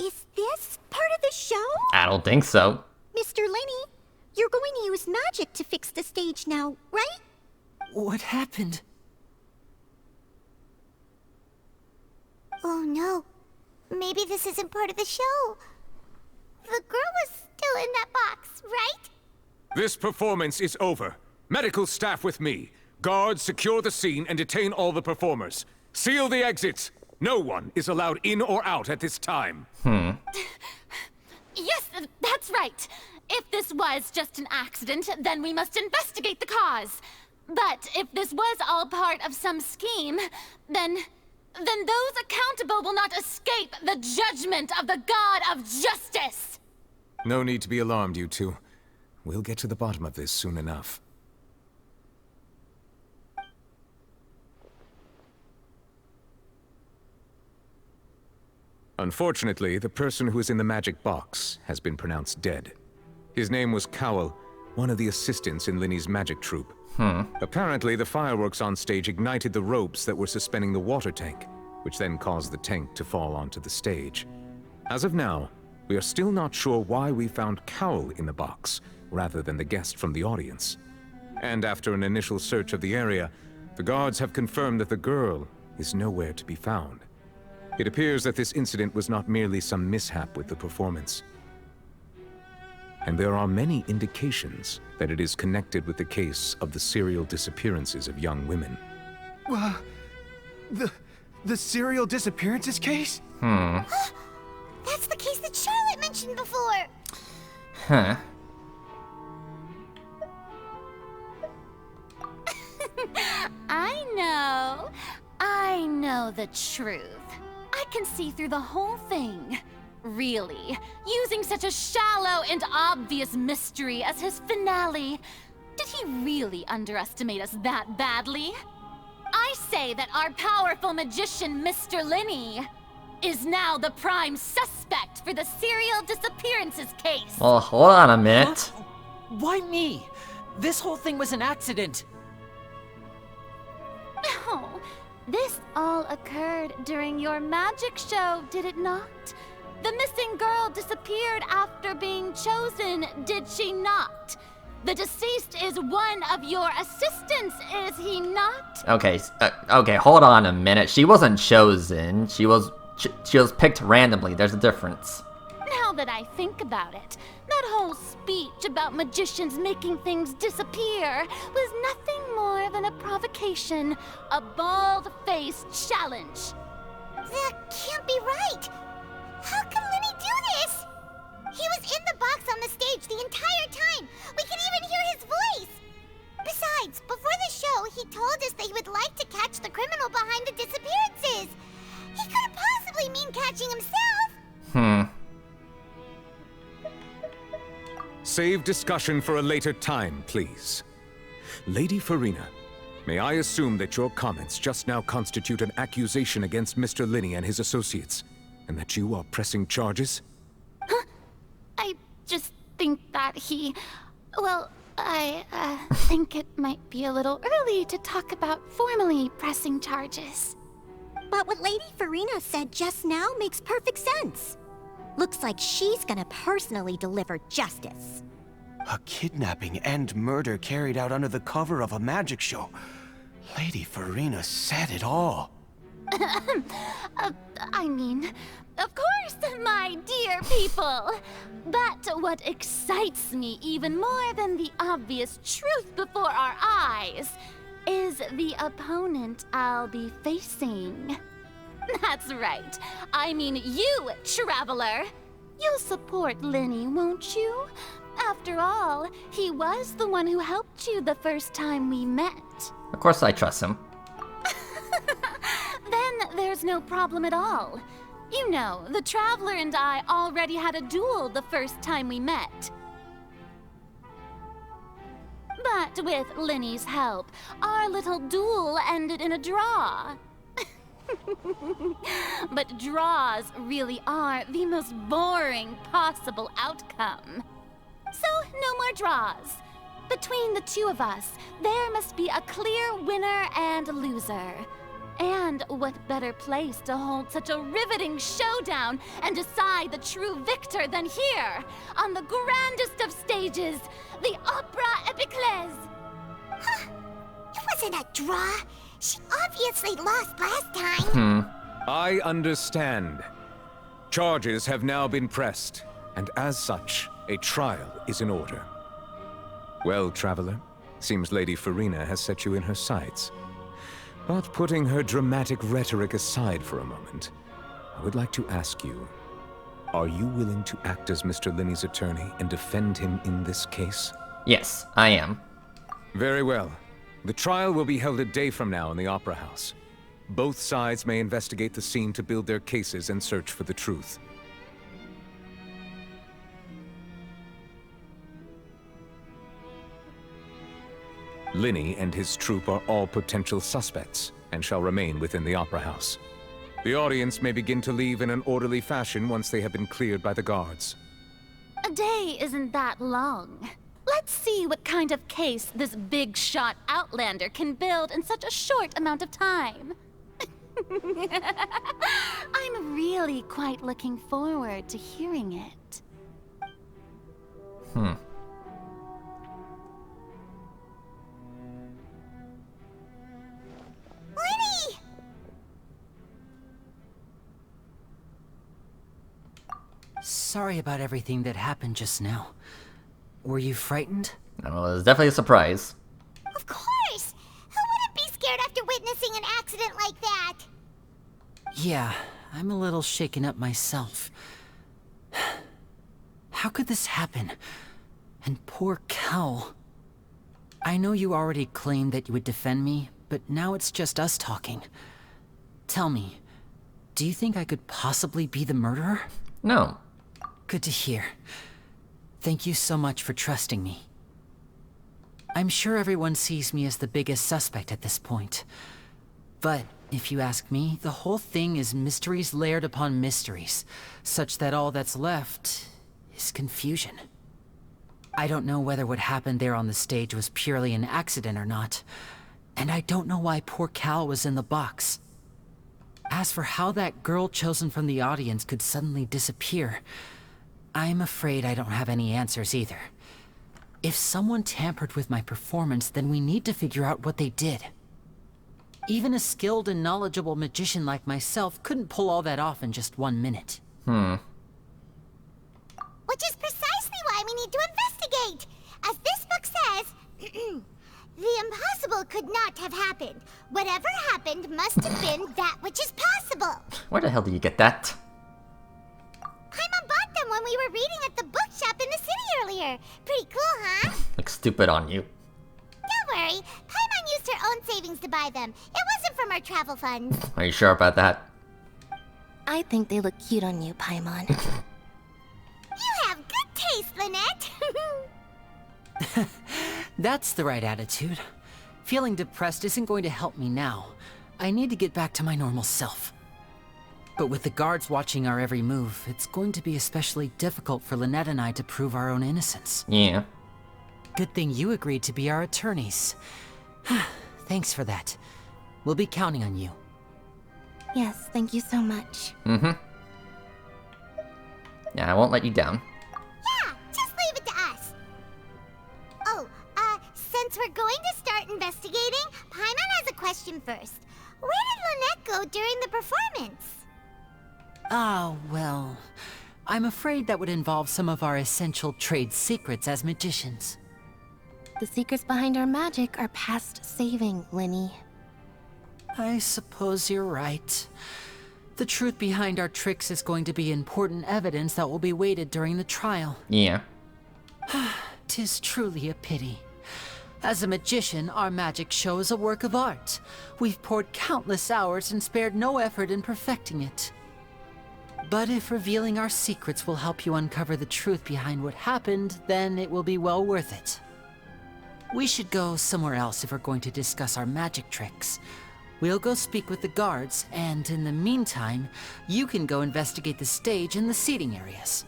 Is this part of the show? I don't think so. Mr. Lenny, you're going to use magic to fix the stage now, right? What happened? Oh no. Maybe this isn't part of the show. The girl was still in that box, right? This performance is over. Medical staff with me. Guards, secure the scene and detain all the performers. Seal the exits. No one is allowed in or out at this time. Yes, that's right. If this was just an accident, then we must investigate the cause. But if this was all part of some scheme, then those accountable will not escape the judgment of the God of Justice! No need to be alarmed, you two. We'll get to the bottom of this soon enough. Unfortunately, the person who is in the magic box has been pronounced dead. His name was Cowell, one of the assistants in Linny's magic troupe. Apparently, the fireworks on stage ignited the ropes that were suspending the water tank, which then caused the tank to fall onto the stage. As of now, we are still not sure why we found Cowell in the box, rather than the guest from the audience. And after an initial search of the area, the guards have confirmed that the girl is nowhere to be found. It appears that this incident was not merely some mishap with the performance. And there are many indications that it is connected with the case of the serial disappearances of young women. The serial disappearances case? That's the case that Charlotte mentioned before. Huh. I know the truth. I can see through the whole thing. Really, using such a shallow and obvious mystery as his finale. Did he really underestimate us that badly? I say that our powerful magician, Mr. Lenny, is now the prime suspect for the serial disappearances case. Well, hold on a minute. Why me? This whole thing was an accident. Oh, this all occurred during your magic show, did it not? The missing girl disappeared after being chosen, did she not? The deceased is one of your assistants, is he not? Okay, hold on a minute. She wasn't chosen. She was picked randomly. There's a difference. Now that I think about it, that whole speech about magicians making things disappear was nothing more than a provocation, a bald-faced challenge. That can't be right. How can Lenny do this? He was in the box on the stage the entire time. We can even hear his voice. Besides, before the show, he told us that he would like to catch the criminal behind the disappearances. He couldn't possibly mean catching himself. Save discussion for a later time, please. Lady Farina, may I assume that your comments just now constitute an accusation against Mr. Lenny and his associates, and that you are pressing charges? I just think that I think it might be a little early to talk about formally pressing charges. But what Lady Farina said just now makes perfect sense. Looks like she's gonna personally deliver justice. A kidnapping and murder carried out under the cover of a magic show. Lady Farina said it all. I mean, of course, my dear people. But what excites me even more than the obvious truth before our eyes is the opponent I'll be facing. That's right. I mean you, Traveler. You'll support Lenny, won't you? After all, he was the one who helped you the first time we met. Of course I trust him. Then there's no problem at all. You know, the Traveler and I already had a duel the first time we met. But with Lenny's help, our little duel ended in a draw. But draws really are the most boring possible outcome. So, no more draws. Between the two of us, there must be a clear winner and loser. And what better place to hold such a riveting showdown and decide the true victor than here, on the grandest of stages, the Opera Epiclese. It wasn't a draw. She obviously lost last time. I understand. Charges have now been pressed, and as such, a trial is in order. Well, Traveler, seems Lady Farina has set you in her sights. But putting her dramatic rhetoric aside for a moment, I would like to ask you, are you willing to act as Mr. Linney's attorney and defend him in this case? Yes, I am. Very well. The trial will be held a day from now in the Opera House. Both sides may investigate the scene to build their cases and search for the truth. Linney and his troupe are all potential suspects, and shall remain within the Opera House. The audience may begin to leave in an orderly fashion once they have been cleared by the guards. A day isn't that long. Let's see what kind of case this big-shot outlander can build in such a short amount of time. I'm really quite looking forward to hearing it. Lenny! Sorry about everything that happened just now. Were you frightened? No, it was definitely a surprise. Of course! Who wouldn't be scared after witnessing an accident like that? Yeah, I'm a little shaken up myself. How could this happen? And poor Cal. I know you already claimed that you would defend me, but now it's just us talking. Tell me, do you think I could possibly be the murderer? No. Good to hear. Thank you so much for trusting me. I'm sure everyone sees me as the biggest suspect at this point. But if you ask me, the whole thing is mysteries layered upon mysteries, such that all that's left is confusion. I don't know whether what happened there on the stage was purely an accident or not, and I don't know why poor Cal was in the box. As for how that girl chosen from the audience could suddenly disappear, I'm afraid I don't have any answers either. If someone tampered with my performance, then we need to figure out what they did. Even a skilled and knowledgeable magician like myself couldn't pull all that off in just 1 minute. Which is precisely why we need to investigate! As this book says, the impossible could not have happened. Whatever happened must have been that which is possible. Where the hell did you get that? Paimon bought them when we were reading at the bookshop in the city earlier. Pretty cool, huh? Looks stupid on you. Don't worry, Paimon used her own savings to buy them. It wasn't from our travel funds. Are you sure about that? I think they look cute on you, Paimon. You have good taste, Lynette. That's the right attitude. Feeling depressed isn't going to help me now. I need to get back to my normal self. But with the guards watching our every move, it's going to be especially difficult for Lynette and I to prove our own innocence. Yeah. Good thing you agreed to be our attorneys. Thanks for that. We'll be counting on you. Yes, thank you so much. Yeah, I won't let you down. Yeah, just leave it to us. Oh, since we're going to start investigating, Paimon has a question first. Where did Lynette go during the performance? Ah, well, I'm afraid that would involve some of our essential trade secrets as magicians. The secrets behind our magic are past saving, Linny. I suppose you're right. The truth behind our tricks is going to be important evidence that will be weighted during the trial. Yeah. 'Tis truly a pity. As a magician, our magic show is a work of art. We've poured countless hours and spared no effort in perfecting it. But if revealing our secrets will help you uncover the truth behind what happened, then it will be well worth it. We should go somewhere else if we're going to discuss our magic tricks. We'll go speak with the guards, and in the meantime, you can go investigate the stage and the seating areas.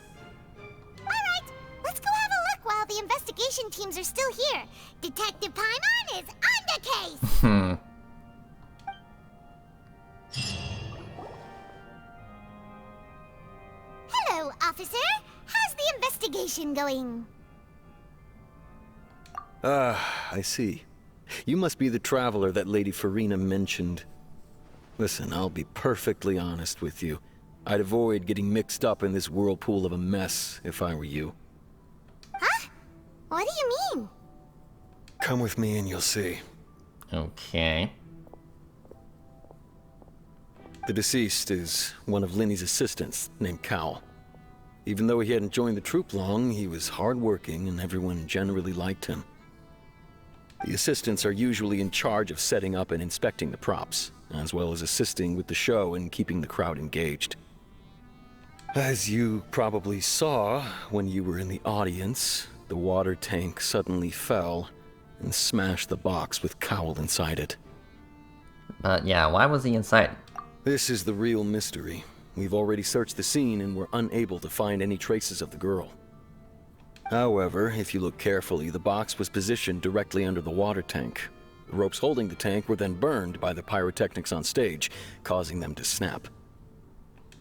Alright, let's go have a look while the investigation teams are still here. Detective Paimon is on the case! officer. How's the investigation going? I see. You must be the traveler that Lady Farina mentioned. Listen, I'll be perfectly honest with you. I'd avoid getting mixed up in this whirlpool of a mess if I were you. Huh? What do you mean? Come with me and you'll see. Okay. The deceased is one of Linny's assistants, named Cowell. Even though he hadn't joined the troop long, he was hardworking and everyone generally liked him. The assistants are usually in charge of setting up and inspecting the props, as well as assisting with the show and keeping the crowd engaged. As you probably saw when you were in the audience, the water tank suddenly fell and smashed the box with Cowell inside it. But yeah, why was he inside? This is the real mystery. We've already searched the scene and were unable to find any traces of the girl. However, if you look carefully, the box was positioned directly under the water tank. The ropes holding the tank were then burned by the pyrotechnics on stage, causing them to snap.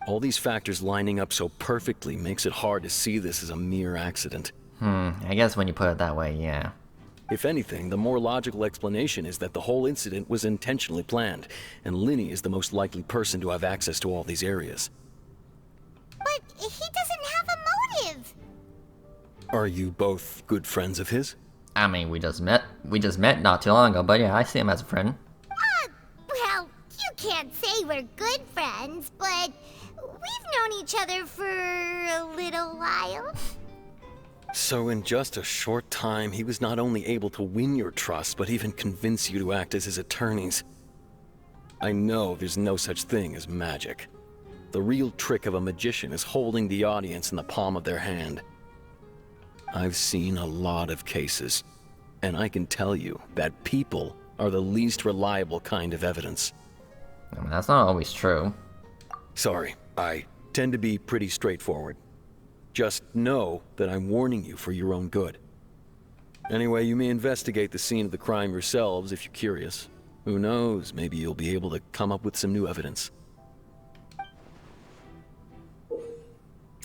All these factors lining up so perfectly makes it hard to see this as a mere accident. I guess when you put it that way, yeah. If anything, the more logical explanation is that the whole incident was intentionally planned, and Linny is the most likely person to have access to all these areas. But he doesn't have a motive. Are you both good friends of his? I mean, we just met not too long ago, but yeah, I see him as a friend. Well, you can't say we're good friends, but we've known each other for a little while. So in just a short time, he was not only able to win your trust, but even convince you to act as his attorneys. I know there's no such thing as magic. The real trick of a magician is holding the audience in the palm of their hand. I've seen a lot of cases, and I can tell you that people are the least reliable kind of evidence. I mean, that's not always true. Sorry, I tend to be pretty straightforward. Just know that I'm warning you for your own good. Anyway, you may investigate the scene of the crime yourselves if you're curious. Who knows, maybe you'll be able to come up with some new evidence.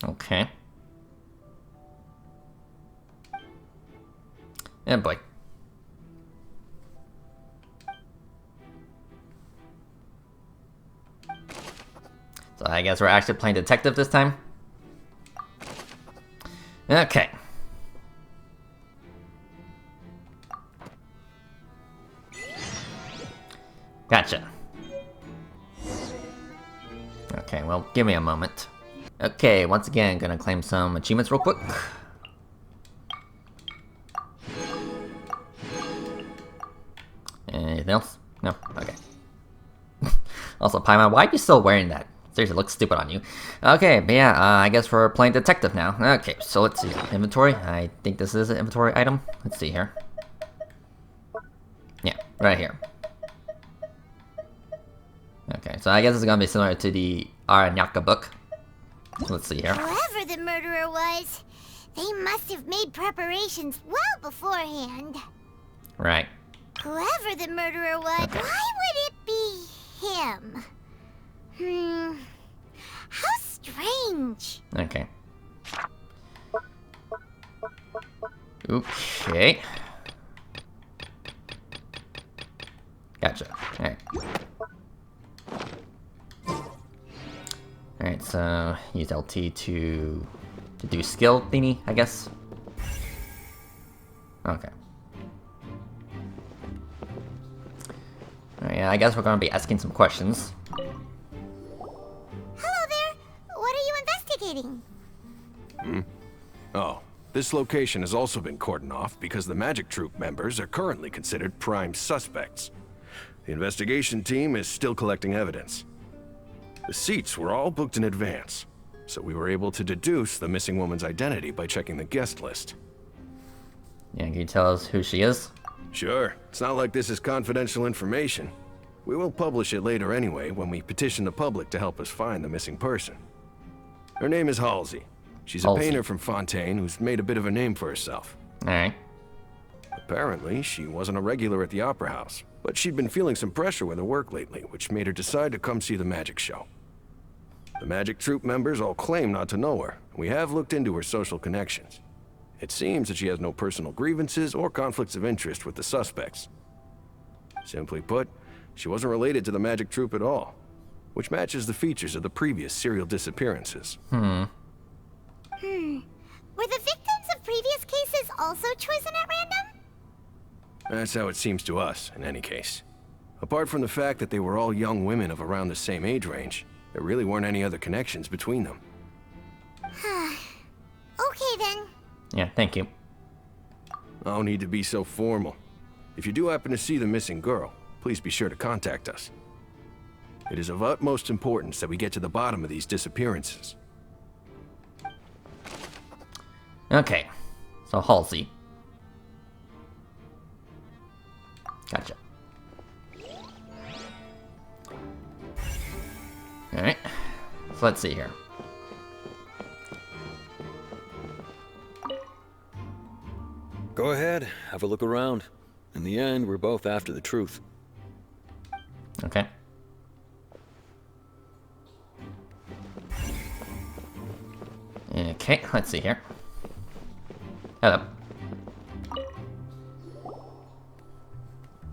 Okay. Oh boy. So I guess we're actually playing detective this time? Okay. Gotcha. Okay, well, give me a moment. Okay, once again, gonna claim some achievements real quick. Anything else? No? Okay. Also, Paimon, why are you still wearing that? Seriously, it looks stupid on you. Okay, but yeah, I guess we're playing detective now. Okay, so let's see. Inventory. I think this is an inventory item. Let's see here. Yeah, right here. Okay, so I guess it's gonna be similar to the Aranyaka book. Let's see here. Whoever the murderer was, they must have made preparations well beforehand. Right. Whoever the murderer was, Okay. why would it be him? How strange. Okay. Okay. Gotcha. Alright. Alright, so use LT to do skill thingy, I guess. Okay. Alright, yeah, I guess we're gonna be asking some questions. Hello there. What are you investigating? Oh, this location has also been cordoned off because the Magic Troop members are currently considered prime suspects. The investigation team is still collecting evidence. The seats were all booked in advance, so we were able to deduce the missing woman's identity by checking the guest list. Yeah, can you tell us who she is? Sure, it's not like this is confidential information. We will publish it later anyway when we petition the public to help us find the missing person. Her name is Halsey. She's a Halsey. painter from Fontaine who's made a bit of a name for herself. Alright. Apparently, she wasn't a regular at the Opera House, but she'd been feeling some pressure with her work lately, which made her decide to come see the magic show. The Magic Troop members all claim not to know her. We have looked into her social connections. It seems that she has no personal grievances or conflicts of interest with the suspects. Simply put, she wasn't related to the Magic Troop at all, which matches the features of the previous serial disappearances. Were the victims of previous cases also chosen at random? That's how it seems to us, in any case. Apart from the fact that they were all young women of around the same age range, there really weren't any other connections between them. Okay then. Yeah, thank you. No need to be so formal. If you do happen to see the missing girl, please be sure to contact us. It is of utmost importance that we get to the bottom of these disappearances. Okay, so Halsey. Gotcha. Alright, so let's see here. Go ahead, have a look around. In the end, we're both after the truth. Okay. Okay, let's see here. Hello.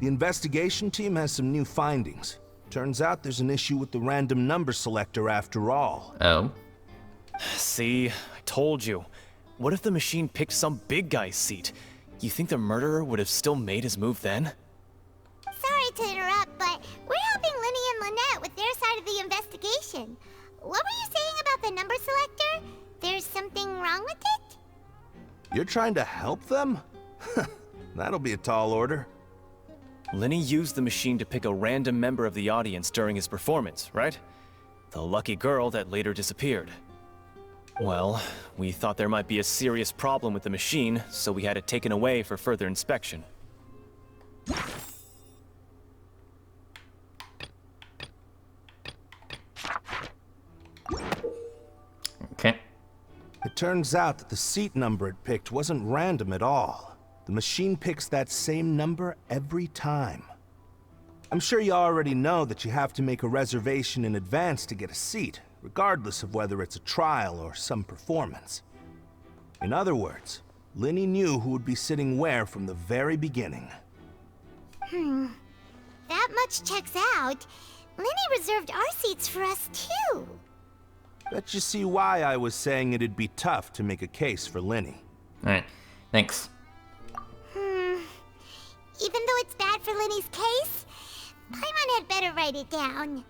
The investigation team has some new findings. Turns out there's an issue with the random number selector after all. Oh. See, I told you. What if the machine picked some big guy's seat? You think the murderer would have still made his move then? Sorry to interrupt, but we're helping Linny and Lynette with their side of the investigation. What were you saying about the number selector? There's something wrong with it? You're trying to help them? That'll be a tall order. Linny used the machine to pick a random member of the audience during his performance, right? The lucky girl that later disappeared. Well, we thought there might be a serious problem with the machine, so we had it taken away for further inspection. Okay. It turns out that the seat number it picked wasn't random at all. The machine picks that same number every time. I'm sure you already know that you have to make a reservation in advance to get a seat, regardless of whether it's a trial or some performance. In other words, Linny knew who would be sitting where from the very beginning. That much checks out. Linny reserved our seats for us too. Bet you see why I was saying it'd be tough to make a case for Linny. Alright, thanks. Even though it's bad for Linny's case, Paimon had better write it down.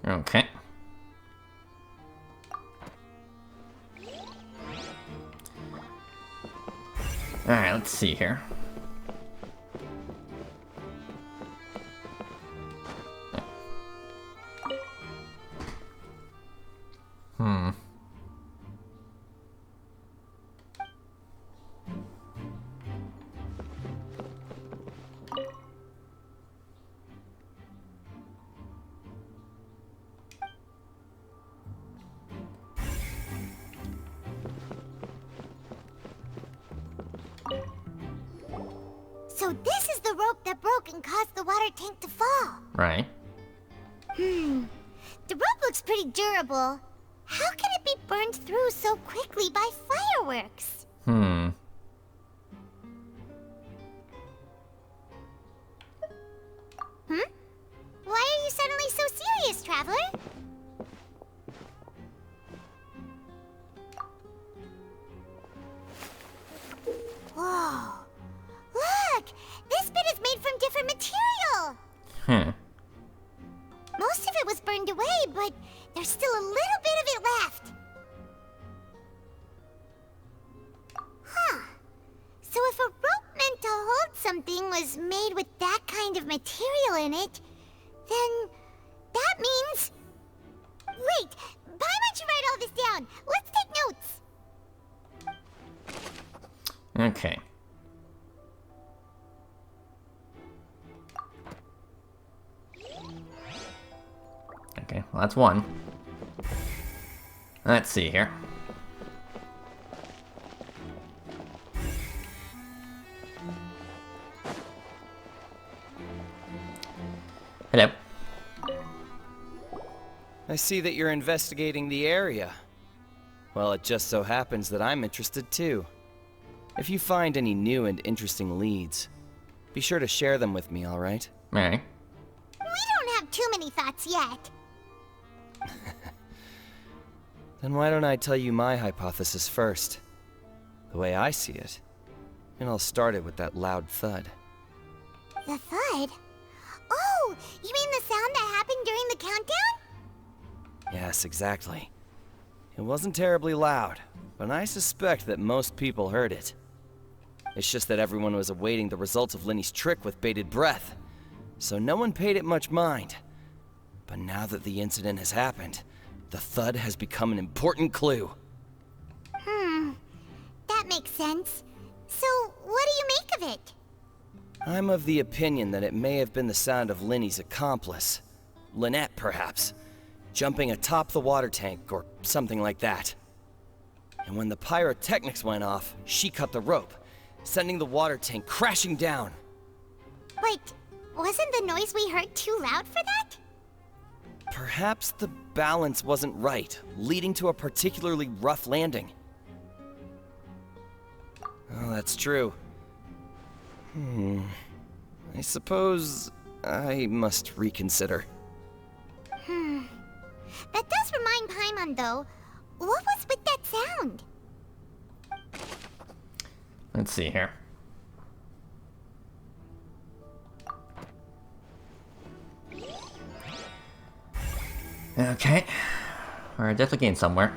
Okay. Alright, let's see here. So this is the rope that broke and caused the water tank to fall. Right. The rope looks pretty durable. How can it be burned through so quickly by fireworks? Why are you suddenly so serious, Traveler? Whoa. Look! This bit is made from different material! Most of it was burned away, but there's still a little bit of it left. Huh. So if a rope meant to hold something was made with that kind of material in it, then that means... Wait! Paimon should write all this down. Let's take notes. Okay. Okay, well that's one. Let's see here. Hello. I see that you're investigating the area. Well, it just so happens that I'm interested too. If you find any new and interesting leads, be sure to share them with me, alright? Alright. We don't have too many thoughts yet. Then why don't I tell you my hypothesis first? The way I see it. And I'll start it with that loud thud. The thud? Oh, you mean the sound that happened during the countdown? Yes, exactly. It wasn't terribly loud, but I suspect that most people heard it. It's just that everyone was awaiting the results of Lenny's trick with bated breath, so no one paid it much mind. But now that the incident has happened, the thud has become an important clue. That makes sense. So, what do you make of it? I'm of the opinion that it may have been the sound of Lenny's accomplice. Lynette, perhaps. Jumping atop the water tank, or something like that. And when the pyrotechnics went off, she cut the rope, sending the water tank crashing down. But wasn't the noise we heard too loud for that? Perhaps the balance wasn't right, leading to a particularly rough landing. Oh, that's true. I suppose I must reconsider. That does remind Paimon, though. What was with that sound? Let's see here. Okay. We're definitely getting somewhere.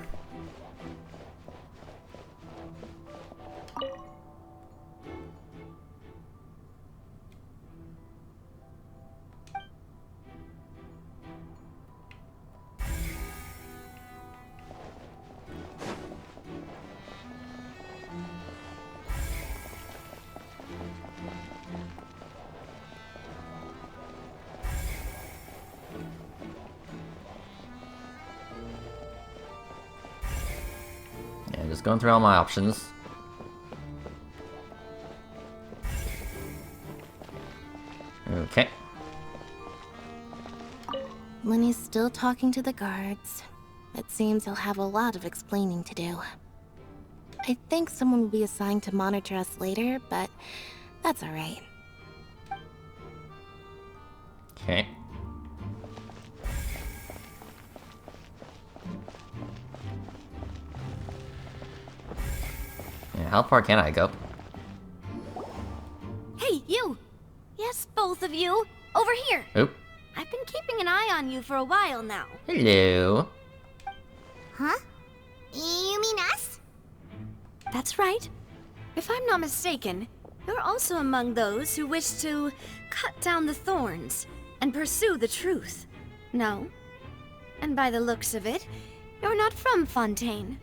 Just going through all my options. Okay. Lenny's still talking to the guards. It seems he'll have a lot of explaining to do. I think someone will be assigned to monitor us later, but that's alright. Okay. Yeah, how far can I go? Hey, you! Yes, both of you! Over here! Oop. I've been keeping an eye on you for a while now. Hello. Huh? You mean us? That's right. If I'm not mistaken, you're also among those who wish to cut down the thorns and pursue the truth. No? And by the looks of it, you're not from Fontaine.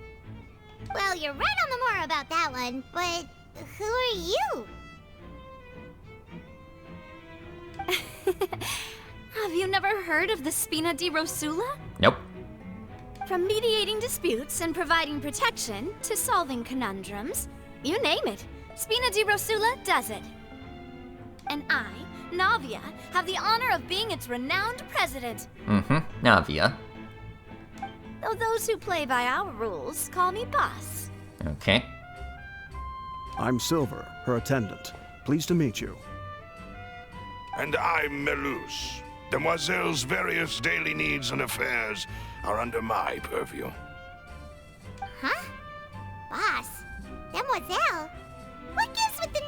Well, you're right on the more about that one, but who are you? Have you never heard of the Spina di Rosula? Nope. From mediating disputes and providing protection to solving conundrums, you name it, Spina di Rosula does it. And I, Navia, have the honor of being its renowned president. Navia. Though those who play by our rules call me boss. Okay. I'm Silver, her attendant. Pleased to meet you. And I'm Melus. Demoiselle's various daily needs and affairs are under my purview. Huh? Boss? Demoiselle? What gives with the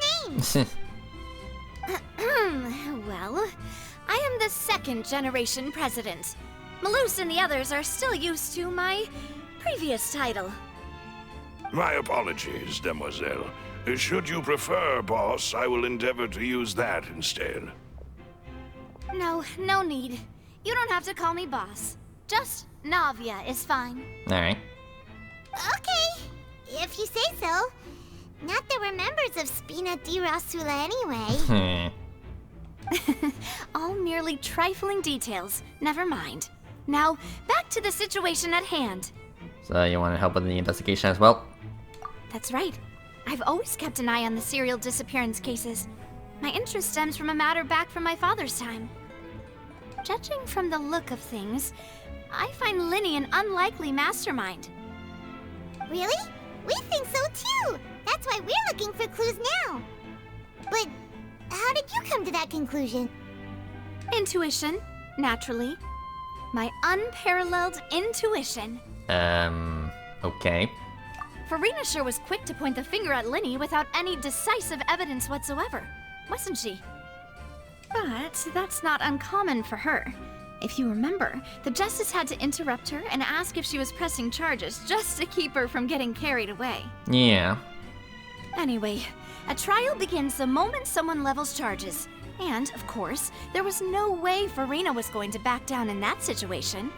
name? Well, I am the second generation president. Melus and the others are still used to my previous title. My apologies, Demoiselle. Should you prefer, boss, I will endeavor to use that instead. No need. You don't have to call me boss. Just Navia is fine. Alright. Okay, if you say so. Not that we're members of Spina di Rosula anyway. All merely trifling details. Never mind. Now, back to the situation at hand. So you want to help with the investigation as well? That's right. I've always kept an eye on the serial disappearance cases. My interest stems from a matter back from my father's time. Judging from the look of things, I find Linny an unlikely mastermind. Really? We think so too! That's why we're looking for clues now. But how did you come to that conclusion? Intuition, naturally. My unparalleled intuition. Okay. Farina sure was quick to point the finger at Linny without any decisive evidence whatsoever, wasn't she? But that's not uncommon for her. If you remember, the Justice had to interrupt her and ask if she was pressing charges just to keep her from getting carried away. Yeah. Anyway, a trial begins the moment someone levels charges. And, of course, there was no way Farina was going to back down in that situation.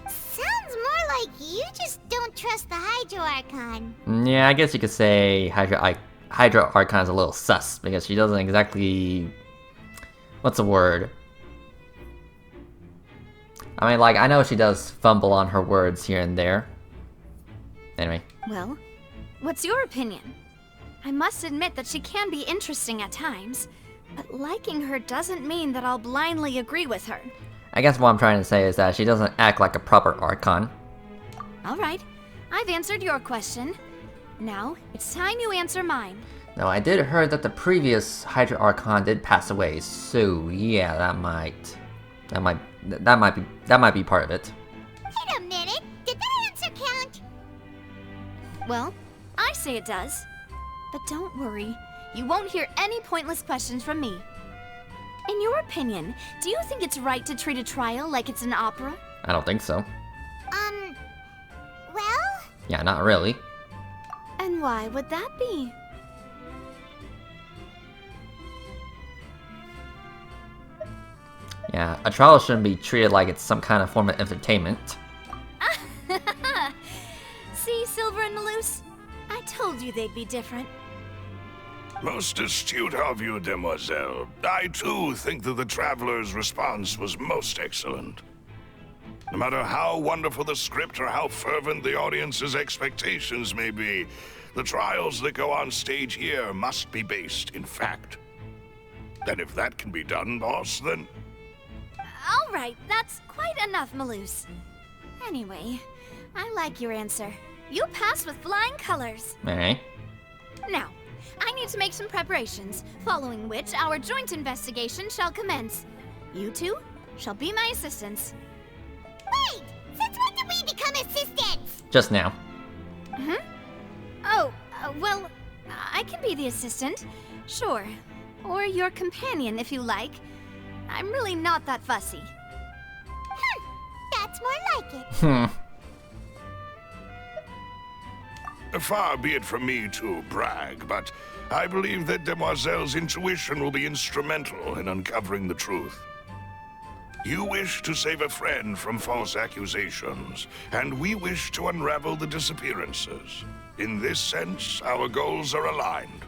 Sounds more like you just don't trust the Hydro Archon. Yeah, I guess you could say Hydro Archon's a little sus, because she doesn't exactly... What's the word? I mean, like, I know she does fumble on her words here and there. Anyway. Well, what's your opinion? I must admit that she can be interesting at times, but liking her doesn't mean that I'll blindly agree with her. I guess what I'm trying to say is that she doesn't act like a proper Archon. Alright, I've answered your question. Now, it's time you answer mine. Now, I did hear that the previous Hydra Archon did pass away, so yeah, that might be part of it. Wait a minute, did that answer count? Well, I say it does. But don't worry, you won't hear any pointless questions from me. In your opinion, do you think it's right to treat a trial like it's an opera? I don't think so. Well? Yeah, not really. And why would that be? Yeah, a trial shouldn't be treated like it's some kind of form of entertainment. See, Silver and Malus? I told you they'd be different. Most astute of you, demoiselle. I too think that the traveler's response was most excellent. No matter how wonderful the script or how fervent the audience's expectations may be, the trials that go on stage here must be based in fact. And if that can be done, boss, then... Alright, that's quite enough, Malus. Anyway, I like your answer. You passed with flying colors. Alright. Now, I need to make some preparations, following which our joint investigation shall commence. You two shall be my assistants. Wait! Since when did we become assistants? Just now. Oh, well, I can be the assistant, sure. Or your companion, if you like. I'm really not that fussy. That's more like it. Far be it from me to brag, but I believe that Demoiselle's intuition will be instrumental in uncovering the truth. You wish to save a friend from false accusations, and we wish to unravel the disappearances. In this sense, our goals are aligned.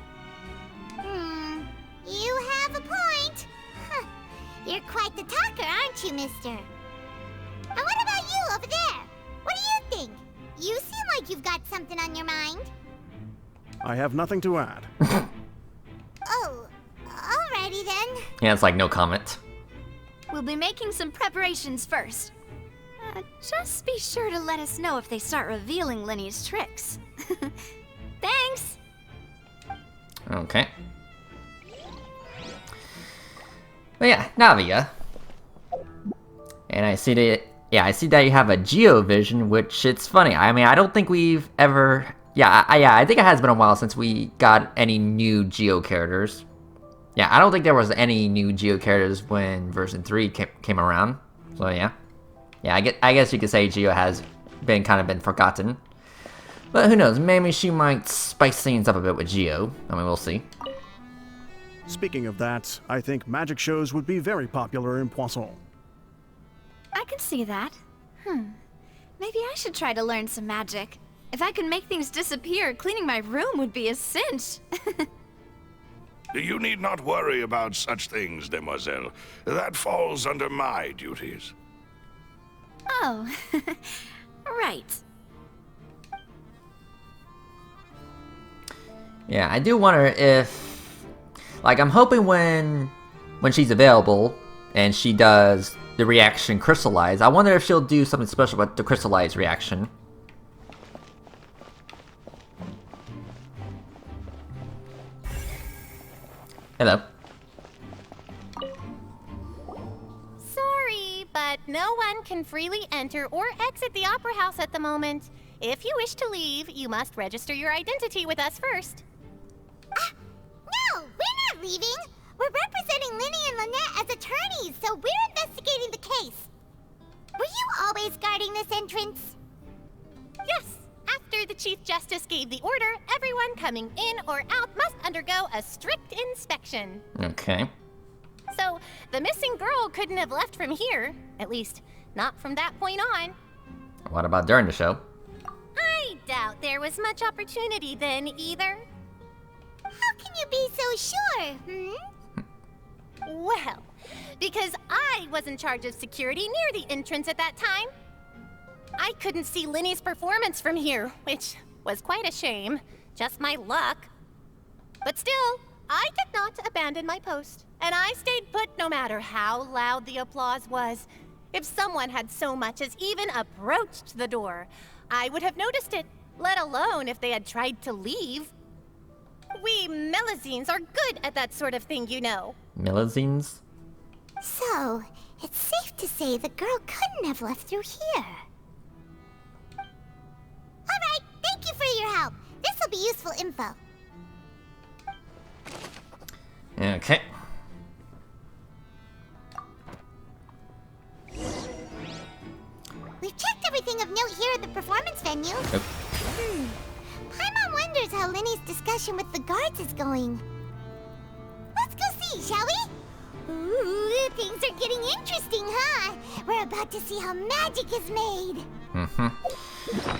You have a point. You're quite the talker, aren't you, mister? And what about you over there? What do you think? You seem like you've got something on your mind. I have nothing to add. Oh, alrighty then. Yeah, it's like no comment. We'll be making some preparations first. Just be sure to let us know if they start revealing Linny's tricks. Thanks! Okay. But yeah, Navia. And I see that, yeah, I see that you have a Geo Vision, which it's funny. I mean, I don't think we've ever, I think it has been a while since we got any new Geo characters. Yeah, I don't think there was any new Geo characters when version 3 came around. So yeah. Yeah, I guess you could say Geo has been forgotten. But who knows, maybe she might spice things up a bit with Geo. I mean, we'll see. Speaking of that, I think magic shows would be very popular in Poisson. I can see that. Maybe I should try to learn some magic. If I could make things disappear, cleaning my room would be a cinch. You need not worry about such things, demoiselle. That falls under my duties. Oh, right. Yeah, I do wonder if, like, I'm hoping when she's available and she does the reaction crystallize. I wonder if she'll do something special with the crystallize reaction. Hello. Sorry, but no one can freely enter or exit the Opera House at the moment. If you wish to leave, you must register your identity with us first. No, we're not leaving. We're representing Linny and Lynette as attorneys, so we're investigating the case. Were you always guarding this entrance? Yes. After the Chief Justice gave the order, everyone coming in or out must undergo a strict inspection. Okay. So, the missing girl couldn't have left from here. At least, not from that point on. What about during the show? I doubt there was much opportunity then, either. How can you be so sure, Well, because I was in charge of security near the entrance at that time. I couldn't see Linny's performance from here, which was quite a shame. Just my luck. But still, I did not abandon my post, and I stayed put no matter how loud the applause was. If someone had so much as even approached the door, I would have noticed it, let alone if they had tried to leave. We Melazines are good at that sort of thing, you know. Melazines? So, it's safe to say the girl couldn't have left through here. Alright, thank you for your help. This will be useful info. Okay. We've checked everything of note here at the performance venue. Yep. Paimon wonders how Linny's discussion with the guards is going. Let's go see, shall we? Ooh, things are getting interesting, huh? We're about to see how magic is made.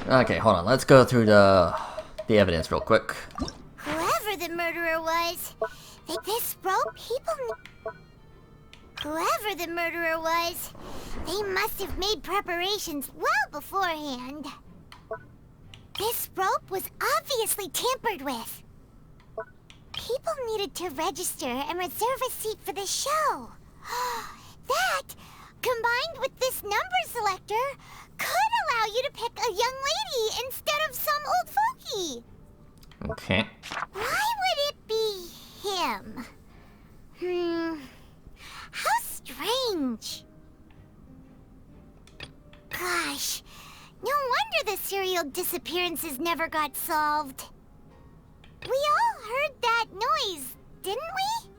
Okay, hold on. Let's go through the evidence real quick. Whoever the murderer was, this rope, Whoever the murderer was, they must have made preparations well beforehand. This rope was obviously tampered with. People needed to register and reserve a seat for the show. That, combined with this number selector, could allow you to pick a young lady instead of some old fogey. Okay. Why would it be him? How strange. Gosh, no wonder the serial disappearances never got solved. We all heard that noise, didn't we?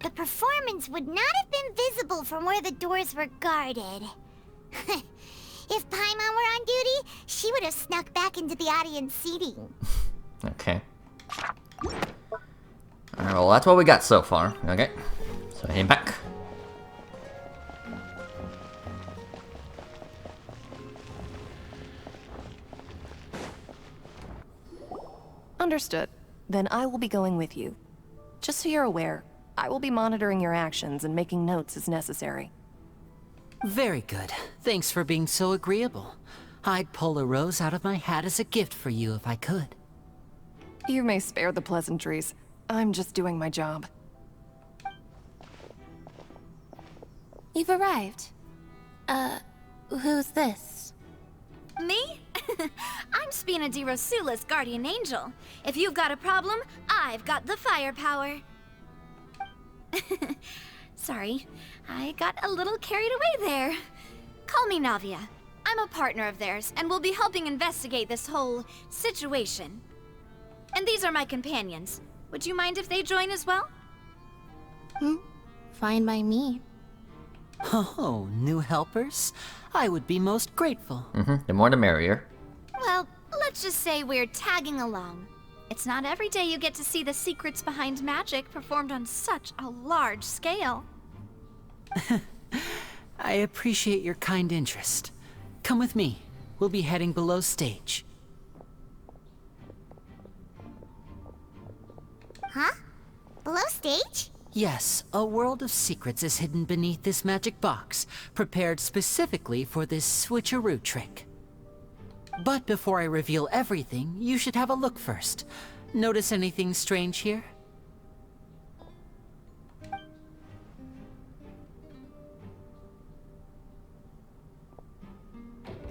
The performance would not have been visible from where the doors were guarded. If Paimon were on duty, she would have snuck back into the audience seating. Okay. Alright, well, that's what we got so far. Okay. So, heading back. Understood. Then I will be going with you. Just so you're aware, I will be monitoring your actions and making notes as necessary. Very good. Thanks for being so agreeable. I'd pull a rose out of my hat as a gift for you if I could. You may spare the pleasantries. I'm just doing my job. You've arrived. Who's this? Me? I'm Spina di Rosula's guardian angel. If you've got a problem, I've got the firepower. Sorry, I got a little carried away there. Call me Navia. I'm a partner of theirs, and will be helping investigate this whole situation. And these are my companions. Would you mind if they join as well? Fine by me. Oh, new helpers? I would be most grateful. The more the merrier. Well, let's just say we're tagging along. It's not every day you get to see the secrets behind magic performed on such a large scale. I appreciate your kind interest. Come with me. We'll be heading below stage. Huh? Below stage? Yes, a world of secrets is hidden beneath this magic box, prepared specifically for this switcheroo trick. But before I reveal everything, you should have a look first. Notice anything strange here?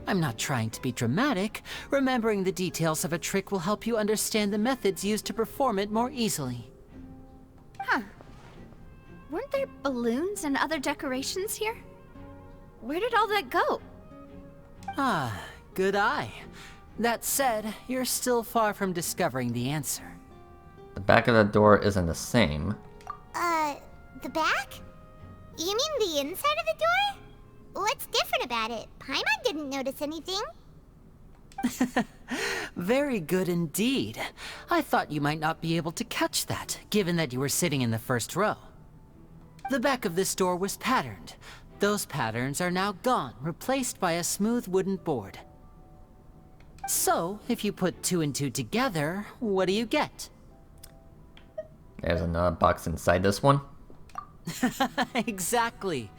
I'm not trying to be dramatic. Remembering the details of a trick will help you understand the methods used to perform it more easily. Huh. Weren't there balloons and other decorations here? Where did all that go? Ah, good eye. That said, you're still far from discovering the answer. The back of the door isn't the same. The back? You mean the inside of the door? What's different about it? Paimon didn't notice anything. Very good indeed. I thought you might not be able to catch that, given that you were sitting in the first row. The back of this door was patterned. Those patterns are now gone, replaced by a smooth wooden board. So, if you put 2 and 2 together, what do you get? There's another box inside this one. Exactly.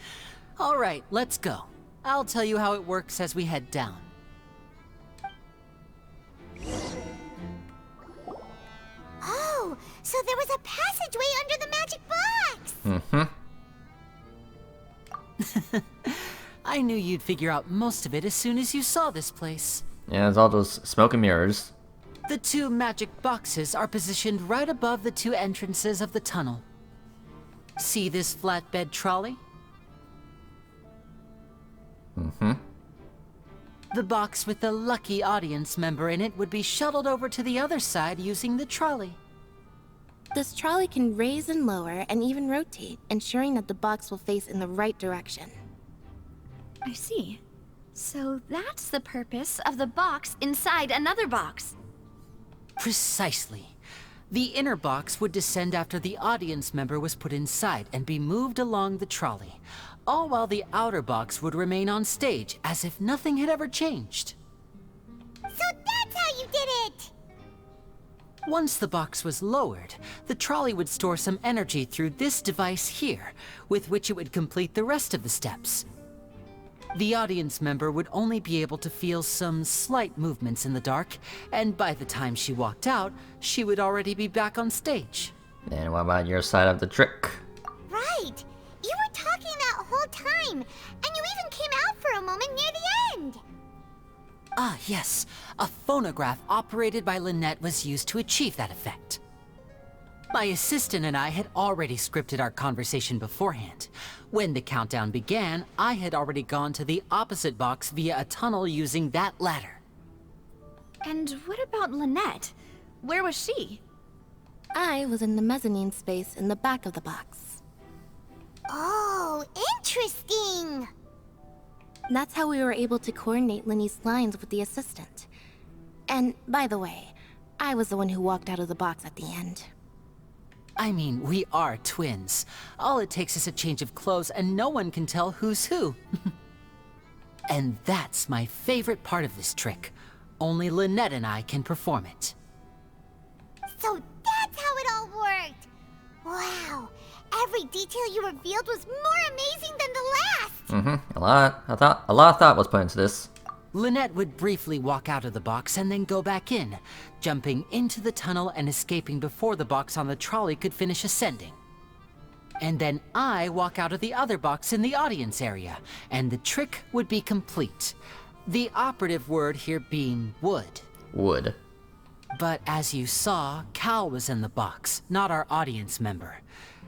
Alright, let's go. I'll tell you how it works as we head down. Oh, so there was a passageway under the magic box! I knew you'd figure out most of it as soon as you saw this place. Yeah, there's all those smoke and mirrors. The 2 magic boxes are positioned right above the 2 entrances of the tunnel. See this flatbed trolley? The box with the lucky audience member in it would be shuttled over to the other side using the trolley. This trolley can raise and lower and even rotate, ensuring that the box will face in the right direction. I see. So that's the purpose of the box inside another box. Precisely. The inner box would descend after the audience member was put inside and be moved along the trolley, all while the outer box would remain on stage as if nothing had ever changed. So that's how you did it! Once the box was lowered, the trolley would store some energy through this device here, with which it would complete the rest of the steps. The audience member would only be able to feel some slight movements in the dark, and by the time she walked out, she would already be back on stage. And what about your side of the trick? Right! You were talking that whole time, and you even came out for a moment near the end! Ah, yes. A phonograph operated by Lynette was used to achieve that effect. My assistant and I had already scripted our conversation beforehand. When the countdown began, I had already gone to the opposite box via a tunnel using that ladder. And what about Lynette? Where was she? I was in the mezzanine space in the back of the box. Oh, interesting! That's how we were able to coordinate Linny's lines with the assistant. And, by the way, I was the one who walked out of the box at the end. I mean, we are twins. All it takes is a change of clothes and no one can tell who's who. And that's my favorite part of this trick. Only Lynette and I can perform it. So that's how it all worked! Wow! Every detail you revealed was more amazing than the last! A lot of thought was put into this. Lynette would briefly walk out of the box and then go back in, jumping into the tunnel and escaping before the box on the trolley could finish ascending. And then I walk out of the other box in the audience area, and the trick would be complete. The operative word here being would. Would. But as you saw, Cal was in the box, not our audience member.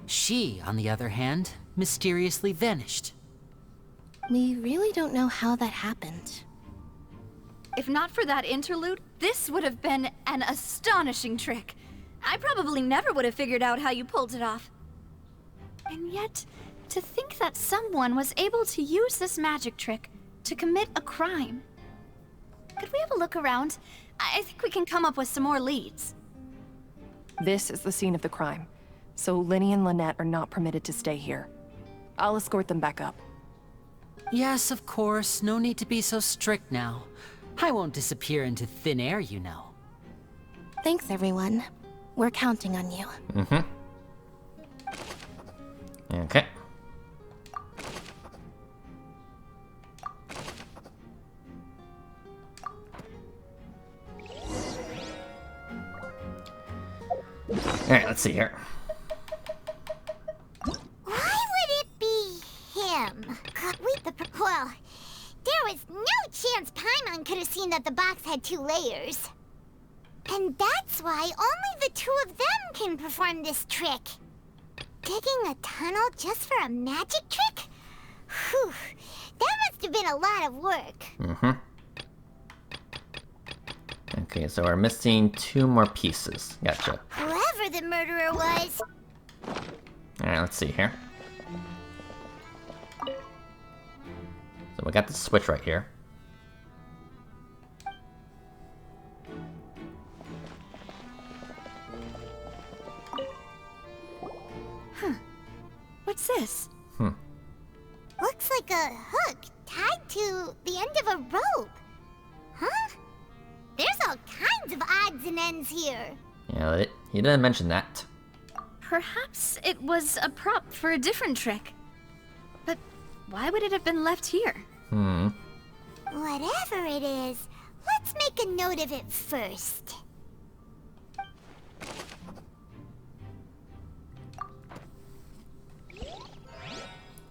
She, on the other hand, mysteriously vanished. We really don't know how that happened. If not for that interlude, this would have been an astonishing trick. I probably never would have figured out how you pulled it off. And yet, to think that someone was able to use this magic trick to commit a crime. Could we have a look around? I think we can come up with some more leads. This is the scene of the crime, so Linny and Lynette are not permitted to stay here. I'll escort them back up. Yes, of course. No need to be so strict now. I won't disappear into thin air, you know. Thanks, everyone. We're counting on you. Okay. Alright, let's see here. Why would it be him? Well, there was no chance Paimon Paimon could have seen that the box had 2 layers. And that's why only the 2 of them can perform this trick. Digging a tunnel just for a magic trick? Whew, that must have been a lot of work. Mm-hmm. Okay, so we're missing 2 more pieces. Gotcha. Whoever the murderer was. Alright, let's see here. So we got the switch right here. Huh. What's this? Looks like a hook tied to the end of a rope. Huh? There's all kinds of odds and ends here. Yeah, he didn't mention that. Perhaps it was a prop for a different trick. But why would it have been left here? Whatever it is, let's make a note of it first.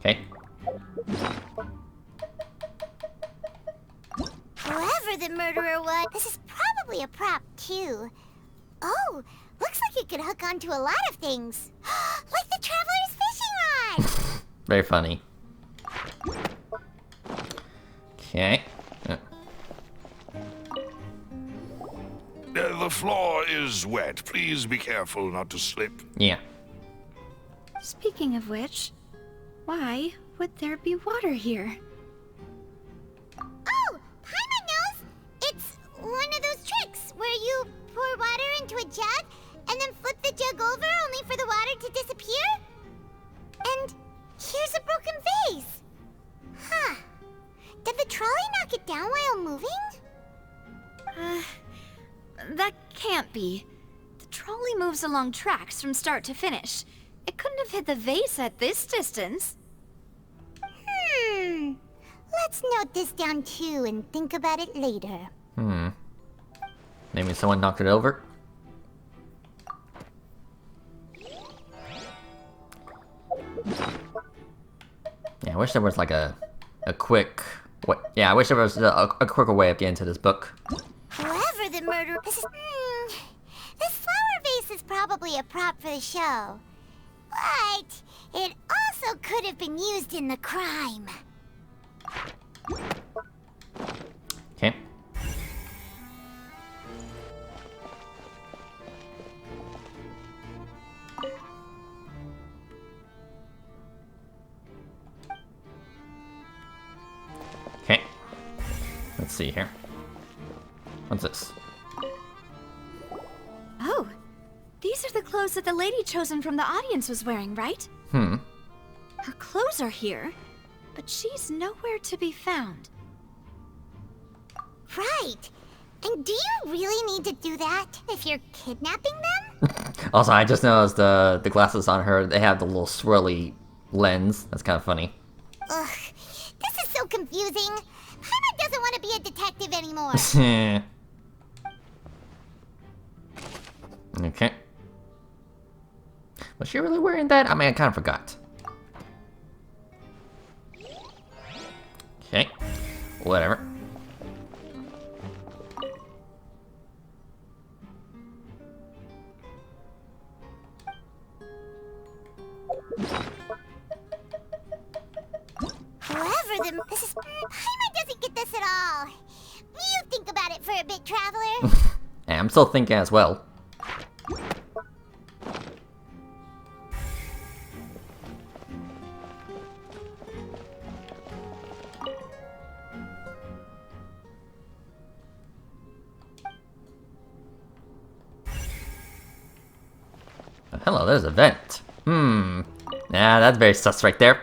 Okay. Whoever the murderer was, this is probably a prop too. Oh, looks like it could hook onto a lot of things. Like the Traveler's fishing rod! Very funny. Okay. The floor is wet. Please be careful not to slip. Yeah. Speaking of which, why would there be water here? Oh, Paimon knows! It's one of those tricks where you pour water into a jug and then flip the jug over only for the water to disappear? And here's a broken vase. Huh. Did the trolley knock it down while moving? That can't be. The trolley moves along tracks from start to finish. It couldn't have hit the vase at this distance. Let's note this down too and think about it later. Maybe someone knocked it over? Yeah, I wish there was like a quick... What? Yeah, I wish there was a quicker way of getting to this book. Whoever the murderer... This flower vase is probably a prop for the show. But it also could have been used in the crime. Okay. Okay. Let's see here. What's this? Oh, these are the clothes that the lady chosen from the audience was wearing, right? Her clothes are here, but she's nowhere to be found. Right. And do you really need to do that if you're kidnapping them? Also, I just noticed the glasses on her, they have the little swirly lens. That's kind of funny. Ugh, this is so confusing. Paimon doesn't want to be a detective anymore. Okay. Was she really wearing that? I mean, I kind of forgot. Okay. Whatever. Whoever the... This is... Paimon doesn't get this at all. You think about it for a bit, Traveler. Yeah, I'm still thinking as well. Hello, there's a vent. Nah, that's very sus right there.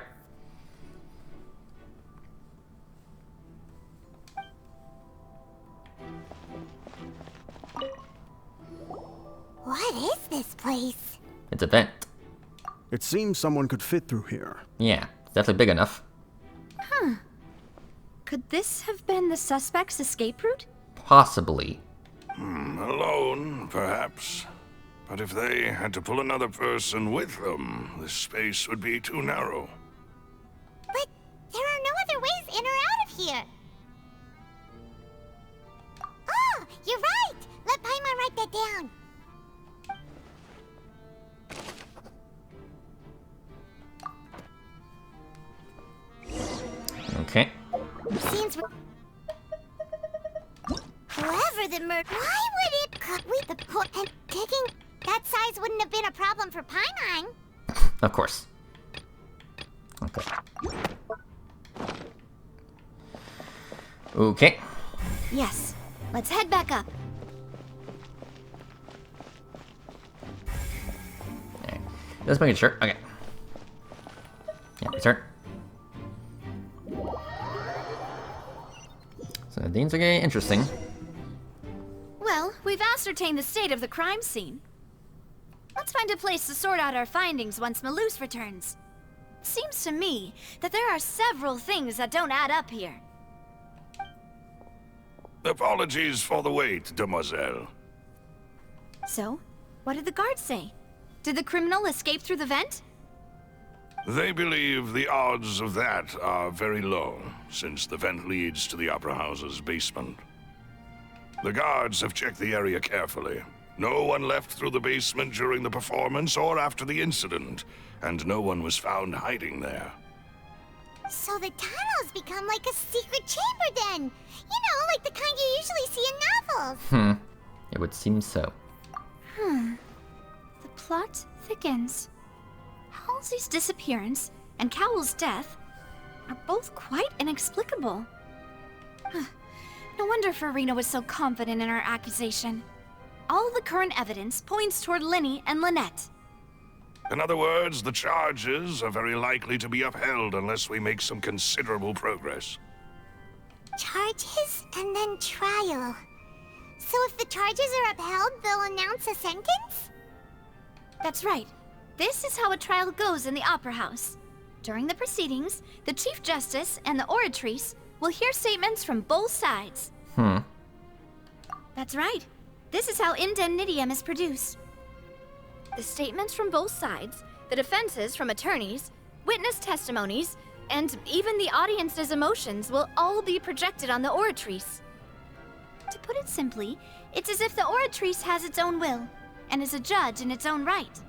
What is this place? It's a vent. It seems someone could fit through here. Yeah, it's definitely big enough. Huh. Could this have been the suspect's escape route? Possibly. Alone, perhaps. But if they had to pull another person with them, the space would be too narrow. But there are no other ways in or out of here. that down. Okay. Seems whoever the murder, why would it wait the point and taking that size wouldn't have been a problem for Paimon. Of course. Okay. Okay. Yes, let's head back up. Alright. Just making sure. Okay. Yeah, return. So things are getting interesting. Well, we've ascertained the state of the crime scene. Let's find a place to sort out our findings once Malus returns. Seems to me that there are several things that don't add up here. Apologies for the wait, demoiselle. So, what did the guards say? Did the criminal escape through the vent? They believe the odds of that are very low, since the vent leads to the Opera House's basement. The guards have checked the area carefully. No one left through the basement during the performance or after the incident, and no one was found hiding there. So the tunnels become like a secret chamber then! You know, like the kind you usually see in novels! It would seem so. The plot thickens. Halsey's disappearance and Cowell's death are both quite inexplicable. No wonder Farina was so confident in her accusation. All the current evidence points toward Linny and Lynette. In other words, the charges are very likely to be upheld unless we make some considerable progress. Charges and then trial. So if the charges are upheld, they'll announce a sentence? That's right. This is how a trial goes in the Opera House. During the proceedings, the Chief Justice and the Oratrice will hear statements from both sides. That's right. This is how indemnitium is produced. The statements from both sides, the defenses from attorneys, witness testimonies, and even the audience's emotions will all be projected on the Oratrice. To put it simply, it's as if the Oratrice has its own will, and is a judge in its own right.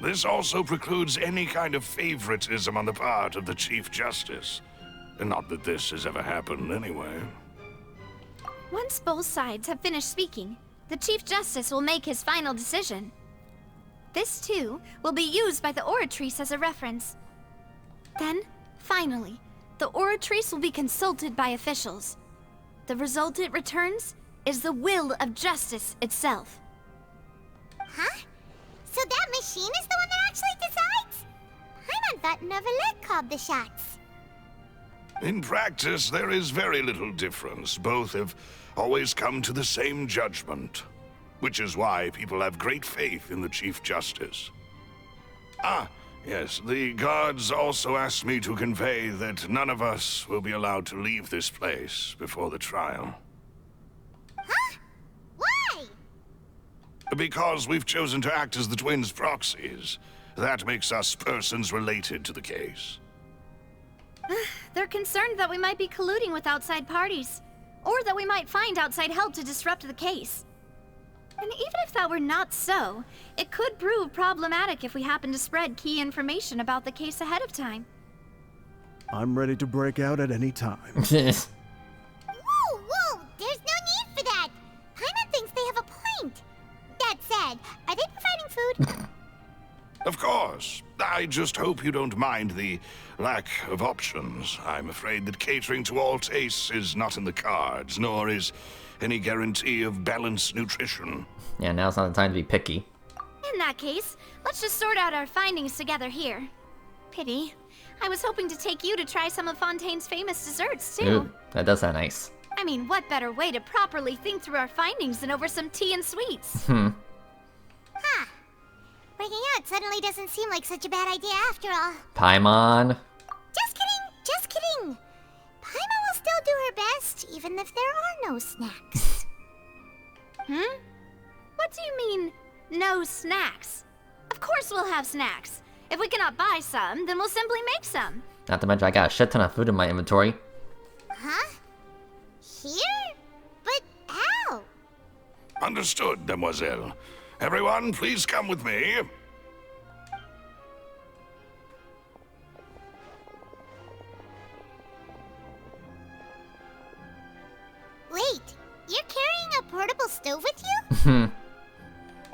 This also precludes any kind of favoritism on the part of the Chief Justice. Not that this has ever happened anyway. Once both sides have finished speaking, the Chief Justice will make his final decision. This, too, will be used by the Oratrice as a reference. Then, finally, the Oratrice will be consulted by officials. The result it returns is the will of justice itself. Huh? So that machine is the one that actually decides? Paimon thought Neuvillette called the shots. In practice, there is very little difference. Both have always come to the same judgment, which is why people have great faith in the Chief Justice. Ah, yes, the guards also asked me to convey that none of us will be allowed to leave this place before the trial. Huh? Why? Because we've chosen to act as the twins' proxies. That makes us persons related to the case. They're concerned that we might be colluding with outside parties, or that we might find outside help to disrupt the case. And even if that were not so, it could prove problematic if we happen to spread key information about the case ahead of time. I'm ready to break out at any time. Whoa, whoa! There's no need for that! Paimon thinks they have a point. That said, are they providing food? Of course. I just hope you don't mind the lack of options. I'm afraid that catering to all tastes is not in the cards, nor is any guarantee of balanced nutrition. Yeah, now's not the time to be picky. In that case, let's just sort out our findings together here. Pity. I was hoping to take you to try some of Fontaine's famous desserts, too. Ooh, that does sound nice. I mean, what better way to properly think through our findings than over some tea and sweets? Huh. Breaking out suddenly doesn't seem like such a bad idea after all. Paimon. Just kidding, just kidding. Paimon will still do her best, even if there are no snacks. What do you mean, no snacks? Of course we'll have snacks. If we cannot buy some, then we'll simply make some. Not to mention I got a shit ton of food in my inventory. Huh? Here? But how? Understood, demoiselle. Everyone, please come with me. Wait, you're carrying a portable stove with you?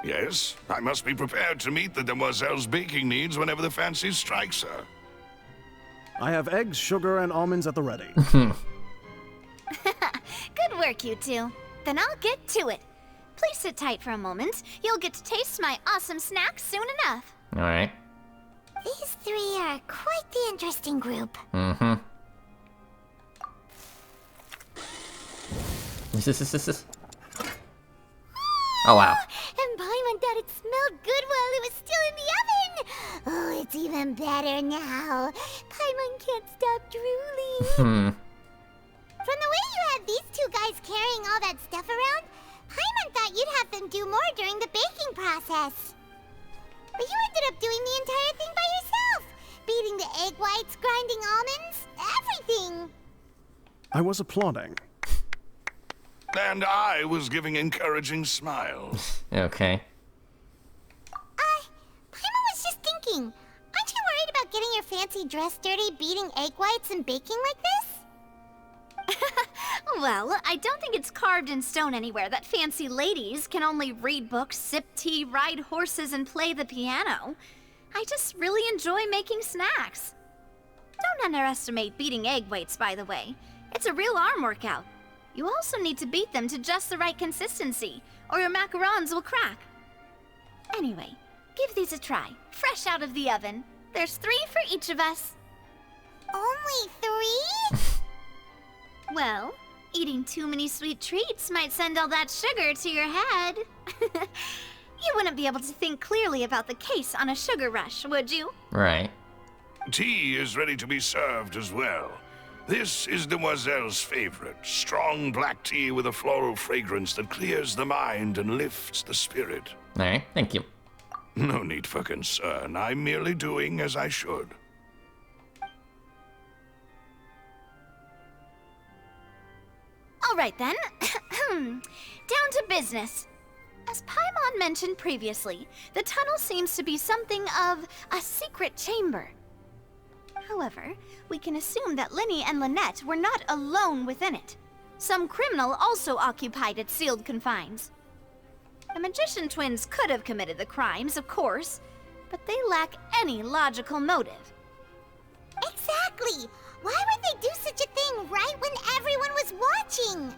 Yes, I must be prepared to meet the demoiselle's baking needs whenever the fancy strikes her. I have eggs, sugar, and almonds at the ready. Good work, you two. Then I'll get to it. Please sit tight for a moment. You'll get to taste my awesome snacks soon enough. Alright. These three are quite the interesting group. Mm-hmm. Oh, wow. And Paimon thought it smelled good while it was still in the oven. Oh, it's even better now. Paimon can't stop drooling. From the way you had these two guys carrying all that stuff around, Paimon thought you'd have them do more during the baking process. But you ended up doing the entire thing by yourself. Beating the egg whites, grinding almonds, everything. I was applauding. And I was giving encouraging smiles. Okay. Paimon was just thinking, aren't you worried about getting your fancy dress dirty beating egg whites and baking like this? Well, I don't think it's carved in stone anywhere that fancy ladies can only read books, sip tea, ride horses, and play the piano. I just really enjoy making snacks. Don't underestimate beating egg whites, by the way. It's a real arm workout. You also need to beat them to just the right consistency, or your macarons will crack. Anyway, give these a try, fresh out of the oven. There's 3 for each of us. Only 3? Well, eating too many sweet treats might send all that sugar to your head. You wouldn't be able to think clearly about the case on a sugar rush, would you? Right. Tea is ready to be served as well. This is Demoiselle's favorite, strong black tea with a floral fragrance that clears the mind and lifts the spirit. Alright, thank you. No need for concern. I'm merely doing as I should. All right then. Down to business. As Paimon mentioned previously, the tunnel seems to be something of a secret chamber. However, we can assume that Lyney and Lynette were not alone within it. Some criminal also occupied its sealed confines. The magician twins could have committed the crimes, of course, but they lack any logical motive. Exactly! Why would they do such a thing right when everyone was watching?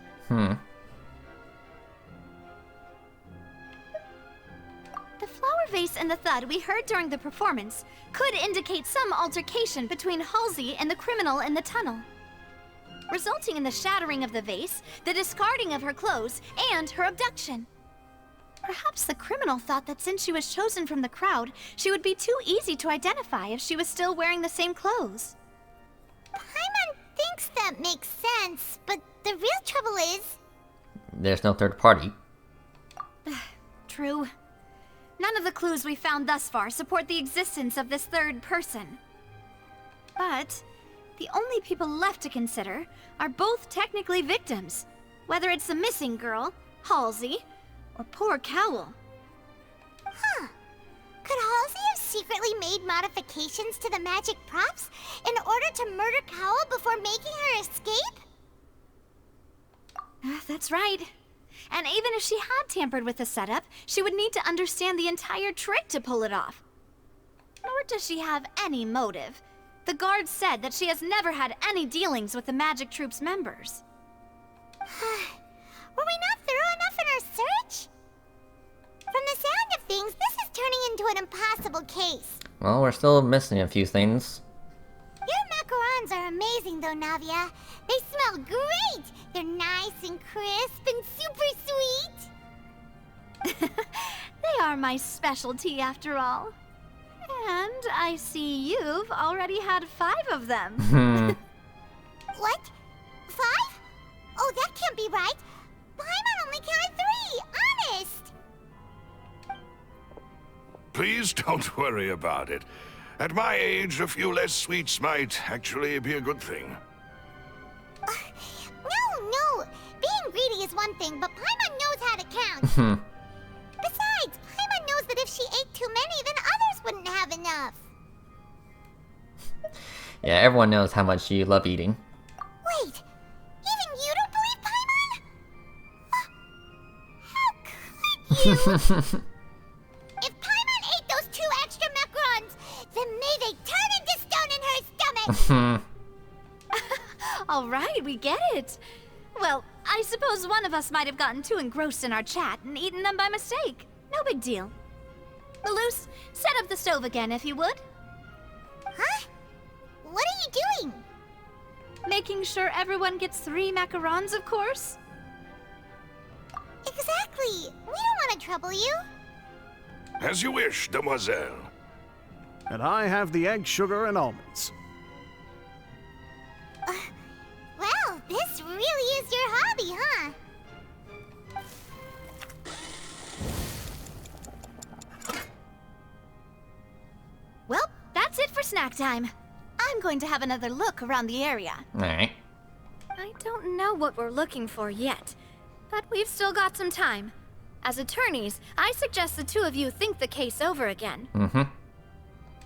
The flower vase and the thud we heard during the performance could indicate some altercation between Halsey and the criminal in the tunnel, resulting in the shattering of the vase, the discarding of her clothes, and her abduction. Perhaps the criminal thought that since she was chosen from the crowd, she would be too easy to identify if she was still wearing the same clothes. Paimon thinks that makes sense, but the real trouble is... There's no third party. True. None of the clues we found thus far support the existence of this third person. But the only people left to consider are both technically victims, whether it's the missing girl, Halsey, or poor Cowell. Huh. Could Halsey have secretly made modifications to the magic props in order to murder Cowell before making her escape? That's right. And even if she had tampered with the setup, she would need to understand the entire trick to pull it off. Nor does she have any motive. The guards said that she has never had any dealings with the Magic Troop's members. Were we not thorough enough in our search? From the sound of things, this is turning into an impossible case. Well, we're still missing a few things. Your macarons are amazing though, Navia. They smell great! They're nice and crisp and super sweet! They are my specialty after all. And I see you've already had 5 of them. What? 5? Oh, that can't be right! Paimon only counted 3, honest! Please don't worry about it. At my age, a few less sweets might actually be a good thing. No! Being greedy is one thing, but Paimon knows how to count. around. Besides, Paimon knows that if she ate too many, then others wouldn't have enough. Yeah, everyone knows how much you love eating. Wait, even you don't believe Paimon? How could you? If Paimon ate those 2 extra macarons, then may they turn into stone in her stomach! All right, we get it. Well, I suppose one of us might have gotten too engrossed in our chat and eaten them by mistake. No big deal. Malus, set up the stove again if you would. Huh? What are you doing? Making sure everyone gets 3 macarons, of course. Exactly. We don't want to trouble you. As you wish, demoiselle. And I have the egg, sugar, and almonds. Well, this really is your hobby, huh? Well, that's it for snack time. I'm going to have another look around the area. Alright. I don't know what we're looking for yet, but we've still got some time. As attorneys, I suggest the 2 of you think the case over again.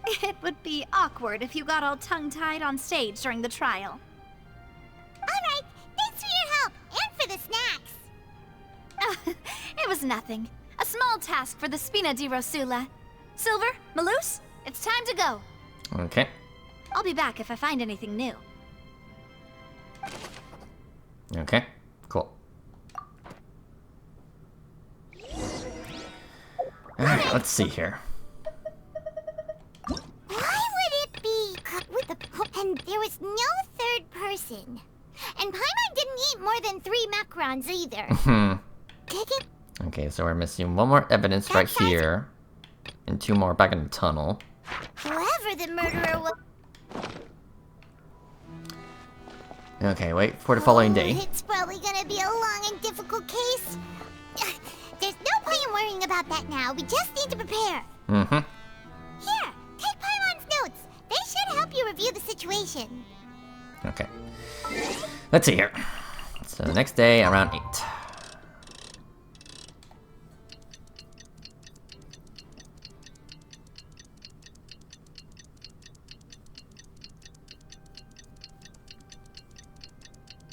It would be awkward if you got all tongue-tied on stage during the trial. Alright, thanks for your help, and for the snacks. It was nothing. A small task for the Spina di Rosula. Silver, Malus, it's time to go. Okay. I'll be back if I find anything new. Okay. Cool. Alright, let's see here. Why would it be with the... And there was no third person. And Paimon didn't eat more than 3 macarons either. Okay, so we're missing 1 more evidence right here. And 2 more back in the tunnel. Whoever the murderer was... Okay, wait for the following day. It's probably gonna be a long and difficult case. There's no point in worrying about that now. We just need to prepare. Here, take Paimon's notes. They should help you review the situation. Okay. Let's see here. So the next day around 8.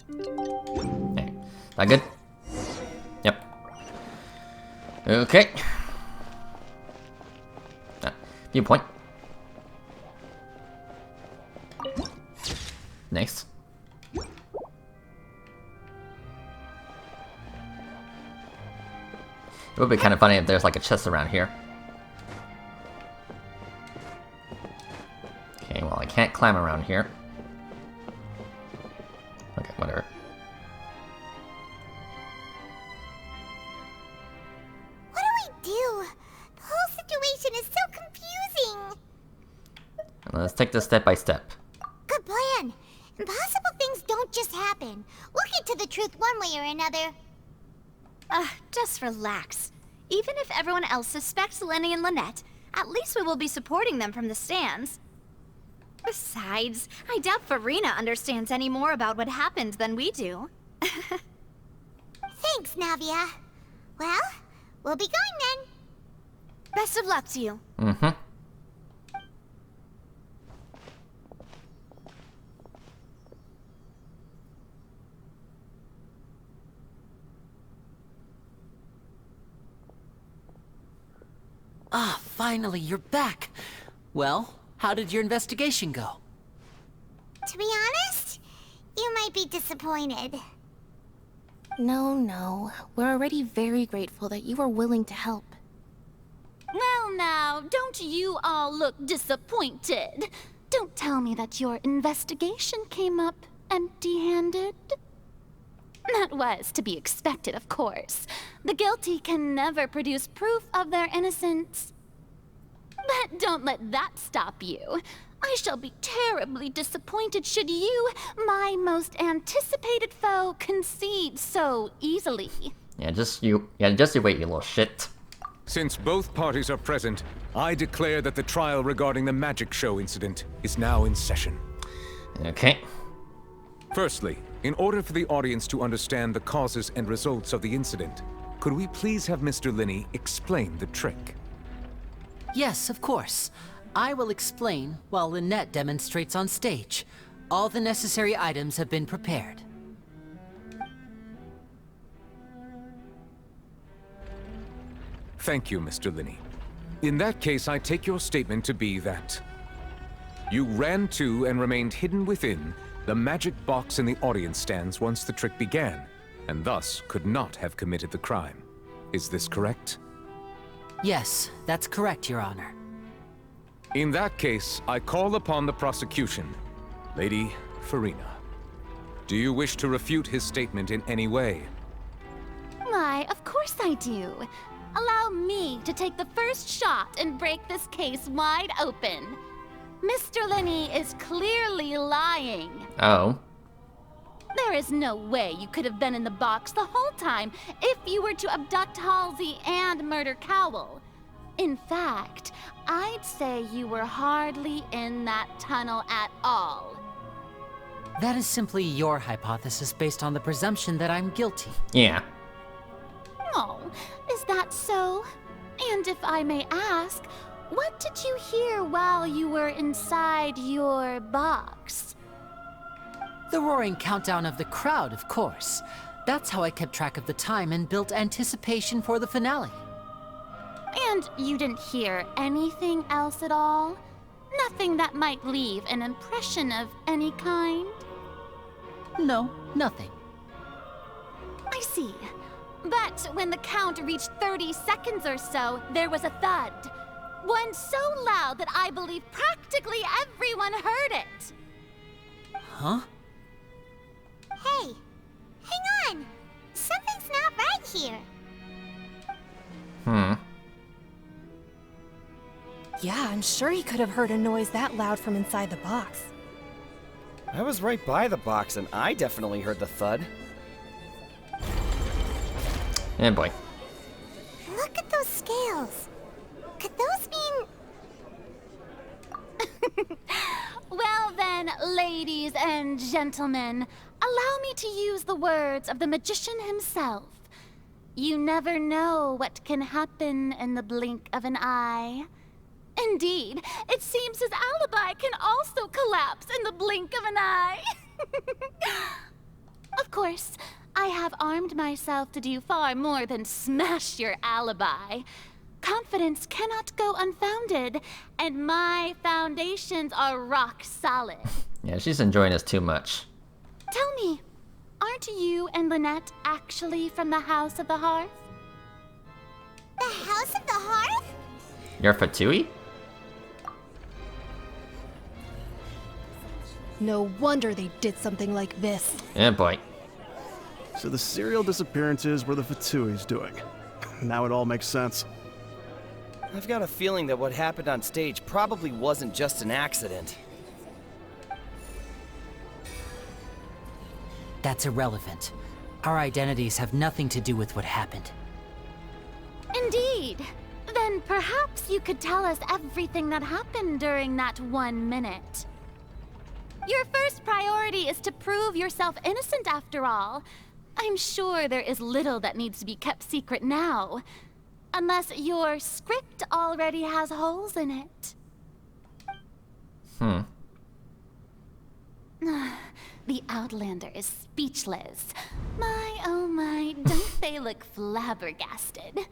Okay. That good? Yep. Okay. Viewpoint. Nice. It would be kind of funny if there's like a chest around here. Okay, well I can't climb around here. Okay, whatever. What do we do? The whole situation is so confusing. Let's take this step by step. Good plan. Impossible things don't just happen. We'll get to the truth one way or another. Just relax. Even if everyone else suspects Lenny and Lynette, at least we will be supporting them from the stands. Besides, I doubt Farina understands any more about what happened than we do. Thanks, Navia. Well, we'll be going then. Best of luck to you. Ah, finally, you're back. Well, how did your investigation go? To be honest, you might be disappointed. No. We're already very grateful that you were willing to help. Well now, don't you all look disappointed. Don't tell me that your investigation came up empty-handed. That was to be expected, of course. The guilty can never produce proof of their innocence. But don't let that stop you. I shall be terribly disappointed should you, my most anticipated foe, concede so easily. Just you wait, you little shit. Since both parties are present, I declare that the trial regarding the magic show incident is now in session. Okay. Firstly, in order for the audience to understand the causes and results of the incident, could we please have Mr. Linney explain the trick? Yes, of course. I will explain while Lynette demonstrates on stage. All the necessary items have been prepared. Thank you, Mr. Linney. In that case, I take your statement to be that you ran to and remained hidden within the magic box in the audience stands once the trick began, and thus could not have committed the crime. Is this correct? Yes, that's correct, Your Honor. In that case, I call upon the prosecution. Lady Farina, do you wish to refute his statement in any way? Why, of course I do. Allow me to take the first shot and break this case wide open. Mr. Linney is clearly lying. Oh. There is no way you could have been in the box the whole time if you were to abduct Halsey and murder Cowell. In fact, I'd say you were hardly in that tunnel at all. That is simply your hypothesis based on the presumption that I'm guilty. Yeah. Oh, is that so? And if I may ask, what did you hear while you were inside your box? The roaring countdown of the crowd, of course. That's how I kept track of the time and built anticipation for the finale. And you didn't hear anything else at all? Nothing that might leave an impression of any kind? No, nothing. I see. But when the count reached 30 seconds or so, there was a thud. One so loud that I believe practically everyone heard it. Huh? Hey, hang on. Something's not right here. Yeah, I'm sure he could have heard a noise that loud from inside the box. I was right by the box and I definitely heard the thud. Yeah, boy. Look at those scales. Could those mean... Well then, ladies and gentlemen, allow me to use the words of the magician himself. You never know what can happen in the blink of an eye. Indeed, it seems his alibi can also collapse in the blink of an eye. Of course, I have armed myself to do far more than smash your alibi. Confidence cannot go unfounded, and my foundations are rock solid. Yeah, she's enjoying this too much. Tell me, aren't you and Lynette actually from the House of the Hearth? The House of the Hearth? You're Fatui? No wonder they did something like this. Yeah, boy. So the serial disappearances were the Fatui's doing. Now it all makes sense. I've got a feeling that what happened on stage probably wasn't just an accident. That's irrelevant. Our identities have nothing to do with what happened. Indeed. Then perhaps you could tell us everything that happened during that 1 minute. Your first priority is to prove yourself innocent after all. I'm sure there is little that needs to be kept secret now. Unless your script already has holes in it. The Outlander is speechless. My, oh my, don't they look flabbergasted?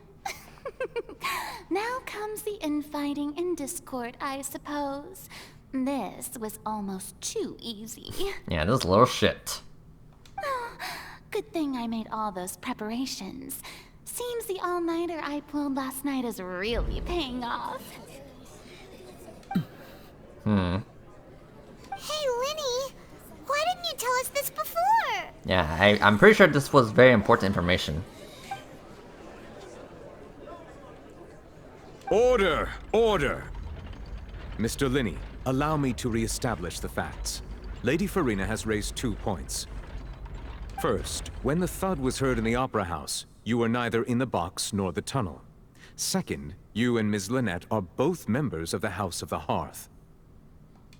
Now comes the infighting and discord, I suppose. This was almost too easy. Yeah, this little shit. Good thing I made all those preparations. Seems the all-nighter I pulled last night is really paying off. Hey, Linny, why didn't you tell us this before? Yeah, I'm pretty sure this was very important information. Order! Order! Mr. Linney, allow me to re-establish the facts. Lady Farina has raised 2 points. First, when the thud was heard in the Opera House, you were neither in the box nor the tunnel. Second, you and Ms. Lynette are both members of the House of the Hearth.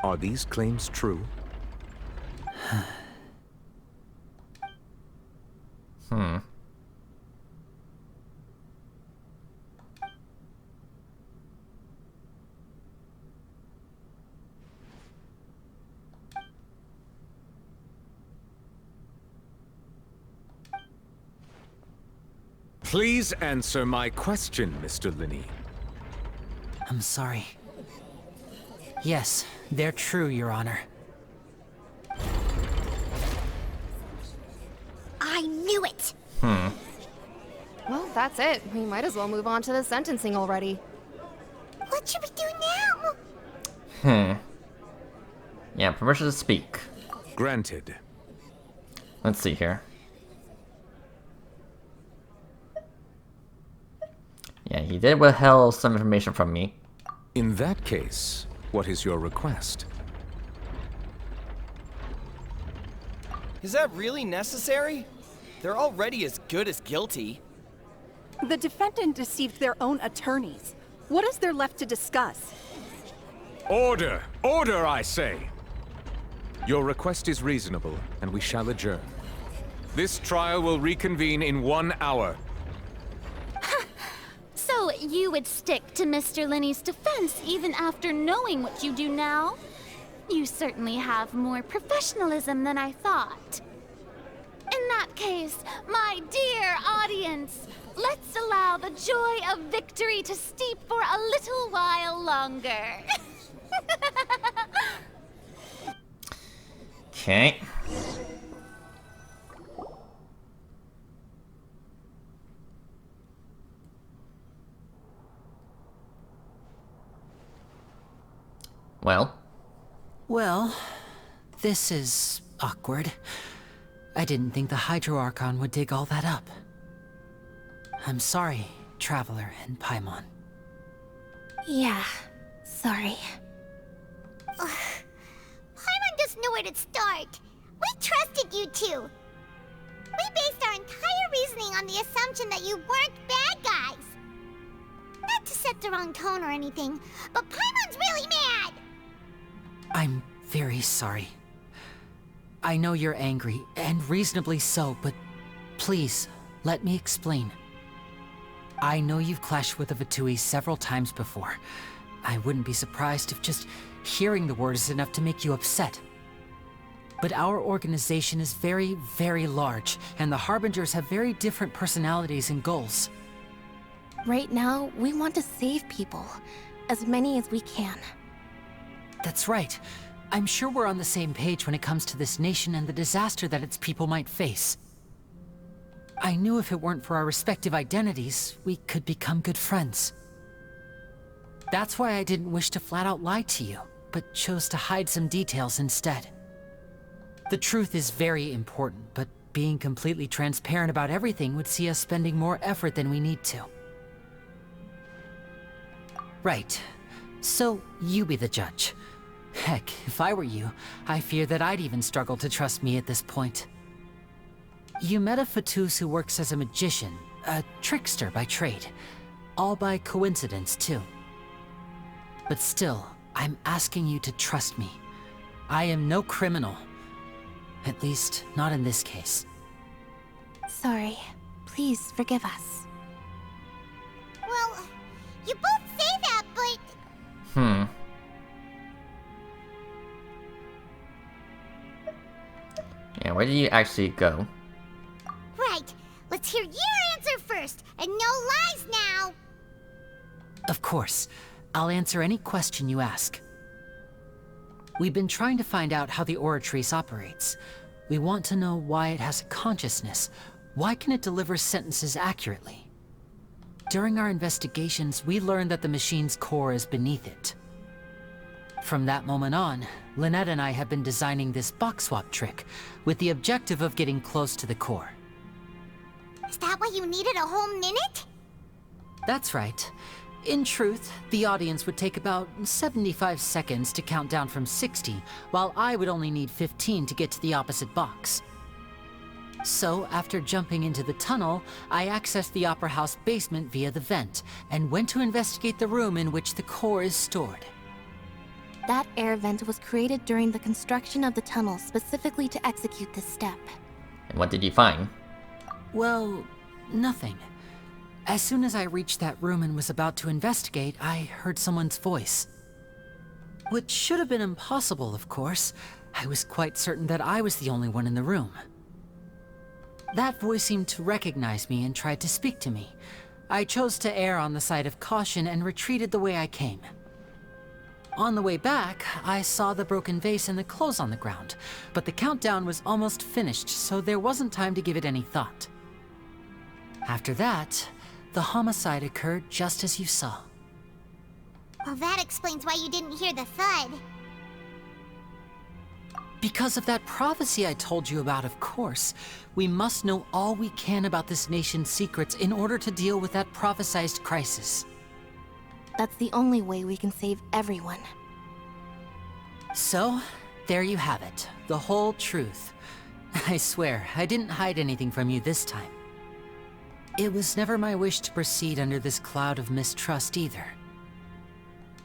Are these claims true? Please answer my question, Mr. Linny. I'm sorry. Yes, they're true, Your Honor. I knew it! Well, that's it. We might as well move on to the sentencing already. What should we do now? Yeah, permission to speak. Granted. Let's see here. Yeah, he did withhold some information from me. In that case, what is your request? Is that really necessary? They're already as good as guilty. The defendant deceived their own attorneys. What is there left to discuss? Order! Order, I say! Your request is reasonable, and we shall adjourn. This trial will reconvene in 1 hour. So you would stick to Mr. Linny's defense even after knowing what you do now? You certainly have more professionalism than I thought. In that case, my dear audience, let's allow the joy of victory to steep for a little while longer. Okay. Well, this is awkward. I didn't think the Hydro Archon would dig all that up. I'm sorry, Traveler and Paimon. Yeah, sorry. Paimon doesn't know where to start. We trusted you two. We based our entire reasoning on the assumption that you weren't bad guys. Not to set the wrong tone or anything, but Paimon's really mad! I'm very sorry. I know you're angry, and reasonably so, but please, let me explain. I know you've clashed with the Vatui several times before. I wouldn't be surprised if just hearing the word is enough to make you upset. But our organization is very, very large, and the Harbingers have very different personalities and goals. Right now, we want to save people. As many as we can. That's right. I'm sure we're on the same page when it comes to this nation and the disaster that its people might face. I knew if it weren't for our respective identities, we could become good friends. That's why I didn't wish to flat out lie to you, but chose to hide some details instead. The truth is very important, but being completely transparent about everything would see us spending more effort than we need to. Right. So, you be the judge. Heck, if I were you, I fear that I'd even struggle to trust me at this point. You met a Fatus who works as a magician, a trickster by trade. All by coincidence, too. But still, I'm asking you to trust me. I am no criminal. At least, not in this case. Sorry. Please forgive us. Well, you both say that, but... Yeah, where did you actually go? Right. Let's hear your answer first, and no lies now! Of course. I'll answer any question you ask. We've been trying to find out how the Oratrice operates. We want to know why it has a consciousness. Why can it deliver sentences accurately? During our investigations, we learned that the machine's core is beneath it. From that moment on, Lynette and I have been designing this box swap trick, with the objective of getting close to the core. Is that why you needed a whole minute? That's right. In truth, the audience would take about 75 seconds to count down from 60, while I would only need 15 to get to the opposite box. So, after jumping into the tunnel, I accessed the Opera House basement via the vent, and went to investigate the room in which the core is stored. That air vent was created during the construction of the tunnel specifically to execute this step. And what did you find? Well, nothing. As soon as I reached that room and was about to investigate, I heard someone's voice. Which should have been impossible, of course. I was quite certain that I was the only one in the room. That voice seemed to recognize me and tried to speak to me. I chose to err on the side of caution and retreated the way I came. On the way back, I saw the broken vase and the clothes on the ground, but the countdown was almost finished, so there wasn't time to give it any thought. After that, the homicide occurred just as you saw. Well, that explains why you didn't hear the thud. Because of that prophecy I told you about, of course. We must know all we can about this nation's secrets in order to deal with that prophesized crisis. That's the only way we can save everyone. So, there you have it. The whole truth. I swear, I didn't hide anything from you this time. It was never my wish to proceed under this cloud of mistrust either.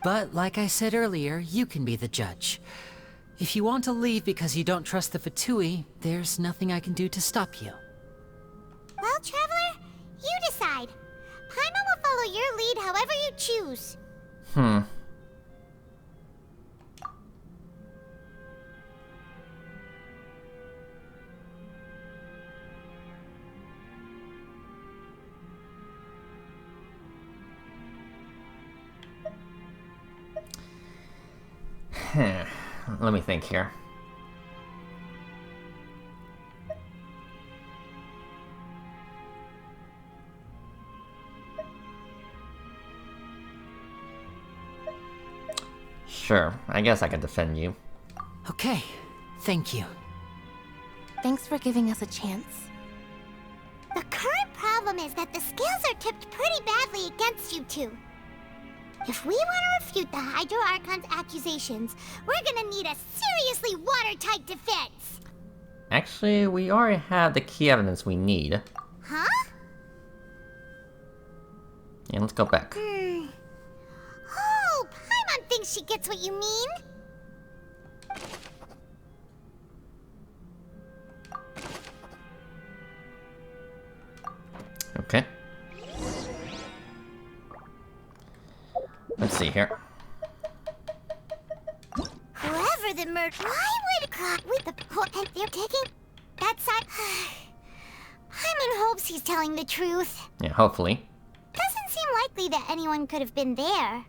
But like I said earlier, you can be the judge. If you want to leave because you don't trust the Fatui, there's nothing I can do to stop you. Well, Traveler, you decide. Paimon will follow your lead however you choose. Let me think here. Sure, I guess I can defend you. Okay, thank you. Thanks for giving us a chance. The current problem is that the scales are tipped pretty badly against you two. If we want to refute the Hydro Archon's accusations, we're gonna need a seriously watertight defense! Actually, we already have the key evidence we need. Huh? Yeah, let's go back. Oh, Paimon thinks she gets what you mean. Okay. Let's see here. Whoever the why would with the and they're taking that side? Paimon hopes he's telling the truth. Yeah, hopefully. Doesn't seem likely that anyone could have been there.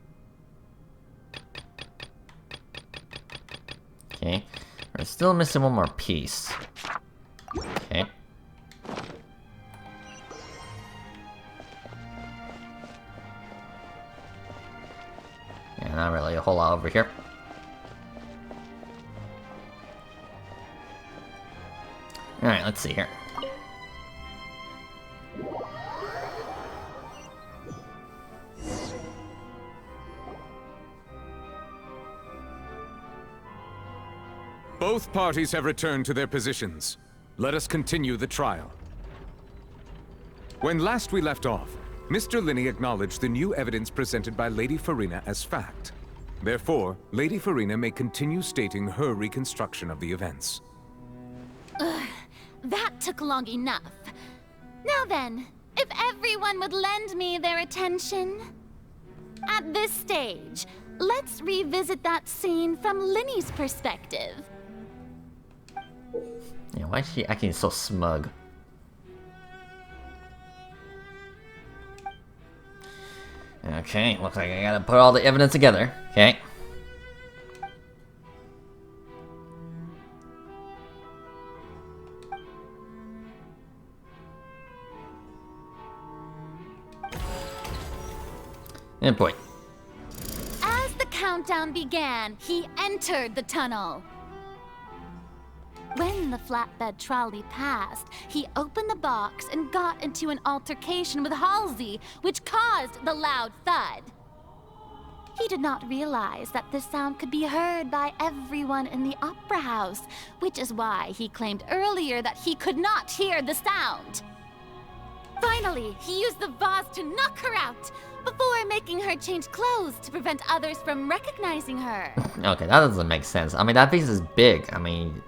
Okay. We're still missing one more piece. Okay. Yeah, not really a whole lot over here. Alright, let's see here. Both parties have returned to their positions. Let us continue the trial. When last we left off, Mr. Linney acknowledged the new evidence presented by Lady Farina as fact. Therefore, Lady Farina may continue stating her reconstruction of the events. Ugh, that took long enough. Now then, if everyone would lend me their attention. At this stage, let's revisit that scene from Linney's perspective. Yeah, why is she acting so smug? Okay, looks like I gotta put all the evidence together. Okay. And boy. As the countdown began, he entered the tunnel. When the flatbed trolley passed, he opened the box and got into an altercation with Halsey, which caused the loud thud. He did not realize that this sound could be heard by everyone in the opera house, which is why he claimed earlier that he could not hear the sound. Finally, he used the vase to knock her out, before making her change clothes to prevent others from recognizing her. Okay, that doesn't make sense. I mean, that vase is big. I mean,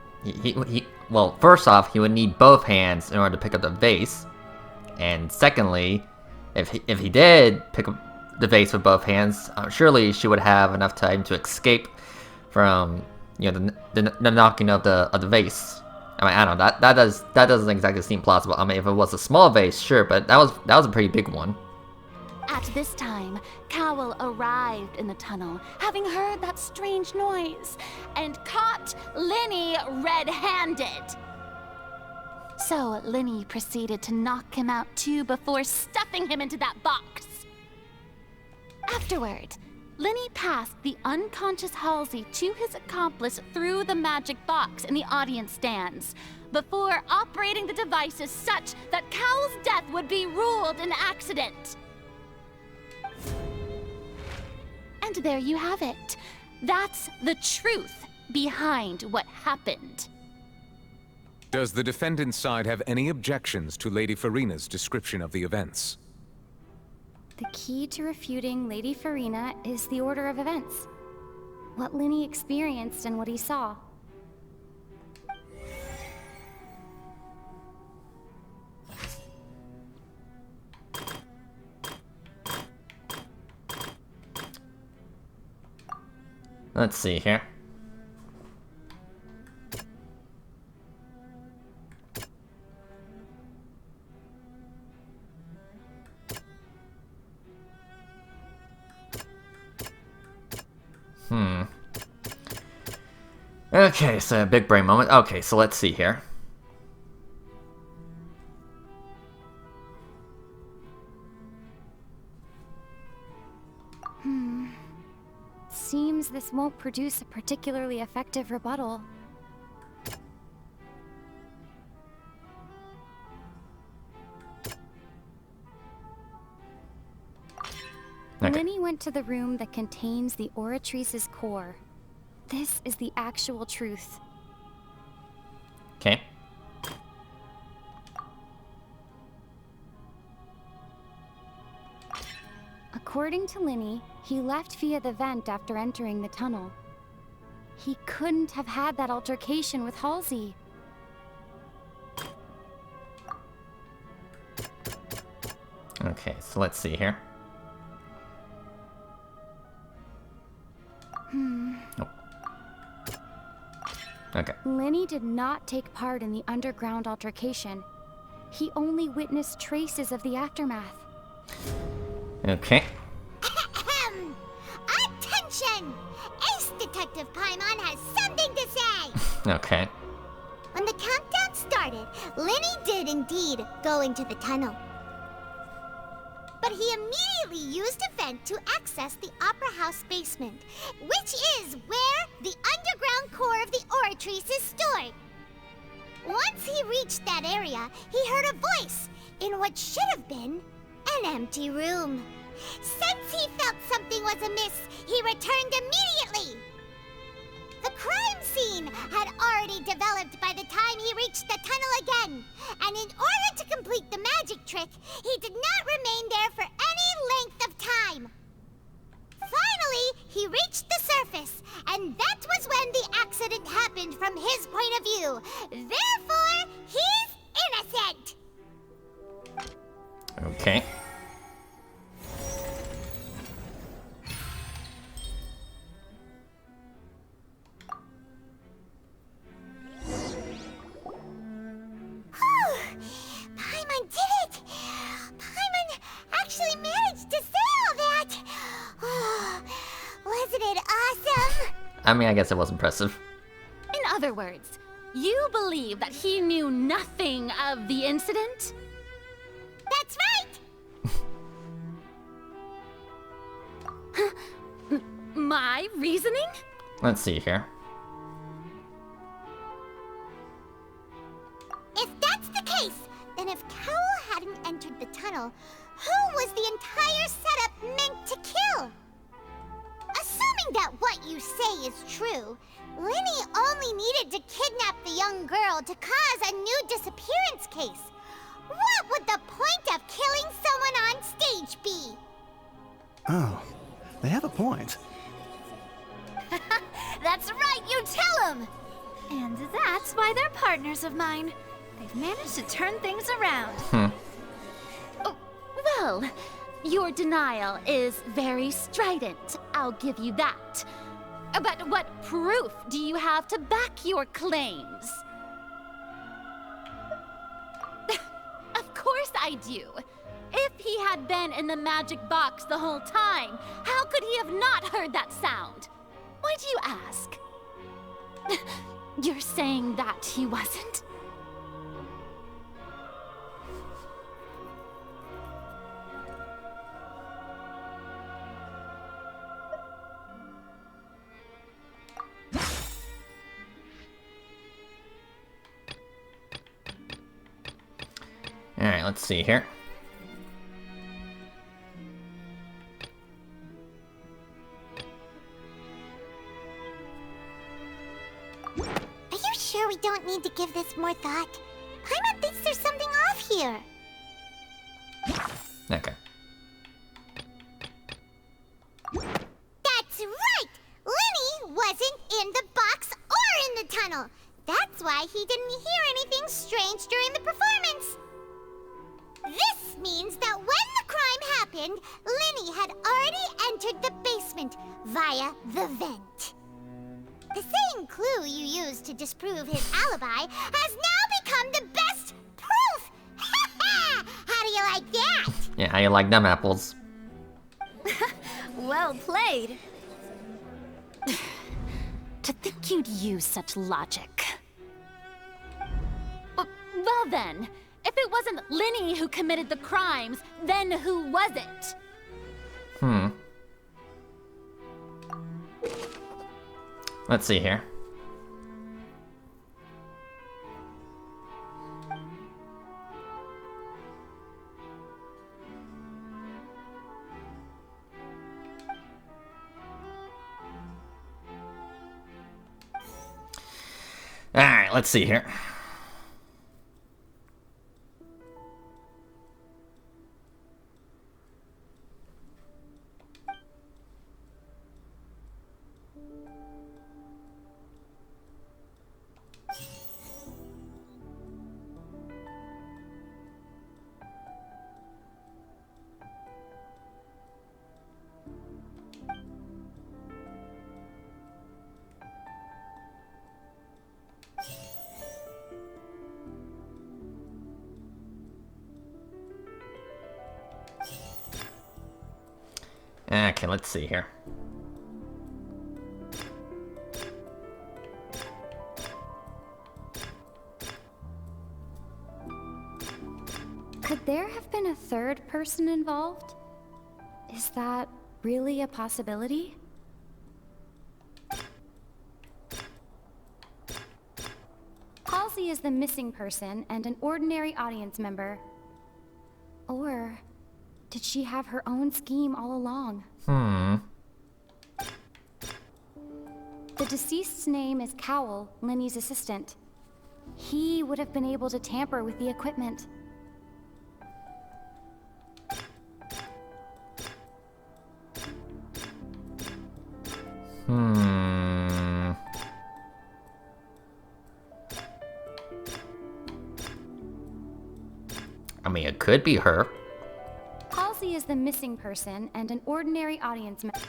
well, first off, he would need both hands in order to pick up the vase. And secondly, if he did pick up the vase with both hands, surely she would have enough time to escape from, you know, the knocking of the vase. I mean, I don't know. That doesn't exactly seem plausible. I mean, if it was a small vase, sure, but that was a pretty big one. At this time, Cowell arrived in the tunnel, having heard that strange noise, and caught Linny red-handed. So Linny proceeded to knock him out too before stuffing him into that box. Afterward, Linny passed the unconscious Halsey to his accomplice through the magic box in the audience stands, before operating the devices such that Cowell's death would be ruled an accident. And there you have it. That's the truth behind what happened. Does the defendant's side have any objections to Lady Farina's description of the events? The key to refuting Lady Farina is the order of events. What Linny experienced and what he saw. Let's see here. Okay, so a big brain moment. Okay, so let's see here. Seems this won't produce a particularly effective rebuttal. Okay. Linny went to the room that contains the Oratrice's core. This is the actual truth. Okay. According to Linny, he left via the vent after entering the tunnel. He couldn't have had that altercation with Halsey. Okay, so let's see here. Oh. Okay. Linny did not take part in the underground altercation. He only witnessed traces of the aftermath. Okay. Attention! Ace Detective Paimon has something to say! Okay. When the countdown started, Linny did indeed go into the tunnel. But he immediately used a vent to access the Opera House basement, which is where the underground core of the Oratrice is stored. Once he reached that area, he heard a voice in what should have been an empty room. Since he felt something was amiss, he returned immediately. The crime scene had already developed by the time he reached the tunnel again, and in order to complete the magic trick, he did not remain there for any length of time. Finally, he reached the surface, and that was when the accident happened from his point of view. Therefore, he's innocent. Okay. Paimon did it! Paimon actually managed to say all that! Oh, wasn't it awesome? I mean, I guess it was impressive. In other words, you believe that he knew nothing of the incident? That's right! My reasoning? Let's see here. If that's the case, then if Cowell hadn't entered the tunnel, who was the entire setup meant to kill? Assuming that what you say is true, Linny only needed to kidnap the young girl to cause a new disappearance case. What would the point of killing someone on stage be? Oh, they have a point. That's right, you tell him! And that's why they're partners of mine. They've managed to turn things around. Oh, well, your denial is very strident, I'll give you that. But what proof do you have to back your claims? beside you. If he had been in the magic box the whole time, how could he have not heard that sound? Why do you ask? You're saying that he wasn't? Alright, let's see here. Are you sure we don't need to give this more thought? Paimon thinks there's something off here. Okay. That's right! Lenny wasn't in the box or in the tunnel. That's why he didn't hear anything strange during the performance. This means that when the crime happened, Lenny had already entered the basement via the vent. The same clue you used to disprove his alibi has now become the best proof! How do you like that? Yeah, how you like them apples? Well played. To think you'd use such logic. Well then, if it wasn't Lenny who committed the crimes, then who was it? Let's see here. Alright, let's see here. Okay, let's see here. Could there have been a third person involved? Is that really a possibility? Halsey is the missing person and an ordinary audience member. Or did she have her own scheme all along? The deceased's name is Cowell, Lenny's assistant. He would have been able to tamper with the equipment. I mean, it could be her. Halsey is the missing person and an ordinary audience member.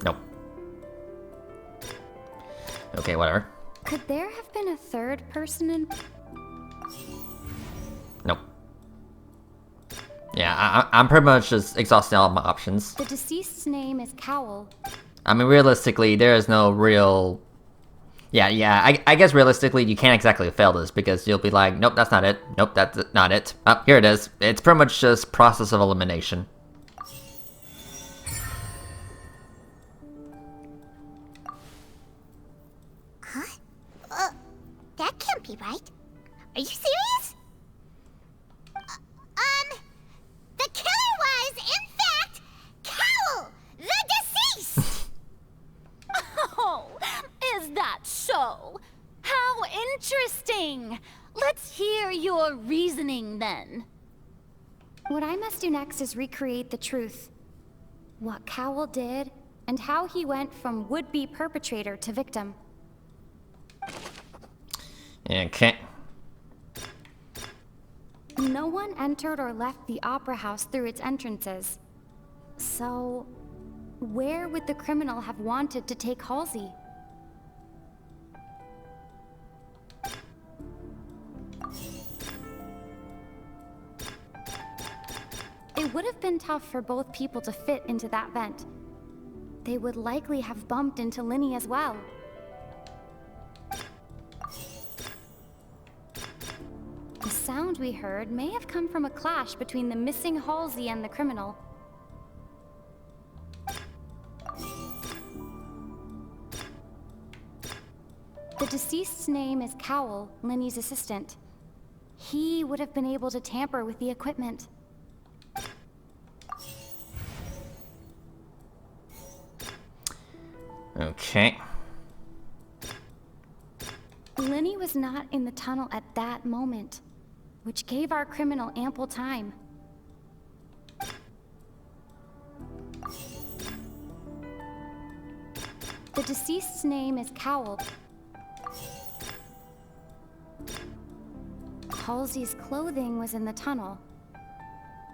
Nope. Okay, whatever. Could there have been a third person in? Nope. Yeah, I'm pretty much just exhausting all my options. The deceased's name is Cowell. I mean, realistically, there is no real... Yeah, I guess realistically, you can't exactly fail this, because you'll be like, nope, that's not it. Nope, that's not it. Oh, here it is. It's pretty much just process of elimination. Huh? That can't be right. Are you serious? The killer was, in fact, Cowell, the deceased! Oh, is that so? How interesting! Let's hear your reasoning then. What I must do next is recreate the truth. What Cowell did, and how he went from would-be perpetrator to victim. Okay. No one entered or left the Opera House through its entrances. So, where would the criminal have wanted to take Halsey? It would have been tough for both people to fit into that vent. They would likely have bumped into Linny as well. The sound we heard may have come from a clash between the missing Halsey and the criminal. The deceased's name is Cowell, Linny's assistant. He would have been able to tamper with the equipment. Okay. Linny was not in the tunnel at that moment, which gave our criminal ample time. The deceased's name is Cowell. Halsey's clothing was in the tunnel.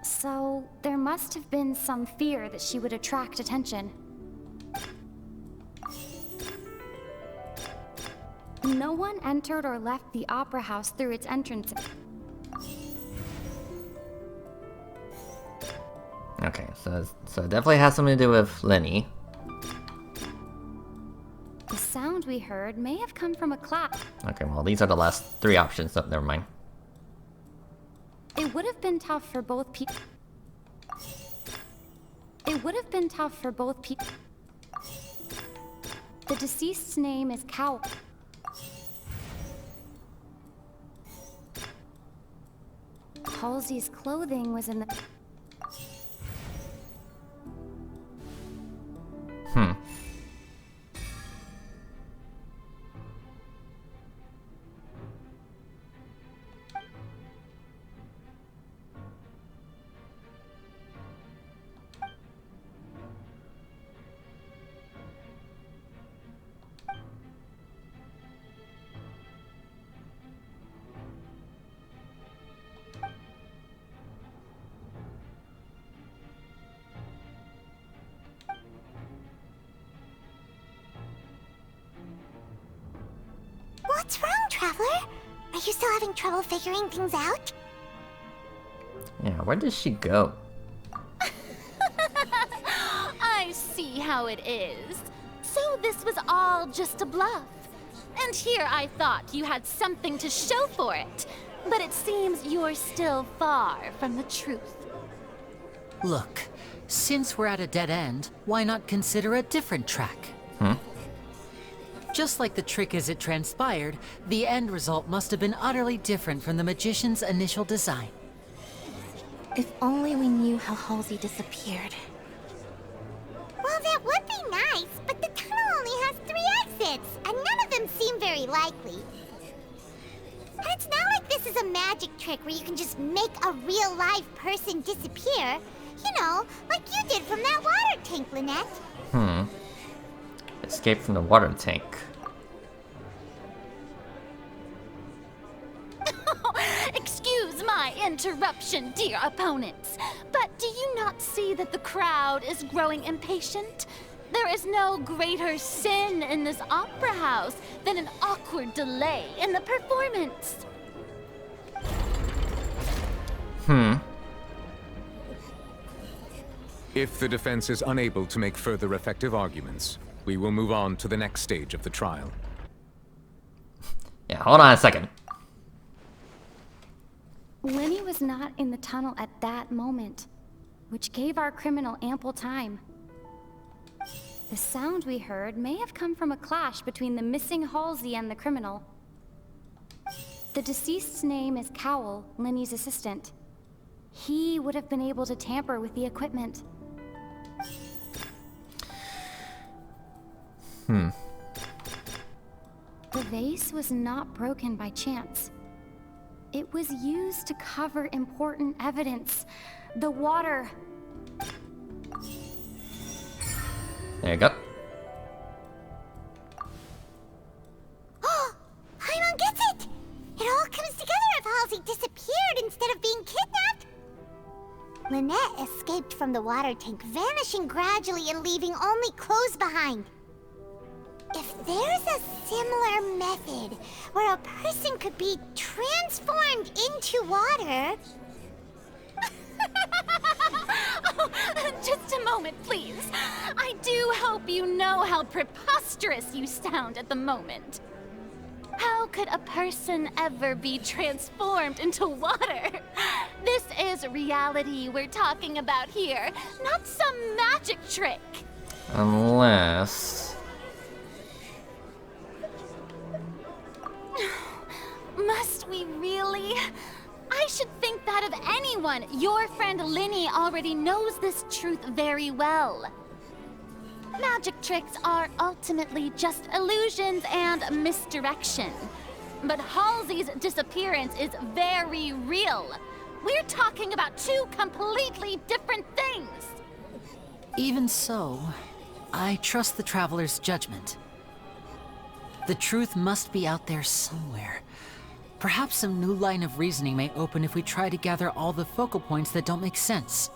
So there must have been some fear that she would attract attention. No one entered or left the opera house through its entrance. Okay, so it definitely has something to do with Linny. The sound we heard may have come from a clap. Okay, well, these are the last three options, so never mind. It would have been tough for both people. It would have been tough for both people. The deceased's name is Cowell. Halsey's clothing was in the... What's wrong, Traveler? Are you still having trouble figuring things out? Yeah, where did she go? I see how it is. So this was all just a bluff. And here I thought you had something to show for it. But it seems you're still far from the truth. Look, since we're at a dead end, why not consider a different track? Just like the trick as it transpired, the end result must have been utterly different from the magician's initial design. If only we knew how Halsey disappeared. Well, that would be nice, but the tunnel only has 3 exits, and none of them seem very likely. And it's not like this is a magic trick where you can just make a real live person disappear. You know, like you did from that water tank, Lynette. Escape from the water tank. Excuse my interruption, dear opponents, but do you not see that the crowd is growing impatient? There is no greater sin in this opera house than an awkward delay in the performance. If the defense is unable to make further effective arguments, we will move on to the next stage of the trial. Yeah, hold on a second. Linny was not in the tunnel at that moment, which gave our criminal ample time. The sound we heard may have come from a clash between the missing Halsey and the criminal. The deceased's name is Cowell, Linny's assistant. He would have been able to tamper with the equipment. The vase was not broken by chance. It was used to cover important evidence. The water. There you go. Paimon gets it! It all comes together if Halsey disappeared instead of being kidnapped. Lynette escaped from the water tank, vanishing gradually and leaving only clothes behind. If there's a similar method where a person could be transformed into water... moment, please. I do hope you know how preposterous you sound at the moment. How could a person ever be transformed into water? This is reality we're talking about here, not some magic trick. Unless... Must we really? I should think that of anyone. Your friend Linny already knows this truth very well. Magic tricks are ultimately just illusions and misdirection. But Halsey's disappearance is very real. We're talking about two completely different things. Even so, I trust the Traveler's judgment. The truth must be out there somewhere. Perhaps some new line of reasoning may open if we try to gather all the focal points that don't make sense.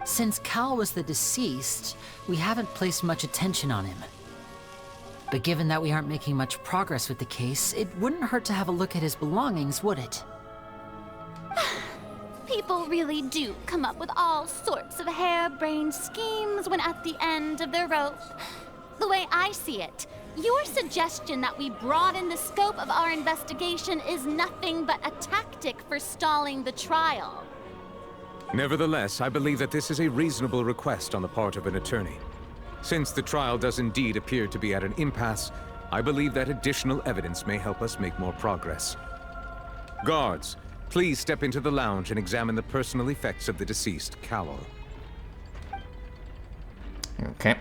Since Cal was the deceased, we haven't placed much attention on him. But given that we aren't making much progress with the case, it wouldn't hurt to have a look at his belongings, would it? People really do come up with all sorts of harebrained schemes when at the end of their rope. The way I see it, your suggestion that we broaden the scope of our investigation is nothing but a tactic for stalling the trial. Nevertheless, I believe that this is a reasonable request on the part of an attorney. Since the trial does indeed appear to be at an impasse, I believe that additional evidence may help us make more progress. Guards, please step into the lounge and examine the personal effects of the deceased, Cowell. Okay.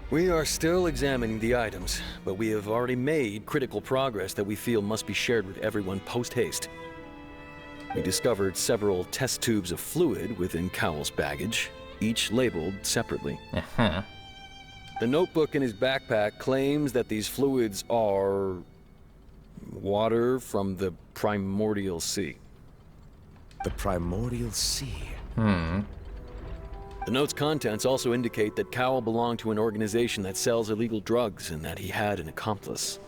We are still examining the items, but we have already made critical progress that we feel must be shared with everyone post-haste. We discovered several test tubes of fluid within Cowell's baggage, each labeled separately. The notebook in his backpack claims that these fluids are... water from the Primordial Sea. The Primordial Sea? The note's contents also indicate that Cowell belonged to an organization that sells illegal drugs and that he had an accomplice.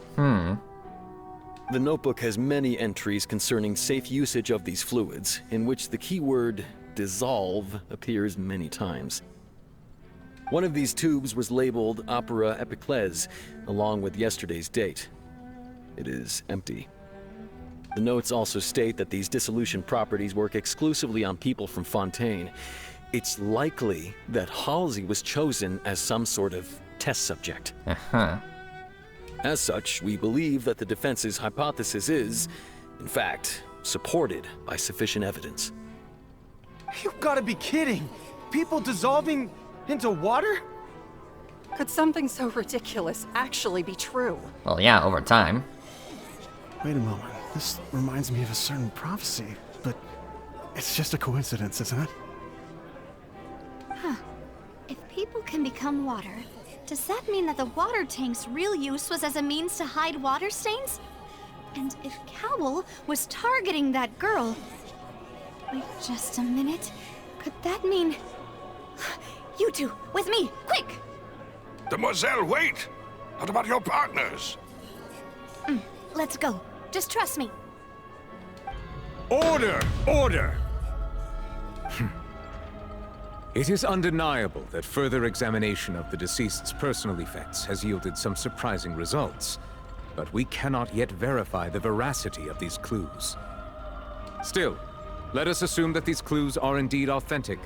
The notebook has many entries concerning safe usage of these fluids, in which the keyword dissolve appears many times. One of these tubes was labeled Opera Epiclese, along with yesterday's date. It is empty. The notes also state that these dissolution properties work exclusively on people from Fontaine. It's likely that Halsey was chosen as some sort of test subject. As such, we believe that the defense's hypothesis is, in fact, supported by sufficient evidence. You've got to be kidding! People dissolving into water? Could something so ridiculous actually be true? Well, yeah, over time. Wait a moment. This reminds me of a certain prophecy, but it's just a coincidence, isn't it? Huh. If people can become water, does that mean that the water tank's real use was as a means to hide water stains? And if Cowell was targeting that girl... Wait just a minute. Could that mean... You two, with me, quick! Demoiselle, wait! What about your partners? Let's go. Just trust me. Order! Order! It is undeniable that further examination of the deceased's personal effects has yielded some surprising results, but we cannot yet verify the veracity of these clues. Still, let us assume that these clues are indeed authentic,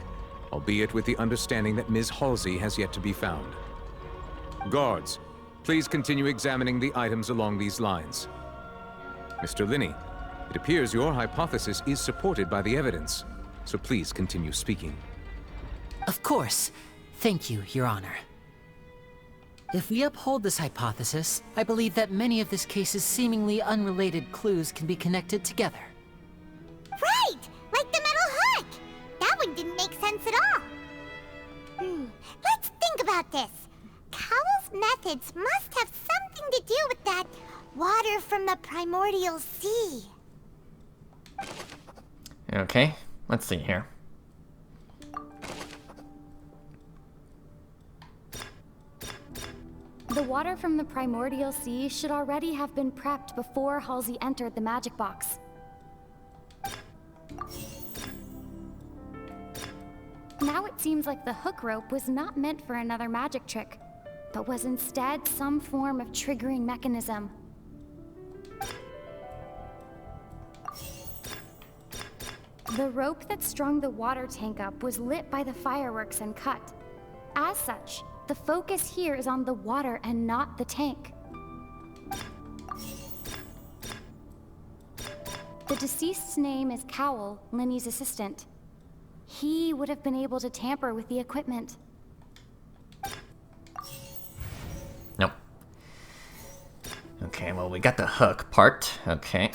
albeit with the understanding that Ms. Halsey has yet to be found. Guards, please continue examining the items along these lines. Mr. Linney, it appears your hypothesis is supported by the evidence, so please continue speaking. Of course. Thank you, Your Honor. If we uphold this hypothesis, I believe that many of this case's seemingly unrelated clues can be connected together. Right! Like the metal hook! That one didn't make sense at all. Let's think about this. Cowell's methods must have something to do with that water from the Primordial Sea. Okay, let's see here. The water from the Primordial Sea should already have been prepped before Halsey entered the magic box. seems like the hook rope was not meant for another magic trick, but was instead some form of triggering mechanism. The rope that strung the water tank up was lit by the fireworks and cut. As such, the focus here is on the water and not the tank. The deceased's name is Cowell, Linny's assistant. He would have been able to tamper with the equipment. Nope. Okay, well, we got the hook part. Okay.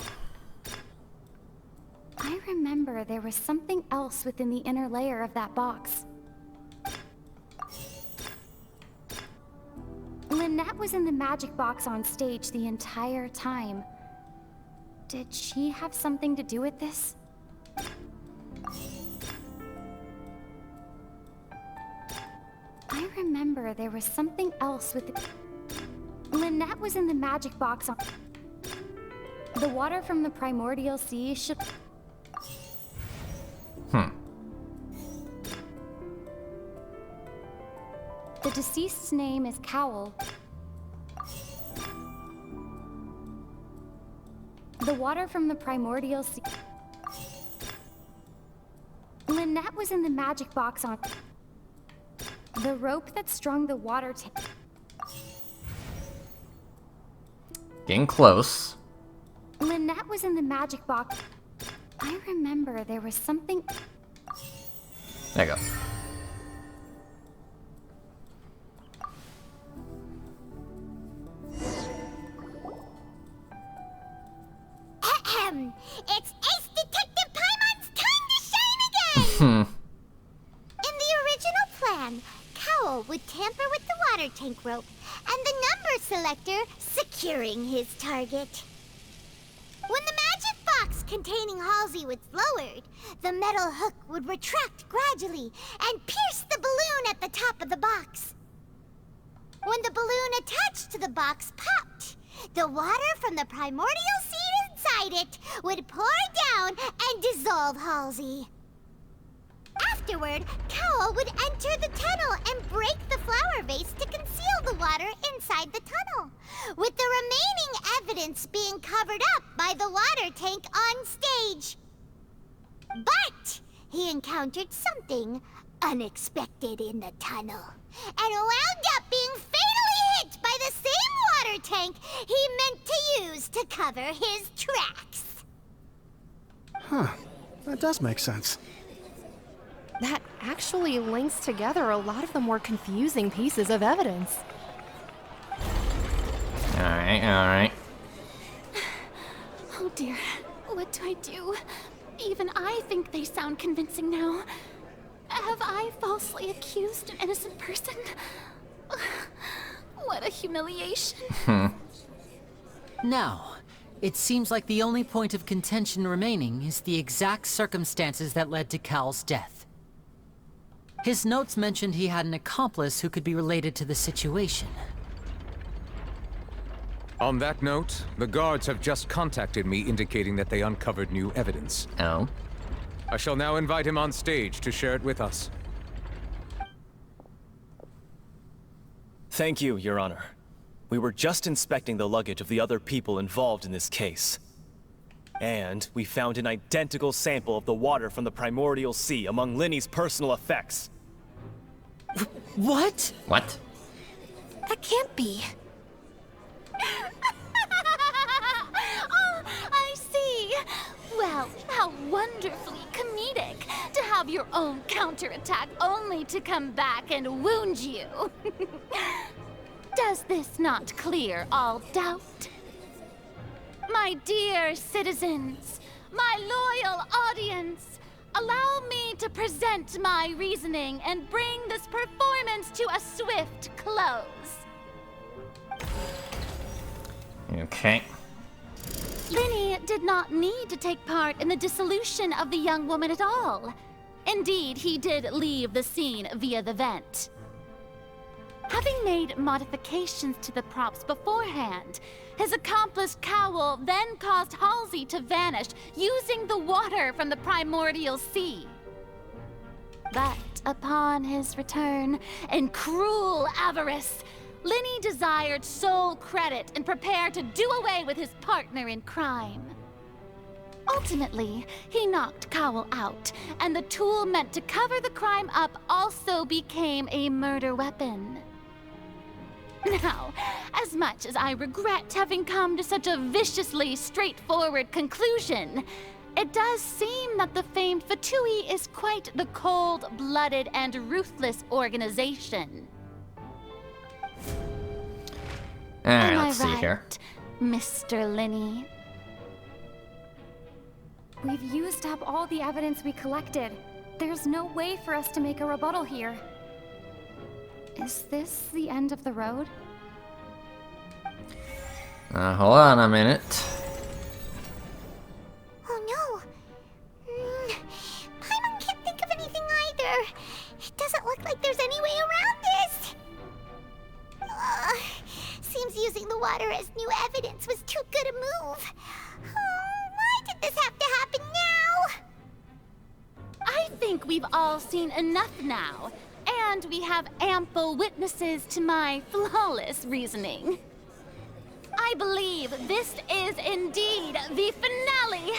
I remember there was something else within the inner layer of that box. Lynette was in the magic box on stage the entire time. Did she have something to do with this? I remember there was something else with the... Lynette was in the magic box on... The water from the primordial sea should... The deceased's name is Cowell. The water from the primordial sea... Lynette was in the magic box on... The rope that strung the water tank... Getting close. Lynette was in the magic box... I remember there was something... There you go. It's Ace Detective Paimon's time to shine again! In the original plan, Cowell would tamper with the water tank rope and the number selector securing his target. When the magic box containing Halsey was lowered, the metal hook would retract gradually and pierce the balloon at the top of the box. When the balloon attached to the box popped, the water from the primordial seed inside it would pour down and dissolve Halsey. Afterward, Cowell would enter the tunnel and break the flower vase to conceal the water inside the tunnel, with the remaining evidence being covered up by the water tank on stage. But he encountered something unexpected in the tunnel, and wound up being fatally hit by the same water tank he meant to use to cover his tracks. Huh. That does make sense. That actually links together a lot of the more confusing pieces of evidence. Alright, alright. Oh dear, what do I do? Even I think they sound convincing now. Have I falsely accused an innocent person? What a humiliation. Now, it seems like the only point of contention remaining is the exact circumstances that led to Cal's death. His notes mentioned he had an accomplice who could be related to the situation. On that note, the guards have just contacted me indicating that they uncovered new evidence. Oh? I shall now invite him on stage to share it with us. Thank you, Your Honor. We were just inspecting the luggage of the other people involved in this case. And we found an identical sample of the water from the primordial sea among Linny's personal effects. What? What? That can't be. Oh, I see. Well, how wonderfully comedic to have your own counterattack only to come back and wound you. Does this not clear all doubt? My dear citizens, my loyal audience, allow me to present my reasoning and bring this performance to a swift close. Okay. Linny did not need to take part in the dissolution of the young woman at all. Indeed, he did leave the scene via the vent. Having made modifications to the props beforehand, his accomplice Cowell then caused Halsey to vanish using the water from the primordial sea. But upon his return, in cruel avarice, Linny desired sole credit and prepared to do away with his partner in crime. Ultimately, he knocked Cowell out, and the tool meant to cover the crime up also became a murder weapon. Now, as much as I regret having come to such a viciously straightforward conclusion, it does seem that the famed Fatui is quite the cold-blooded and ruthless organization. Am Let's I see right, here. Mr. Linny? We've used up all the evidence we collected. There's no way for us to make a rebuttal here. Is this the end of the road? Hold on a minute. Oh no. Paimon can't think of anything either. It doesn't look like there's any way around this. Seems using the water as new evidence was too good a move. Why did this have to happen now? I think we've all seen enough now, and we have ample witnesses to my flawless reasoning. I believe this is indeed the finale.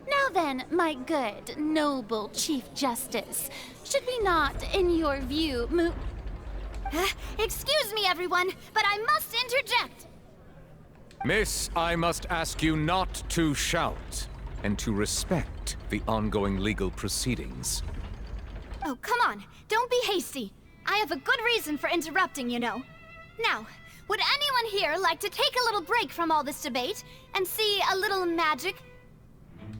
Now then, my good, noble Chief Justice, should we not, in your view, move... Excuse me, everyone, but I must interject. Miss, I must ask you not to shout, and to respect the ongoing legal proceedings. Oh, come on. Don't be hasty. I have a good reason for interrupting, you know. Now, would anyone here like to take a little break from all this debate and see a little magic?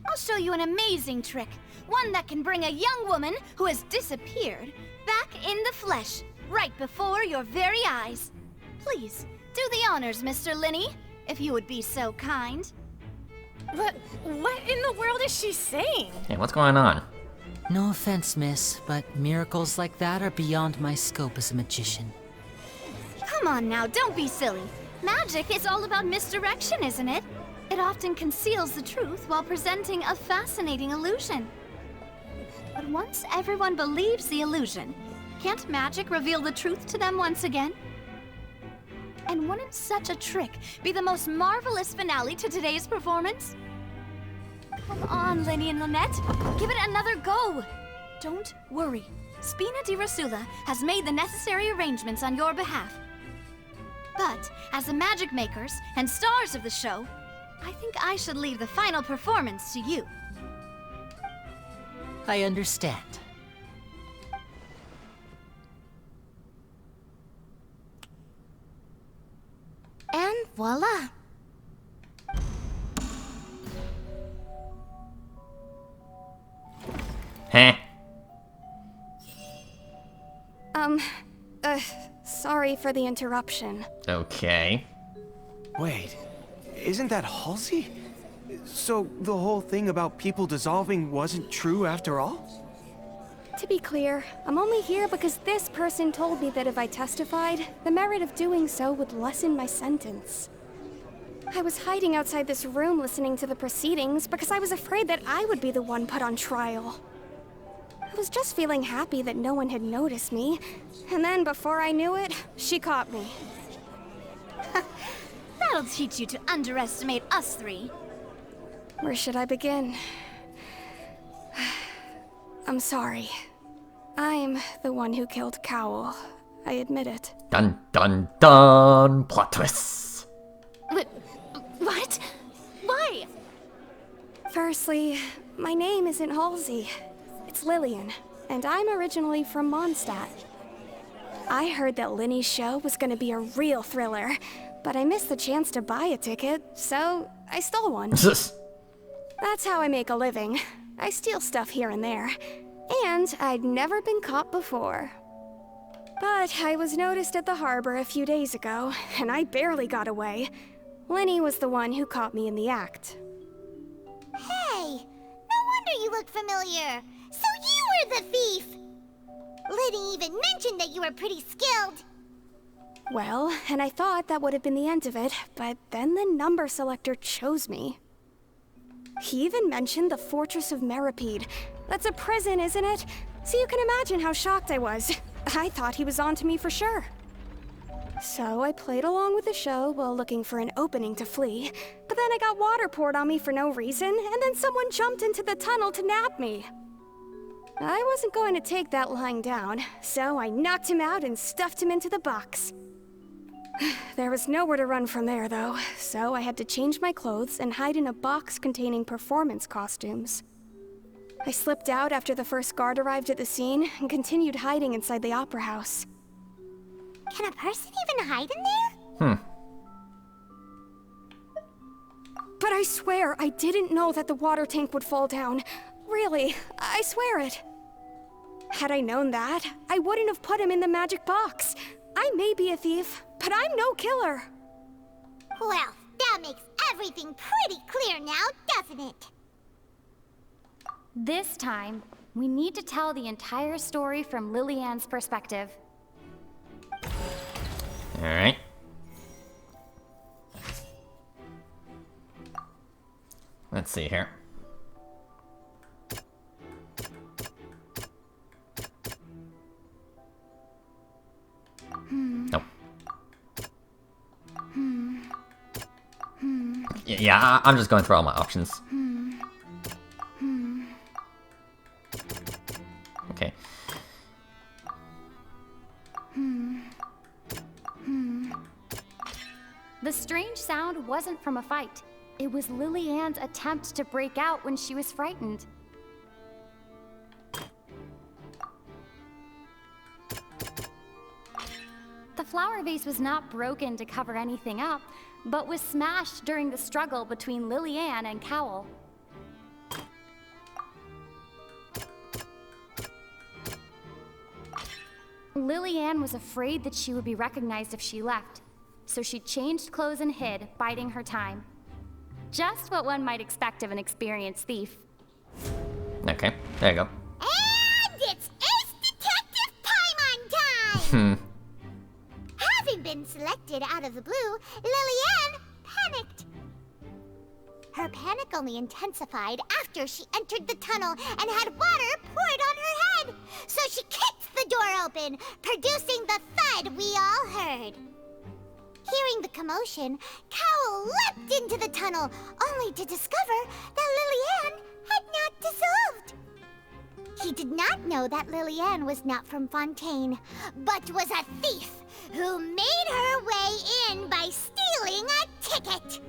I'll show you an amazing trick. One that can bring a young woman who has disappeared back in the flesh, right before your very eyes. Please, do the honors, Mr. Linny, if you would be so kind. What in the world is she saying? Hey, what's going on? No offense, miss, but miracles like that are beyond my scope as a magician. Come on now, don't be silly. Magic is all about misdirection, isn't it? It often conceals the truth while presenting a fascinating illusion. But once everyone believes the illusion, can't magic reveal the truth to them once again? And wouldn't such a trick be the most marvelous finale to today's performance? Come on, Linny and Lynette. Give it another go. Don't worry. Spina di Rasula has made the necessary arrangements on your behalf. But as the magic makers and stars of the show, I think I should leave the final performance to you. I understand. And voila. Heh. Sorry for the interruption. Okay. Wait, isn't that Halsey? So the whole thing about people dissolving wasn't true after all? To be clear, I'm only here because this person told me that if I testified, the merit of doing so would lessen my sentence. I was hiding outside this room listening to the proceedings because I was afraid that I would be the one put on trial. I was just feeling happy that no one had noticed me, and then before I knew it, she caught me. That'll teach you to underestimate us three. Where should I begin? I'm sorry. I'm the one who killed Cowell. I admit it. Dun dun dun! Plot twists! What? Why? Firstly, my name isn't Halsey. It's Lillian, and I'm originally from Mondstadt. I heard that Linny's show was gonna be a real thriller, but I missed the chance to buy a ticket, so I stole one. That's how I make a living. I steal stuff here and there. And I'd never been caught before. But I was noticed at the harbor a few days ago, and I barely got away. Linny was the one who caught me in the act. Hey, no wonder you look familiar. So you were the thief! Liddy even mentioned that you were pretty skilled. Well, and I thought that would have been the end of it, but then the number selector chose me. He even mentioned the Fortress of Meripede. That's a prison, isn't it? So you can imagine how shocked I was. I thought he was onto me for sure. So I played along with the show while looking for an opening to flee. But then I got water poured on me for no reason, and then someone jumped into the tunnel to nab me. I wasn't going to take that lying down, so I knocked him out and stuffed him into the box. There was nowhere to run from there, though, so I had to change my clothes and hide in a box containing performance costumes. I slipped out after the first guard arrived at the scene and continued hiding inside the opera house. Can a person even hide in there? But I swear I didn't know that the water tank would fall down. Really, I swear it. Had I known that, I wouldn't have put him in the magic box. I may be a thief, but I'm no killer. Well, that makes everything pretty clear now, doesn't it? This time, we need to tell the entire story from Lillian's perspective. Alright. Let's see here. Nope. Yeah, I'm just going through all my options. Okay. The strange sound wasn't from a fight. It was Lillian's attempt to break out when she was frightened. The flower vase was not broken to cover anything up, but was smashed during the struggle between Lillian and Cowell. Lillian was afraid that she would be recognized if she left, so she changed clothes and hid, biding her time. Just what one might expect of an experienced thief. Okay, there you go. And it's Ace Detective Paimon time! Having been selected out of the blue, Lillian panicked. Her panic only intensified after she entered the tunnel and had water poured on her head. So she kicked the door open, producing the thud we all heard. Hearing the commotion, Cowell leapt into the tunnel, only to discover that Lillian had not dissolved. He did not know that Lillian was not from Fontaine, but was a thief who made her way in by stealing a ticket.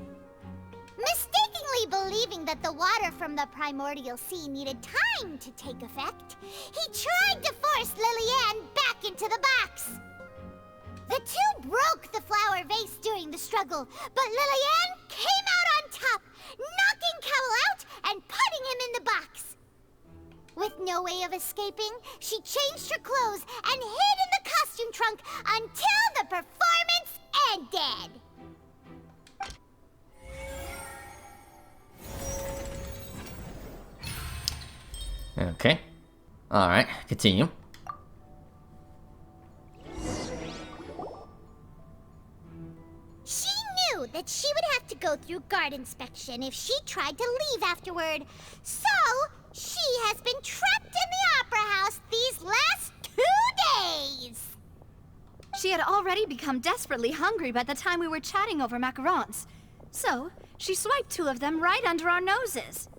Mistakenly believing that the water from the primordial sea needed time to take effect, he tried to force Lillian back into the box. The two broke the flower vase during the struggle, but Lillian came out on top, knocking Cowell out and putting him in the box. With no way of escaping, she changed her clothes and hid in the costume trunk until the performance ended. Okay. Alright, continue. She knew that she would have to go through guard inspection if she tried to leave afterward. So, she has been trapped in the opera house these last 2 days. She had already become desperately hungry by the time we were chatting over macarons. So, she swiped 2 of them right under our noses.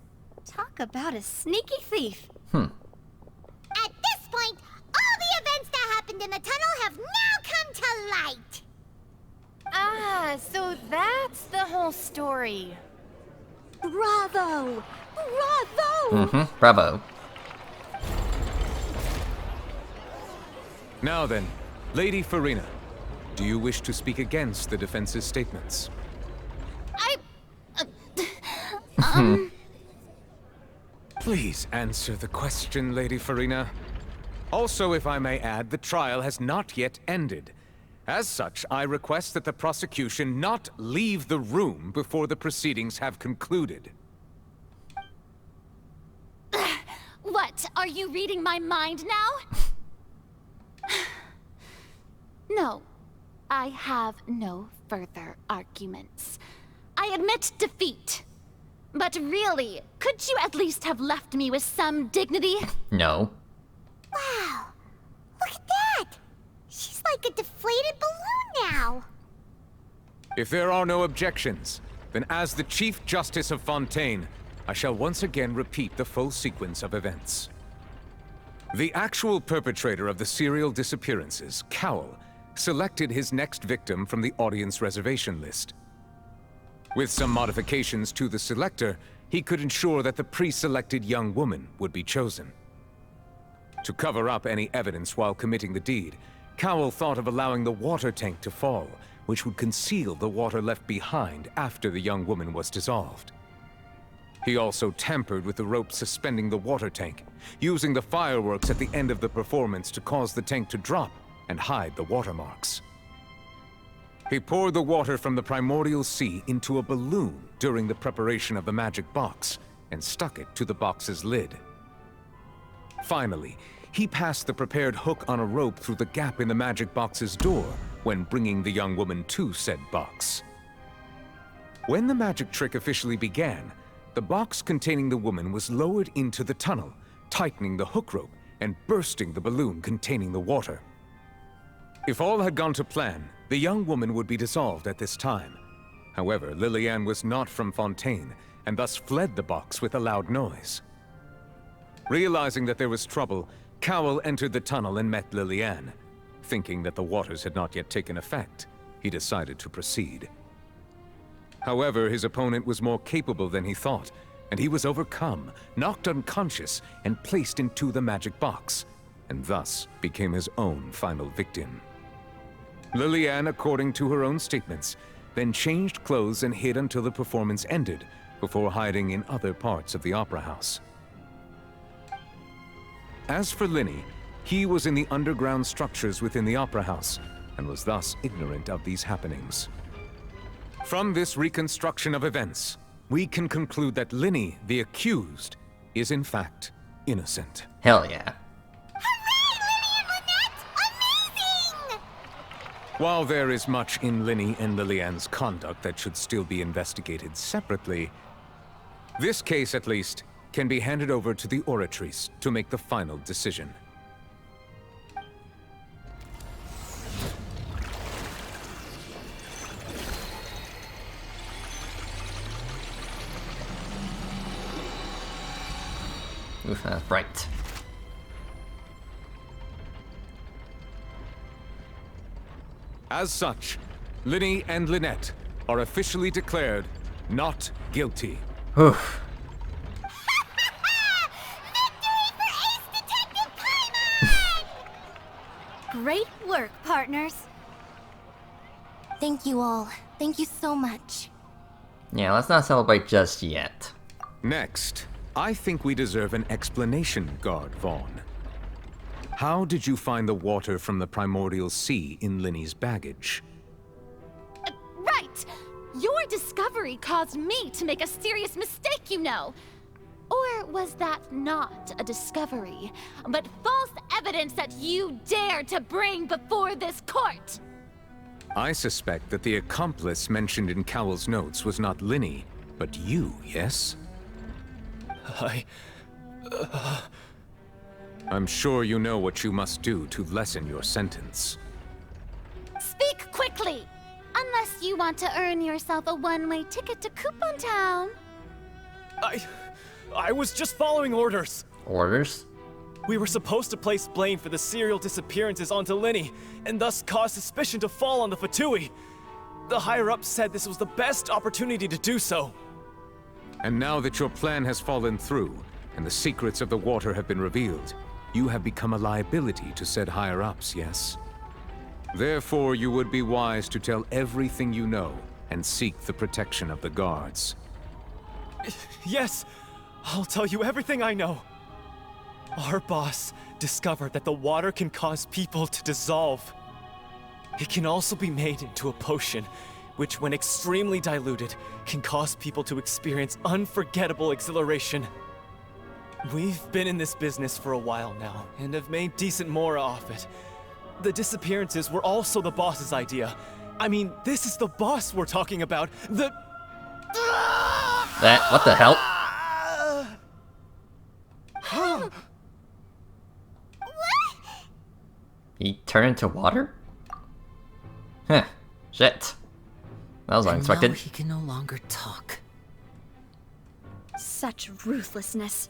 Talk about a sneaky thief. At this point, all the events that happened in the tunnel have now come to light. Ah, so that's the whole story. Bravo! Bravo! Bravo. Now then, Lady Farina, do you wish to speak against the defense's statements? Please answer the question, Lady Farina. Also, if I may add, the trial has not yet ended. As such, I request that the prosecution not leave the room before the proceedings have concluded. What, are you reading my mind now? No, I have no further arguments. I admit defeat. But really, could you at least have left me with some dignity? No. Wow. Look at that! She's like a deflated balloon now. If there are no objections, then as the Chief Justice of Fontaine, I shall once again repeat the full sequence of events. The actual perpetrator of the serial disappearances, Cowell, selected his next victim from the audience reservation list. With some modifications to the selector, he could ensure that the pre-selected young woman would be chosen. To cover up any evidence while committing the deed, Cowell thought of allowing the water tank to fall, which would conceal the water left behind after the young woman was dissolved. He also tampered with the rope suspending the water tank, using the fireworks at the end of the performance to cause the tank to drop and hide the watermarks. He poured the water from the primordial sea into a balloon during the preparation of the magic box and stuck it to the box's lid. Finally, he passed the prepared hook on a rope through the gap in the magic box's door when bringing the young woman to said box. When the magic trick officially began, the box containing the woman was lowered into the tunnel, tightening the hook rope and bursting the balloon containing the water. If all had gone to plan, the young woman would be dissolved at this time. However, Lillian was not from Fontaine, and thus fled the box with a loud noise. Realizing that there was trouble, Cowell entered the tunnel and met Lillian. Thinking that the waters had not yet taken effect, he decided to proceed. However, his opponent was more capable than he thought, and he was overcome, knocked unconscious, and placed into the magic box, and thus became his own final victim. Lillian, according to her own statements, then changed clothes and hid until the performance ended, before hiding in other parts of the opera house. As for Linny, he was in the underground structures within the opera house, and was thus ignorant of these happenings. From this reconstruction of events, we can conclude that Linny, the accused, is in fact innocent. Hell yeah. While there is much in Linny and Lillian's conduct that should still be investigated separately, this case, at least, can be handed over to the Oratrice to make the final decision. Oof, that's bright. As such, Linny and Lynette are officially declared not guilty. Oof. Great work, partners. Thank you all. Thank you so much. Yeah, let's not celebrate just yet. Next, I think we deserve an explanation, Guard Vaughn. How did you find the water from the primordial sea in Linny's baggage? Right! Your discovery caused me to make a serious mistake, you know. Or was that not a discovery, but false evidence that you dared to bring before this court? I suspect that the accomplice mentioned in Cowell's notes was not Linny, but you, yes? I'm sure you know what you must do to lessen your sentence. Speak quickly! Unless you want to earn yourself a one-way ticket to Coupon Town. I was just following orders. Orders? We were supposed to place blame for the serial disappearances onto Linny, and thus cause suspicion to fall on the Fatui. The higher-ups said this was the best opportunity to do so. And now that your plan has fallen through, and the secrets of the water have been revealed, you have become a liability to said higher-ups, yes? Therefore, you would be wise to tell everything you know, and seek the protection of the guards. Yes, I'll tell you everything I know. Our boss discovered that the water can cause people to dissolve. It can also be made into a potion, which when extremely diluted, can cause people to experience unforgettable exhilaration. We've been in this business for a while now, and have made decent mora off it. The disappearances were also the boss's idea. I mean, this is the boss we're talking about. What the hell? He turned into water? Huh. Shit. That was unexpected. Now he can no longer talk. Such ruthlessness.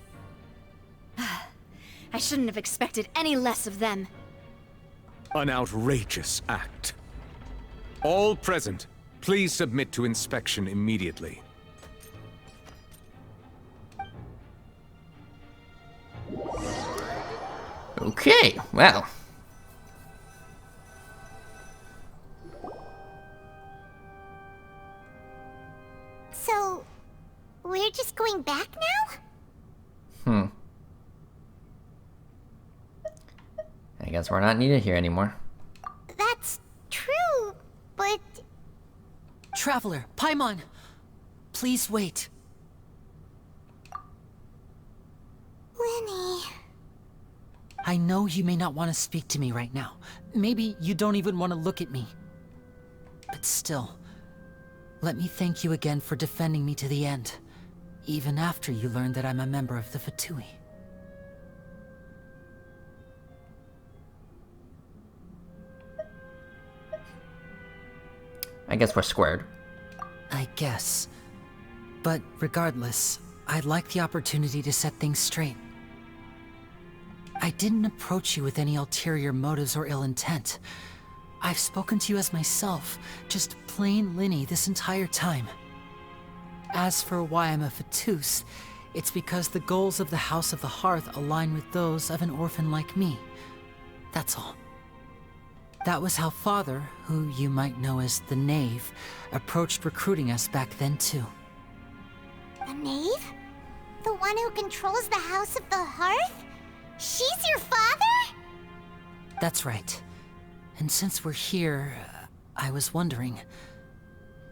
I shouldn't have expected any less of them. An outrageous act. All present, please submit to inspection immediately. Okay, well. So, we're just going back now? I guess we're not needed here anymore. That's true, but... Traveler, Paimon! Please wait. Lenny... I know you may not want to speak to me right now. Maybe you don't even want to look at me. But still, let me thank you again for defending me to the end, even after you learned that I'm a member of the Fatui. I guess we're squared. I guess. But regardless, I'd like the opportunity to set things straight. I didn't approach you with any ulterior motives or ill intent. I've spoken to you as myself, just plain Linny this entire time. As for why I'm a Fatus, it's because the goals of the House of the Hearth align with those of an orphan like me. That's all. That was how Father, who you might know as the Knave, approached recruiting us back then too. The Knave? The one who controls the House of the Hearth? She's your father? That's right. And since we're here, I was wondering,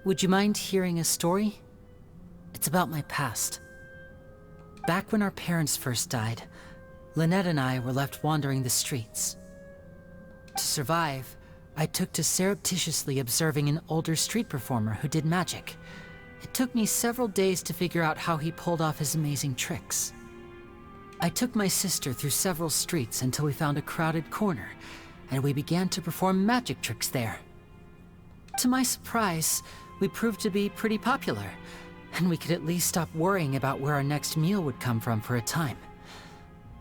would you mind hearing a story? It's about my past. Back when our parents first died, Lynette and I were left wandering the streets. To survive, I took to surreptitiously observing an older street performer who did magic. It took me several days to figure out how he pulled off his amazing tricks. I took my sister through several streets until we found a crowded corner, and we began to perform magic tricks there. To my surprise, we proved to be pretty popular, and we could at least stop worrying about where our next meal would come from for a time.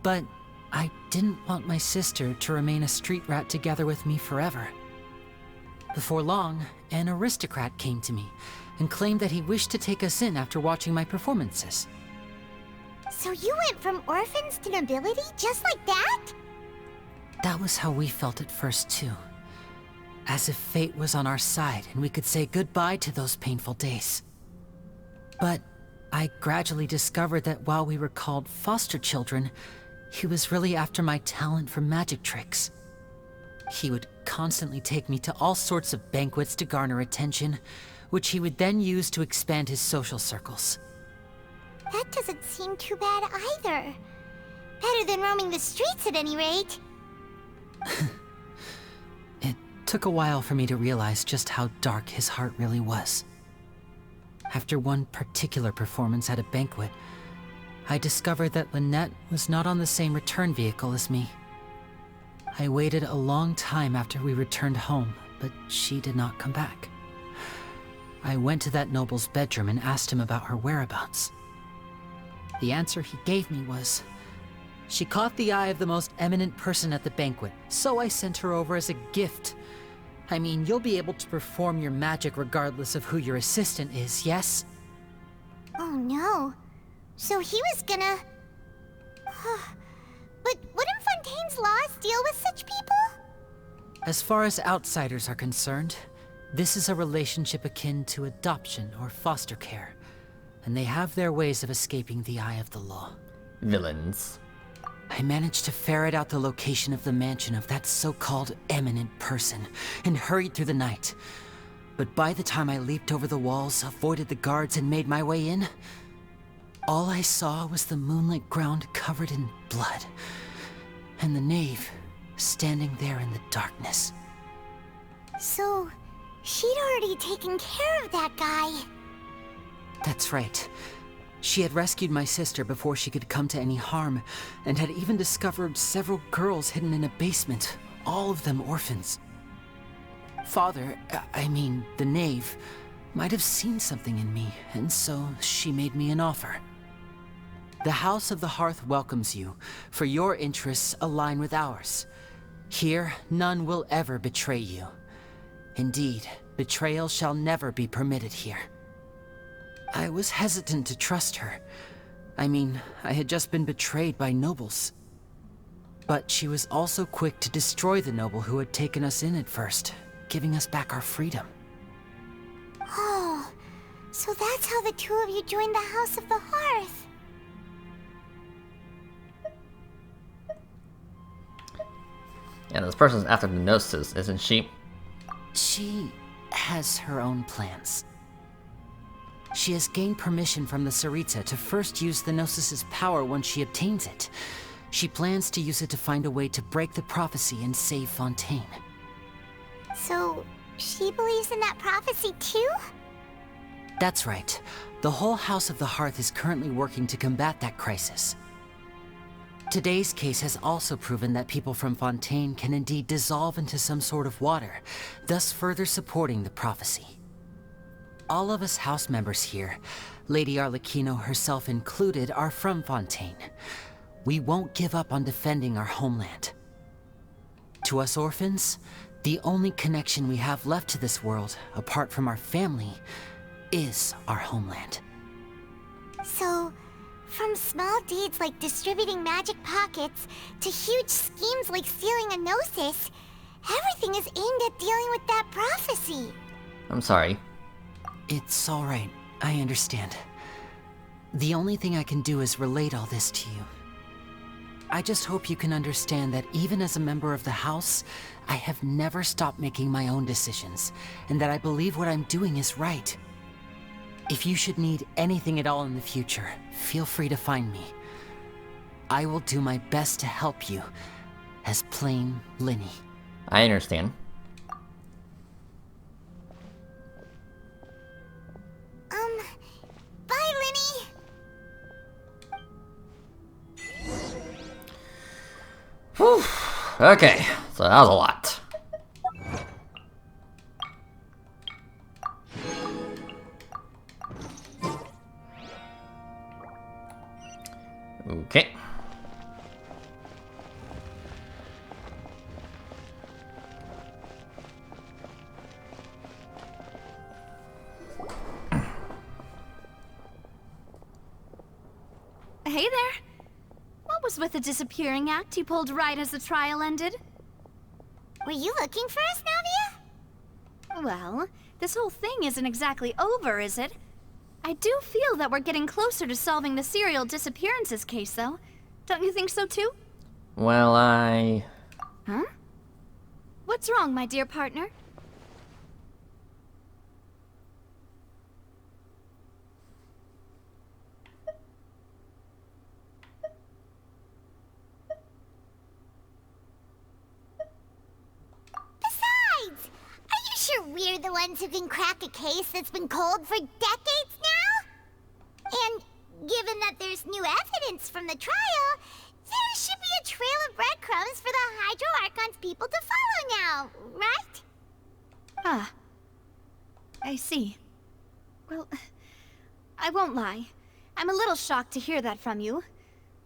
But I didn't want my sister to remain a street rat together with me forever. Before long, an aristocrat came to me and claimed that he wished to take us in after watching my performances. So you went from orphans to nobility just like that? That was how we felt at first too. As if fate was on our side and we could say goodbye to those painful days. But I gradually discovered that while we were called foster children, he was really after my talent for magic tricks. He would constantly take me to all sorts of banquets to garner attention, which he would then use to expand his social circles. That doesn't seem too bad either. Better than roaming the streets at any rate. It took a while for me to realize just how dark his heart really was. After one particular performance at a banquet, I discovered that Lynette was not on the same return vehicle as me. I waited a long time after we returned home, but she did not come back. I went to that noble's bedroom and asked him about her whereabouts. The answer he gave me was, she caught the eye of the most eminent person at the banquet, so I sent her over as a gift. I mean, you'll be able to perform your magic regardless of who your assistant is, yes? Oh no. So he was gonna... But wouldn't Fontaine's laws deal with such people? As far as outsiders are concerned, this is a relationship akin to adoption or foster care, and they have their ways of escaping the eye of the law. Villains. I managed to ferret out the location of the mansion of that so-called eminent person, and hurried through the night. But by the time I leaped over the walls, avoided the guards, and made my way in, all I saw was the moonlit ground covered in blood, and the knave standing there in the darkness. So, she'd already taken care of that guy. That's right. She had rescued my sister before she could come to any harm, and had even discovered several girls hidden in a basement, all of them orphans. Father, I mean, the knave, might have seen something in me, and so she made me an offer. The House of the Hearth welcomes you, for your interests align with ours. Here, none will ever betray you. Indeed, betrayal shall never be permitted here. I was hesitant to trust her. I mean, I had just been betrayed by nobles. But she was also quick to destroy the noble who had taken us in at first, giving us back our freedom. Oh, so that's how the two of you joined the House of the Hearth. Yeah, this person's after the Gnosis, isn't she? She has her own plans. She has gained permission from the Tsaritsa to first use the Gnosis's power once she obtains it. She plans to use it to find a way to break the prophecy and save Fontaine. So, she believes in that prophecy too? That's right. The whole House of the Hearth is currently working to combat that crisis. Today's case has also proven that people from Fontaine can indeed dissolve into some sort of water, thus further supporting the prophecy. All of us house members here, Lady Arlecchino herself included, are from Fontaine. We won't give up on defending our homeland. To us orphans, the only connection we have left to this world, apart from our family, is our homeland. So, from small deeds like distributing magic pockets to huge schemes like stealing a Gnosis, everything is aimed at dealing with that prophecy. I'm sorry. It's alright, I understand. The only thing I can do is relate all this to you. I just hope you can understand that even as a member of the House, I have never stopped making my own decisions, and that I believe what I'm doing is right. If you should need anything at all in the future, feel free to find me. I will do my best to help you, as plain Linny. I understand. Bye, Linny! Whew. Okay, so that was a lot. Okay. Hey there. What was with the disappearing act you pulled right as the trial ended? Were you looking for us, Navia? Well, this whole thing isn't exactly over, is it? I do feel that we're getting closer to solving the serial disappearances case, though. Don't you think so, too? Well, Huh? What's wrong, my dear partner? Besides, are you sure we're the ones who can crack a case that's been cold for decades now? And given that there's new evidence from the trial, there should be a trail of breadcrumbs for the Hydro Archon's people to follow now, right? Ah. I see. Well, I won't lie. I'm a little shocked to hear that from you.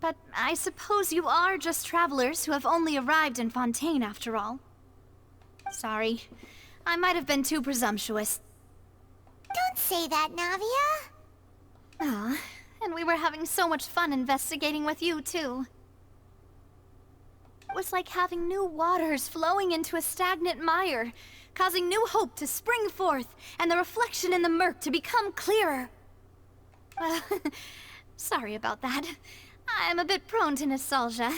But I suppose you are just travelers who have only arrived in Fontaine after all. Sorry. I might have been too presumptuous. Don't say that, Navia. Ah, and we were having so much fun investigating with you, too. It was like having new waters flowing into a stagnant mire, causing new hope to spring forth, and the reflection in the murk to become clearer. Well, sorry about that. I'm a bit prone to nostalgia.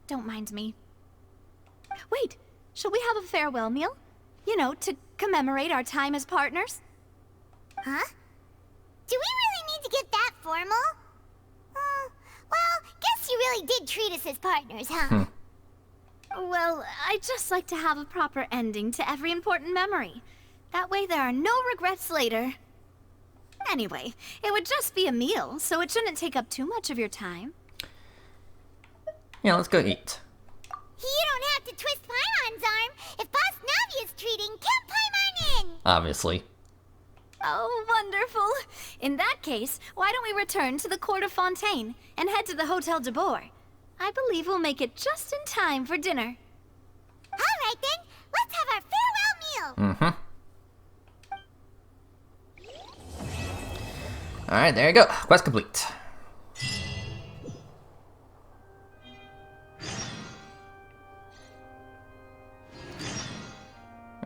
Don't mind me. Wait, shall we have a farewell meal? You know, to commemorate our time as partners? Huh? Do we really need to get that formal? Well, guess you really did treat us as partners, huh? Well, I'd just like to have a proper ending to every important memory. That way there are no regrets later. Anyway, it would just be a meal, so it shouldn't take up too much of your time. Yeah, let's go eat. You don't have to twist Paimon's arm. If Boss Navi is treating, count Paimon in. Obviously. Oh, wonderful. In that case, why don't we return to the Court of Fontaine and head to the Hotel de Boer? I believe we'll make it just in time for dinner. All right then, let's have our farewell meal. Alright, there you go. Quest complete.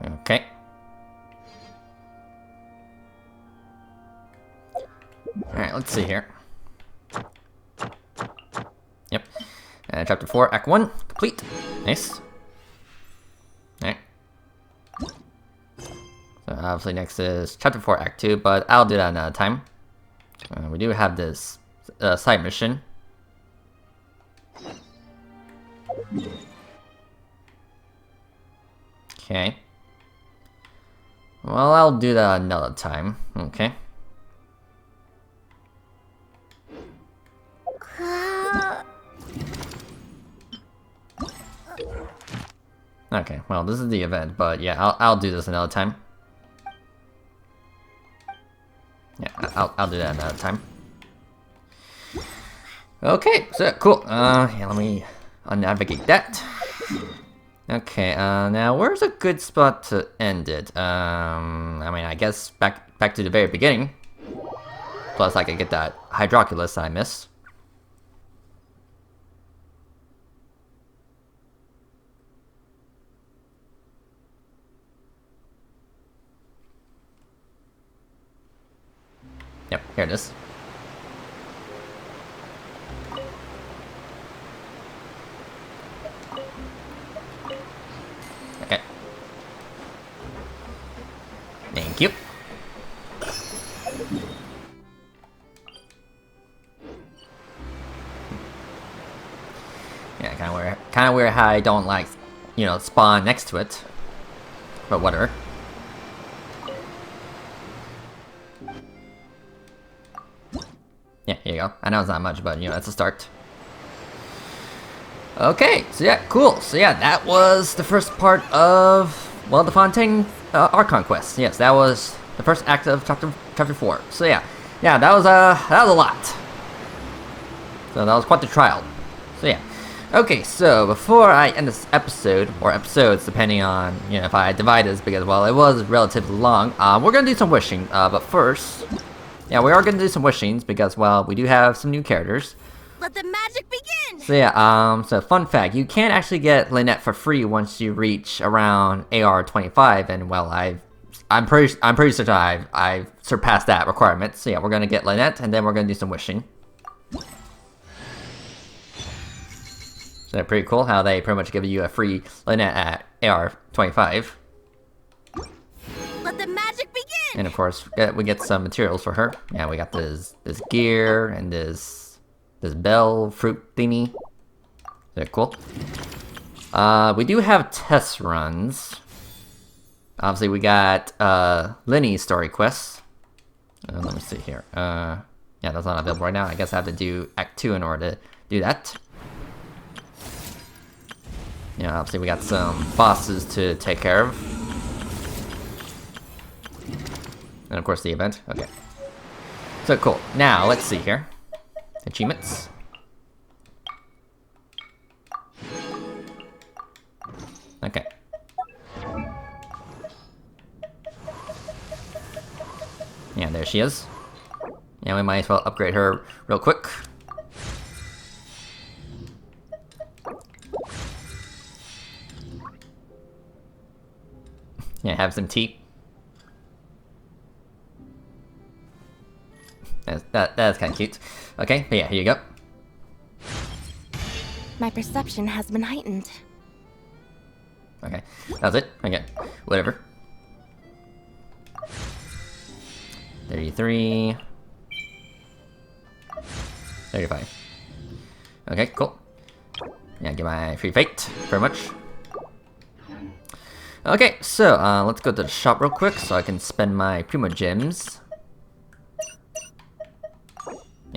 Okay. Alright, let's see here. Yep. Chapter 4, Act 1, complete. Nice. Alright. So obviously next is Chapter 4, Act 2, but I'll do that another time. We do have this side mission. Okay. Well, I'll do that another time. Okay. Okay, well, this is the event, but yeah, I'll do this another time. Yeah, I'll do that another time. Okay, so cool. Yeah, let me unnavigate that. Okay, now where's a good spot to end it? I mean, I guess back to the very beginning. Plus, I could get that Hydroculus I missed. Yep, here it is. Okay. Thank you. Yeah, kind of weird how I don't like, you know, spawn next to it. But whatever. Yeah, here you go. I know it's not much, but you know, it's a start. Okay, so yeah, cool. So yeah, that was the first part of, well, the Fontaine Archon quest. Yes, that was the first act of chapter 4. So yeah, that was a lot. So that was quite the trial. So yeah. Okay, so before I end this episode, or episodes, depending on, you know, if I divide this, because, well, it was relatively long, we're gonna do some wishing, but first, yeah, we are gonna do some wishings, because, well, we do have some new characters. Let the magic begin! So yeah, so fun fact, you can actually get Lynette for free once you reach around AR 25, and, well, I'm pretty certain I've surpassed that requirement. So yeah, we're gonna get Lynette, and then we're gonna do some wishing. So pretty cool how they pretty much give you a free Lynette at AR 25. Let the magic begin! And of course, we get some materials for her. Yeah, we got this gear and this bell fruit thingy. Very cool. We do have test runs. Obviously, we got Lenny's story quests. Let me see here. Yeah, that's not available right now. I guess I have to do Act 2 in order to do that. Yeah, obviously we got some bosses to take care of. And of course the event. Okay. So cool. Now, let's see here. Achievements. Okay. Yeah, there she is. Yeah, we might as well upgrade her real quick. Yeah, have some tea. That's kind of cute. Okay, but yeah, here you go. My perception has been heightened. Okay, that's it. Okay, whatever. 33. 35. Okay, cool. Yeah, get my free fate, very much. Okay, so let's go to the shop real quick so I can spend my Primo Gems.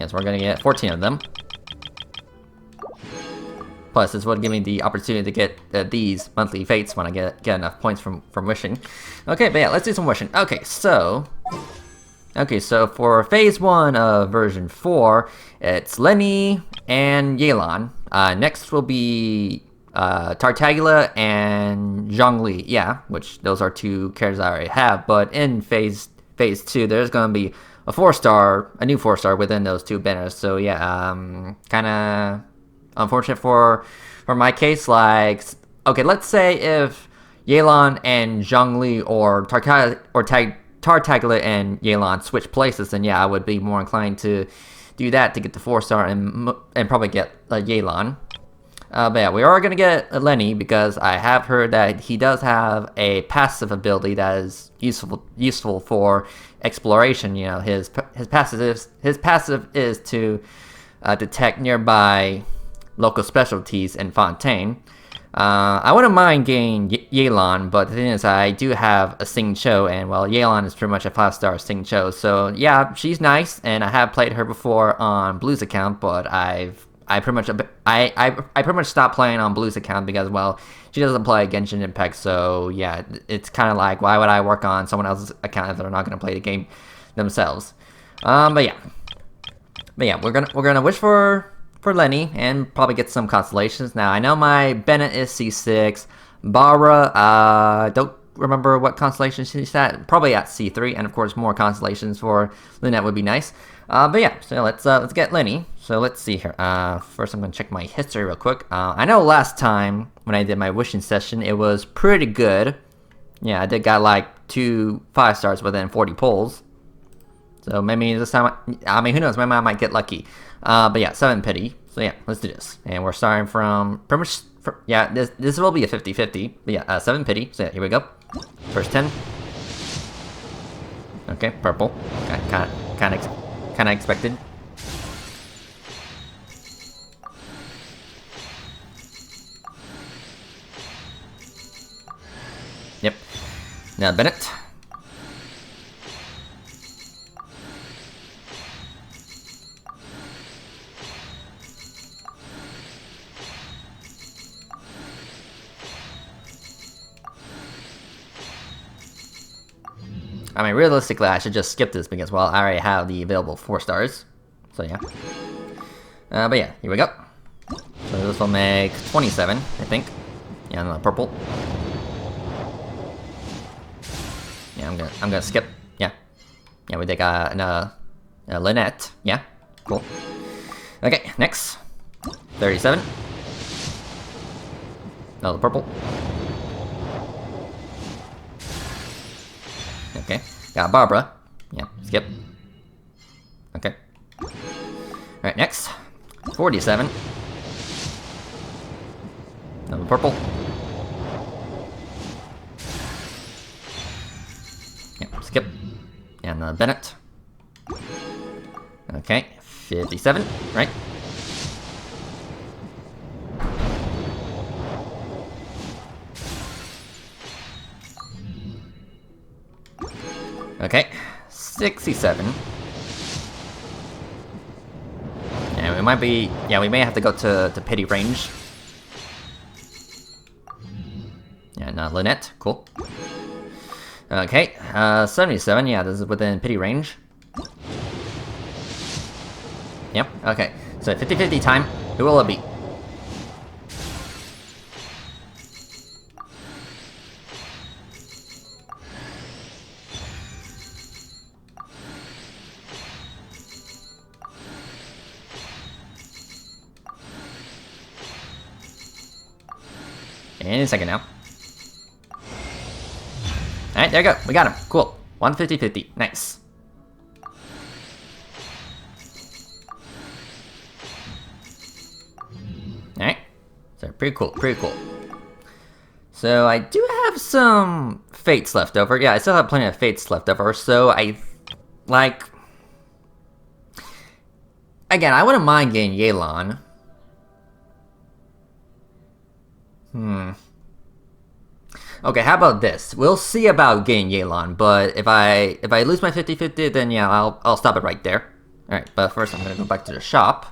Yes, we're gonna get 14 of them. Plus, this would give me the opportunity to get these monthly fates when I get enough points from wishing. Okay, but yeah, let's do some wishing. Okay, so for phase 1 of version 4, it's Lenny and Yelan. Next will be Tartaglia and Zhongli. Yeah, which those are 2 characters I already have. But in phase 2, there's gonna be a new 4-star within those 2 banners. So yeah, kind of unfortunate for my case. Like, okay, let's say if Yelan and Zhongli or Tartaglia and Yelan switch places, then yeah, I would be more inclined to do that to get the 4-star and probably get Yelan. But yeah, we are gonna get Lenny because I have heard that he does have a passive ability that is useful for exploration. You know, his passive is to detect nearby local specialties in Fontaine. I wouldn't mind getting Yelan, but the thing is, I do have a Sing Cho, and well, Yelan is pretty much a 5-star Sing Cho. So yeah, she's nice, and I have played her before on Blue's account, but I pretty much stopped playing on Blue's account because, well, she doesn't play Genshin Impact. So yeah, it's kind of like, why would I work on someone else's account if they're not going to play the game themselves? But yeah, we're gonna wish for Lenny and probably get some constellations. Now I know my Bennett is C6, Bara, don't remember what constellation she's at, probably at C3, and of course more constellations for Lynette would be nice. But yeah, so let's get Lenny. So let's see here. First I'm gonna check my history real quick. I know last time when I did my wishing session, it was pretty good. Yeah, I did got like 2 5-stars within 40 pulls. So maybe this time, I mean, who knows, maybe I might get lucky. But yeah, 7 pity. So yeah, let's do this. And we're starting from pretty much, yeah, this will be a 50-50. But yeah, 7 pity. So yeah, here we go. First 10. Okay, purple. Kind of expected. Yep. Now Bennett. I mean, realistically, I should just skip this because, well, I already have the available 4-stars. So, yeah. But yeah, here we go. So this will make 27, I think. Yeah, no, purple. Yeah, I'm gonna skip. Yeah. Yeah, we take Lynette. Yeah, cool. Okay, next. 37. Another purple. Okay, got Barbara. Yeah, skip. Okay. Alright, next. 47. Another purple. Yeah, skip. And Bennett. Okay, 57, right? Okay, 67. And we might be, yeah, we may have to go to pity range. Yeah, Lynette, cool. Okay, 77, yeah, this is within pity range. Yep, okay, so 50-50 time, who will it be? Any second now. Alright, there you go. We got him. Cool. 150-50. Nice. Alright. So, pretty cool. Pretty cool. So, I do have some fates left over. Yeah, I still have plenty of fates left over. So, like... Again, I wouldn't mind getting Yelan. Okay, how about this? We'll see about getting Yelan, but if I lose my 50-50, then yeah, I'll stop it right there. Alright, but first I'm gonna go back to the shop.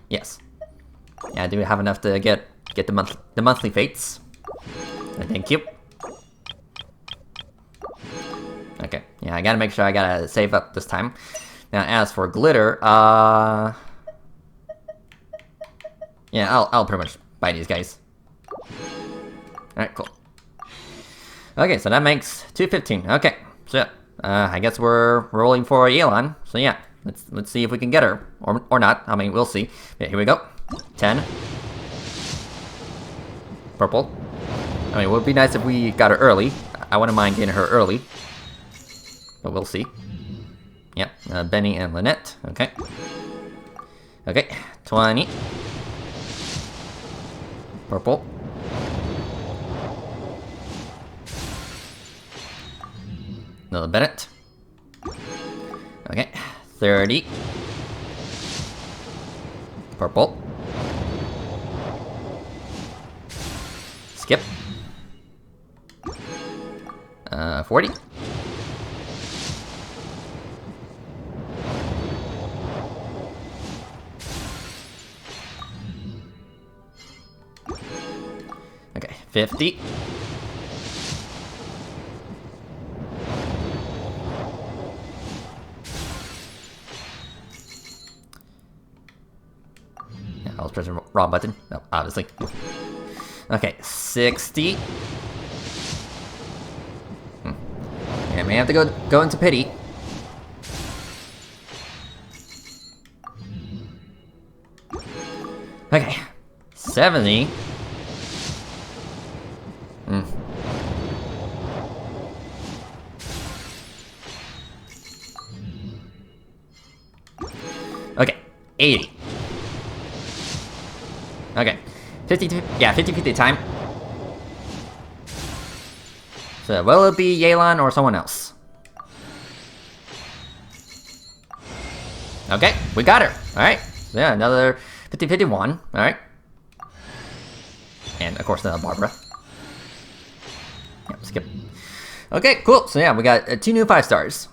Yes. Yeah, do we have enough to get the monthly fates? Thank you. Okay, yeah, I gotta make sure I gotta save up this time. Now, as for glitter, yeah, I'll pretty much buy these guys. Alright, cool. Okay, so that makes 215. Okay, so I guess we're rolling for Yelan. So yeah, let's see if we can get her or not. I mean, we'll see. Yeah, here we go. 10. Purple. I mean, it would be nice if we got her early. I wouldn't mind getting her early, but we'll see. Yep, Benny and Lynette. Okay. Okay, 20. Purple. Another Bennett. Okay, 30. Purple. Skip. 40. Okay, 50. Yeah, I was pressing the wrong button. No, obviously. Okay, 60. I may have to go into pity. Okay, 70. Okay, 80. Okay, 50-50 time. So, will it be Yelan or someone else? Okay, we got her. Alright, so yeah, another 50-51. Alright. And, of course, Barbara. Yep, skip. Okay, cool. So, yeah, we got 2 new 5 stars.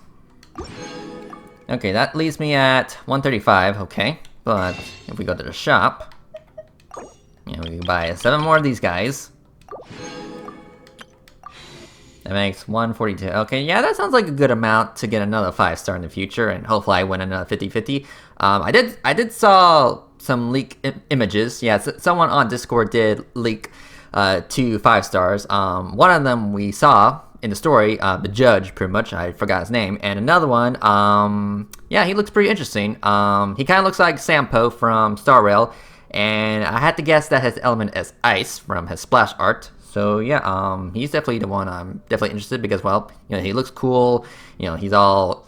Okay, that leaves me at 135. Okay, but if we go to the shop, yeah, we can buy 7 more of these guys. That makes 142. Okay, yeah, that sounds like a good amount to get another 5-star in the future, and hopefully I win another 50-50. I did saw some leak images. Yeah, someone on Discord did leak 2 5 stars. One of them we saw in the story, the judge, pretty much. I forgot his name. And another one, yeah, he looks pretty interesting. He kind of looks like Sampo from Star Rail, and I had to guess that his element is ice from his splash art. So yeah, he's definitely the one I'm definitely interested because, well, you know, he looks cool. You know, he's all,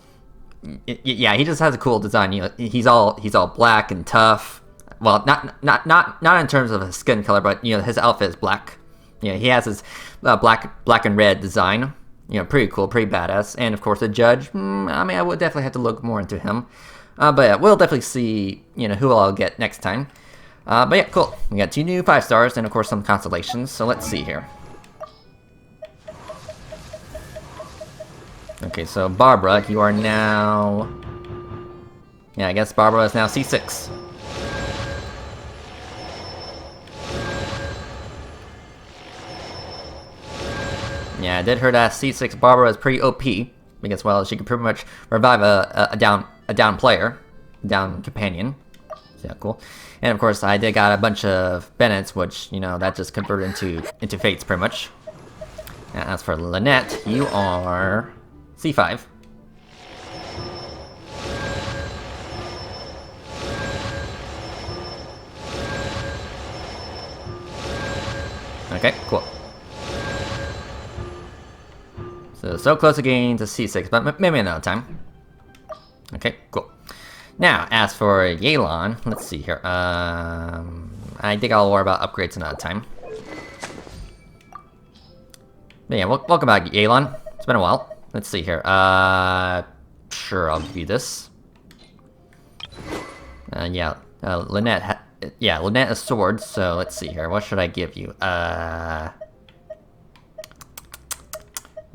yeah, he just has a cool design. You know, he's all black and tough. Well, not in terms of his skin color, but you know, his outfit is black. Yeah, he has his black and red design. You know, pretty cool, pretty badass. And of course, the judge. I mean, I would definitely have to look more into him. But yeah, we'll definitely see, you know, who I'll get next time. But yeah, cool. We got 2 new 5 stars and of course some constellations. So let's see here. Okay, so Barbara, you are now. Yeah, I guess Barbara is now C6. Yeah, I did hear that C6 Barbara is pretty OP because, well, she can pretty much revive a down player, down companion. So yeah, cool. And of course, I did got a bunch of Bennett's, which, you know, that just converted into Fates pretty much. And as for Lynette, you are C5. Okay, cool. So close again to C6, but maybe another time. Okay, cool. Now, as for Yelan, let's see here. I think I'll worry about upgrades another time. But yeah, welcome back, Yelan. It's been a while. Let's see here. Sure, I'll give you this. Yeah, Lynette. Yeah, Lynette is swords. So let's see here. What should I give you?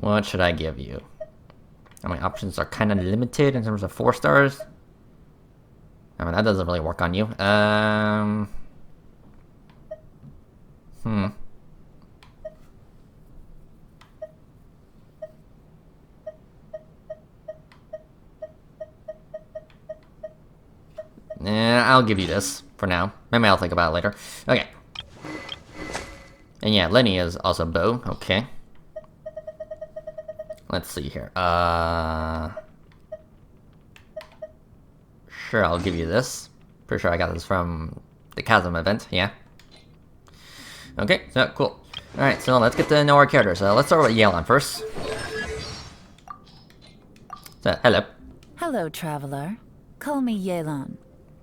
What should I give you? I mean, options are kind of limited in terms of 4 stars. I mean, that doesn't really work on you. I'll give you this for now. Maybe I'll think about it later. Okay. And yeah, Lenny is also bow. Okay. Let's see here. Sure, I'll give you this. Pretty sure I got this from the Chasm event. Yeah. Okay, so cool. Alright, so let's get to know our characters. Let's start with Yelan first. So, hello. Hello, traveler. Call me Yelan.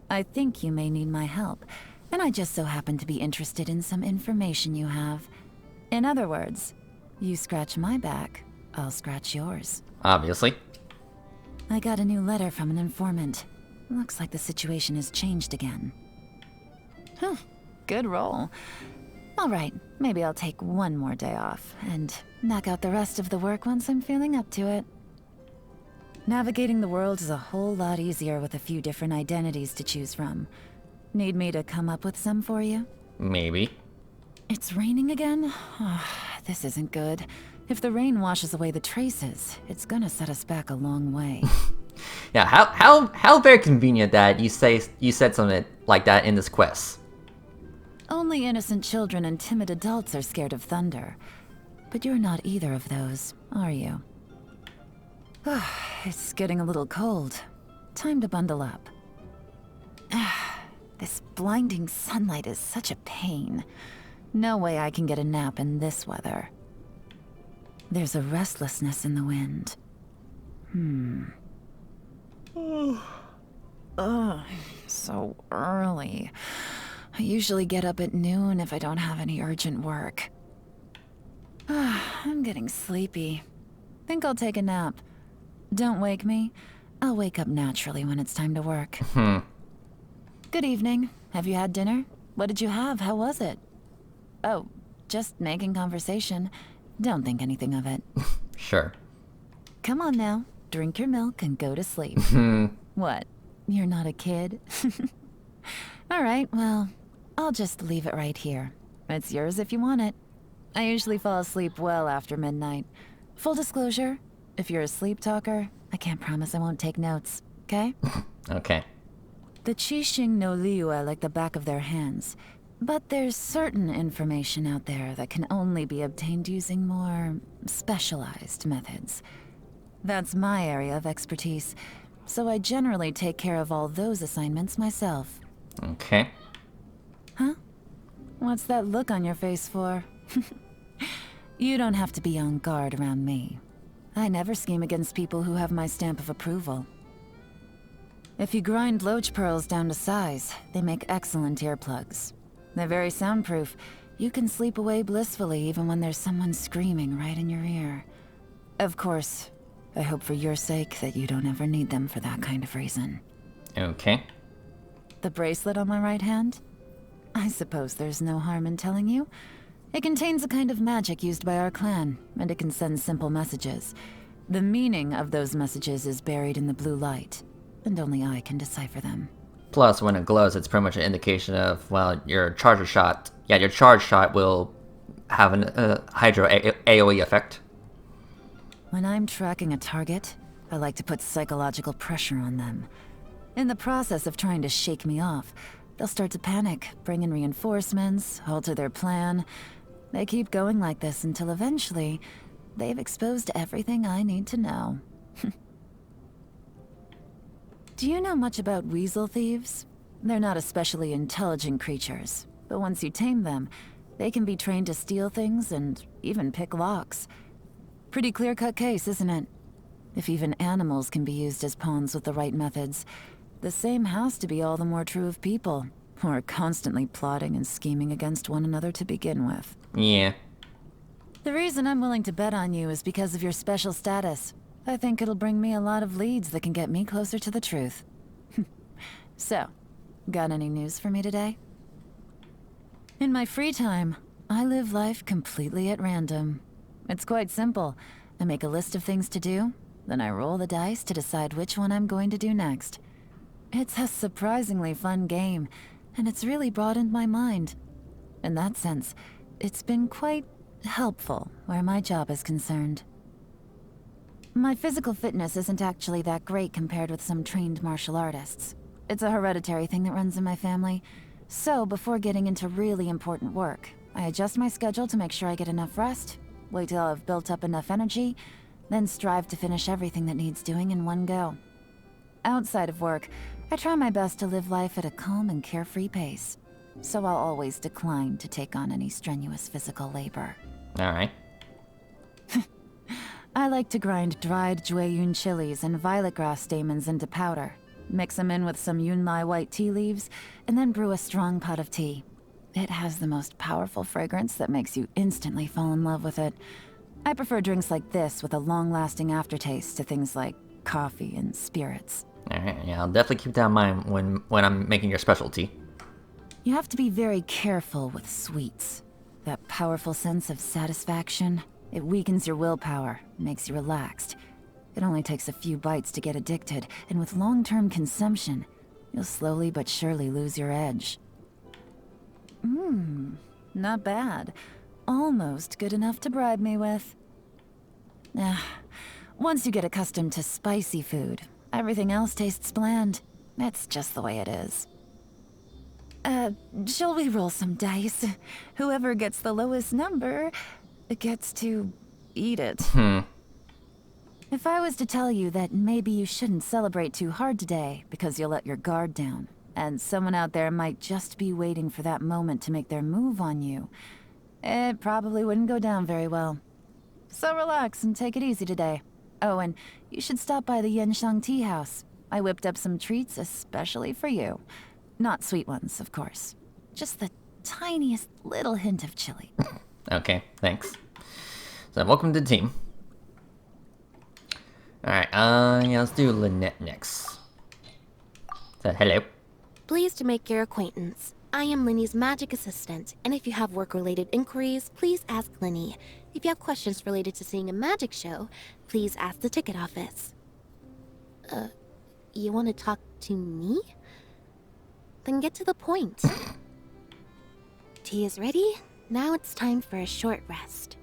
I think you may need my help, and I just so happen to be interested in some information you have. In other words, you scratch my back, I'll scratch yours. Obviously. I got a new letter from an informant. Looks like the situation has changed again. Huh, good roll. Alright, maybe I'll take one more day off, and knock out the rest of the work once I'm feeling up to it. Navigating the world is a whole lot easier with a few different identities to choose from. Need me to come up with some for you? Maybe. It's raining again? Oh, this isn't good. If the rain washes away the traces, it's gonna set us back a long way. Yeah, how very convenient that you said something like that in this quest. Only innocent children and timid adults are scared of thunder. But you're not either of those, are you? It's getting a little cold. Time to bundle up. This blinding sunlight is such a pain. No way I can get a nap in this weather. There's a restlessness in the wind. So early. I usually get up at noon if I don't have any urgent work. I'm getting sleepy. Think I'll take a nap. Don't wake me. I'll wake up naturally when it's time to work. Good evening. Have you had dinner? What did you have? How was it? Oh, just making conversation. Don't think anything of it. Sure. Come on now. Drink your milk and go to sleep. What? You're not a kid? Alright, well, I'll just leave it right here. It's yours if you want it. I usually fall asleep well after midnight. Full disclosure, if you're a sleep talker, I can't promise I won't take notes, okay? Okay. The Qixing know Liyue like the back of their hands, but there's certain information out there that can only be obtained using more specialized methods. That's my area of expertise, so I generally take care of all those assignments myself. Okay. Huh? What's that look on your face for? You don't have to be on guard around me. I never scheme against people who have my stamp of approval. If you grind loach pearls down to size, they make excellent earplugs. They're very soundproof. You can sleep away blissfully even when there's someone screaming right in your ear. Of course, I hope for your sake that you don't ever need them for that kind of reason. Okay. The bracelet on my right hand? I suppose there's no harm in telling you. It contains a kind of magic used by our clan, and it can send simple messages. The meaning of those messages is buried in the blue light, and only I can decipher them. Plus, when it glows, it's pretty much an indication of, well, your charge shot. Yeah, your charge shot will have an Hydro AoE effect. When I'm tracking a target, I like to put psychological pressure on them. In the process of trying to shake me off, they'll start to panic, bring in reinforcements, alter their plan. They keep going like this until eventually, they've exposed everything I need to know. Do you know much about weasel thieves? They're not especially intelligent creatures, but once you tame them, they can be trained to steal things and even pick locks. Pretty clear-cut case, isn't it? If even animals can be used as pawns with the right methods, the same has to be all the more true of people, who are constantly plotting and scheming against one another to begin with. Yeah. The reason I'm willing to bet on you is because of your special status. I think it'll bring me a lot of leads that can get me closer to the truth. So, got any news for me today? In my free time, I live life completely at random. It's quite simple. I make a list of things to do, then I roll the dice to decide which one I'm going to do next. It's a surprisingly fun game, and it's really broadened my mind. In that sense, it's been quite helpful where my job is concerned. My physical fitness isn't actually that great compared with some trained martial artists. It's a hereditary thing that runs in my family. So, before getting into really important work, I adjust my schedule to make sure I get enough rest, wait till I've built up enough energy, then strive to finish everything that needs doing in one go. Outside of work, I try my best to live life at a calm and carefree pace, so I'll always decline to take on any strenuous physical labor. Alright. I like to grind dried Jueyun chilies and violet grass stamens into powder, mix them in with some Yunlai white tea leaves, and then brew a strong pot of tea. It has the most powerful fragrance that makes you instantly fall in love with it. I prefer drinks like this with a long-lasting aftertaste to things like coffee and spirits. Alright, yeah, I'll definitely keep that in mind when I'm making your specialty. You have to be very careful with sweets. That powerful sense of satisfaction, it weakens your willpower, makes you relaxed. It only takes a few bites to get addicted, and with long-term consumption, you'll slowly but surely lose your edge. Not bad. Almost good enough to bribe me with. Once you get accustomed to spicy food, everything else tastes bland. It's just the way it is. Shall we roll some dice? Whoever gets the lowest number gets to eat it. If I was to tell you that maybe you shouldn't celebrate too hard today because you'll let your guard down, and someone out there might just be waiting for that moment to make their move on you, it probably wouldn't go down very well. So relax and take it easy today. Oh, and you should stop by the Yenshang Tea House. I whipped up some treats especially for you. Not sweet ones, of course. Just the tiniest little hint of chili. Okay, thanks. So, welcome to the team. Alright, yeah, let's do Lynette next. So, hello. Pleased to make your acquaintance. I am Linny's magic assistant, and if you have work-related inquiries, please ask Linny. If you have questions related to seeing a magic show, please ask the ticket office. You want to talk to me? Then get to the point. Tea is ready. Now it's time for a short rest.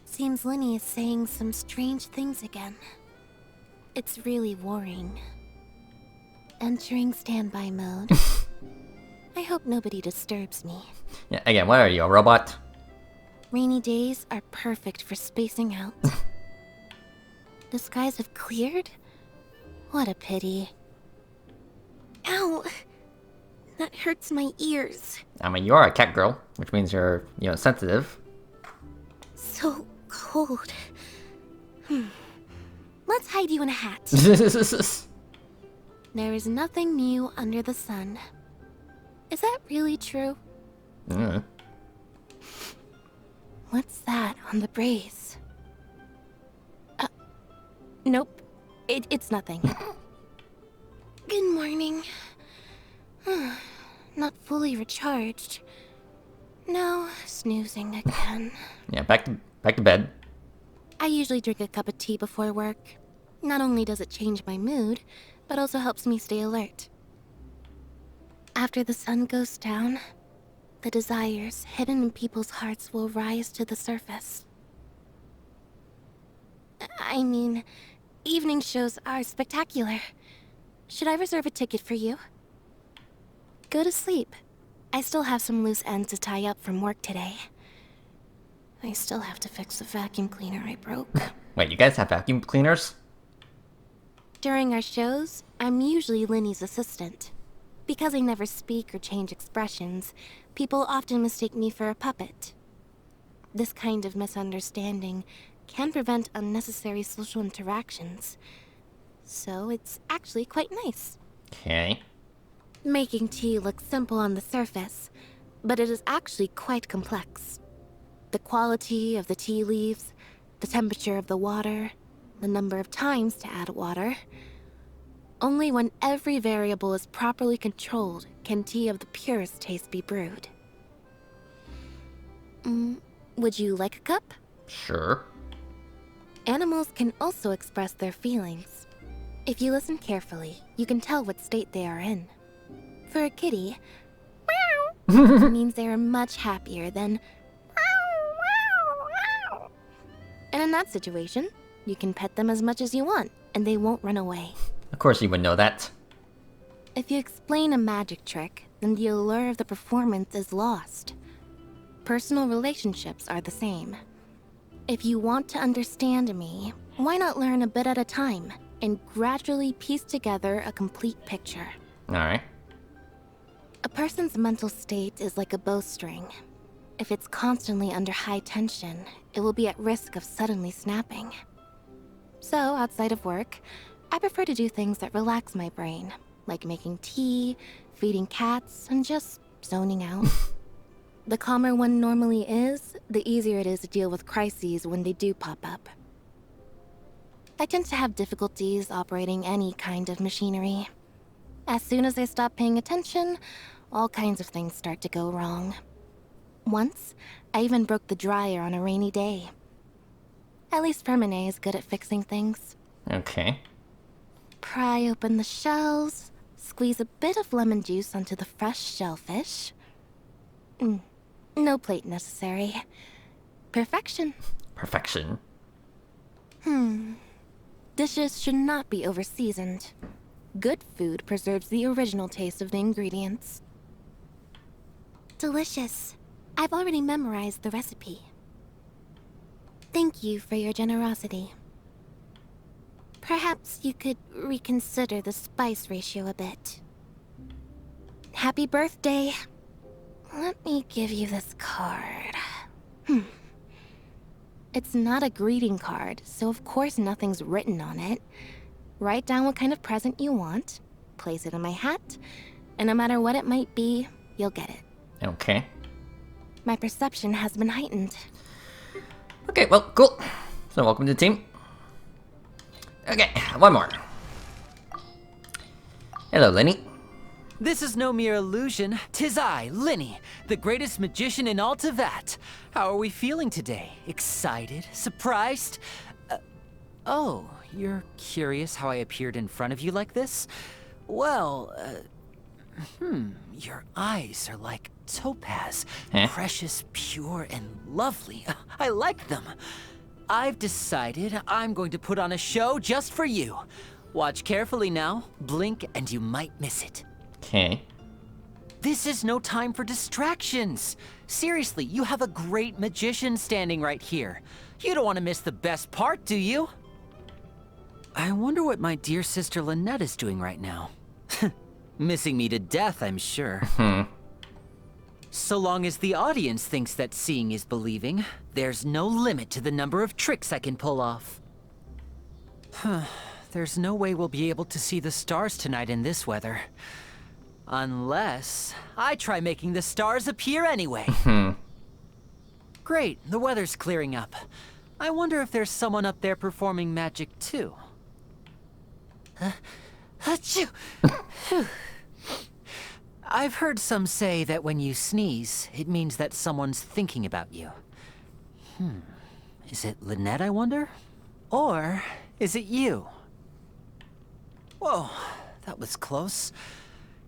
Seems Linny is saying some strange things again. It's really worrying. Entering standby mode. I hope nobody disturbs me. Yeah, again, what are you, a robot? Rainy days are perfect for spacing out. The skies have cleared? What a pity. Ow! That hurts my ears. I mean, you are a cat girl, which means you're, sensitive. So cold. Let's hide you in a hat. There is nothing new under the sun. Is that really true? What's that on the brace? Nope. It's nothing. Good morning. Not fully recharged. No, snoozing again. Yeah, back to bed. I usually drink a cup of tea before work. Not only does it change my mood, but also helps me stay alert. After the sun goes down, the desires hidden in people's hearts will rise to the surface. I mean, evening shows are spectacular. Should I reserve a ticket for you? Go to sleep. I still have some loose ends to tie up from work today. I still have to fix the vacuum cleaner I broke. Wait, you guys have vacuum cleaners? During our shows, I'm usually Linny's assistant. Because I never speak or change expressions, people often mistake me for a puppet. This kind of misunderstanding can prevent unnecessary social interactions. So it's actually quite nice. Okay. Making tea looks simple on the surface, but it is actually quite complex. The quality of the tea leaves, the temperature of the water, the number of times to add water. Only when every variable is properly controlled can tea of the purest taste be brewed. Would you like a cup? Sure. Animals can also express their feelings. If you listen carefully, you can tell what state they are in. For a kitty, meow means they are much happier than and in that situation, you can pet them as much as you want, and they won't run away. Of course you would know that. If you explain a magic trick, then the allure of the performance is lost. Personal relationships are the same. If you want to understand me, why not learn a bit at a time and gradually piece together a complete picture? Alright. A person's mental state is like a bowstring. If it's constantly under high tension, it will be at risk of suddenly snapping. So, outside of work, I prefer to do things that relax my brain, like making tea, feeding cats, and just zoning out. The calmer one normally is, the easier it is to deal with crises when they do pop up. I tend to have difficulties operating any kind of machinery. As soon as I stop paying attention, all kinds of things start to go wrong. Once, I even broke the dryer on a rainy day. At least Fermine is good at fixing things. Okay. Pry open the shells, squeeze a bit of lemon juice onto the fresh shellfish. No plate necessary. Perfection. Perfection. Dishes should not be over-seasoned. Good food preserves the original taste of the ingredients. Delicious. I've already memorized the recipe. Thank you for your generosity. Perhaps you could reconsider the spice ratio a bit. Happy birthday. Let me give you this card. It's not a greeting card, so of course nothing's written on it. Write down what kind of present you want, place it in my hat, and no matter what it might be, you'll get it. Okay. My perception has been heightened. Okay, well, cool. So welcome to the team. Okay, one more. Hello, Lenny. This is no mere illusion. 'Tis I, Linny, the greatest magician in all Tevat. How are we feeling today? Excited? Surprised? Oh, you're curious how I appeared in front of you like this? Well, your eyes are like topaz, precious, pure, and lovely. I like them. I've decided I'm going to put on a show just for you. Watch carefully now. Blink and you might miss it. Okay. This is no time for distractions. Seriously, you have a great magician standing right here. You don't want to miss the best part, do you? I wonder what my dear sister Lynette is doing right now. Missing me to death, I'm sure. So long as the audience thinks that seeing is believing, there's no limit to the number of tricks I can pull off. There's no way we'll be able to see the stars tonight in this weather. Unless I try making the stars appear anyway. Great, the weather's clearing up. I wonder if there's someone up there performing magic too. Achoo! I've heard some say that when you sneeze, it means that someone's thinking about you. Is it Lynette, I wonder? Or is it you? Whoa, that was close.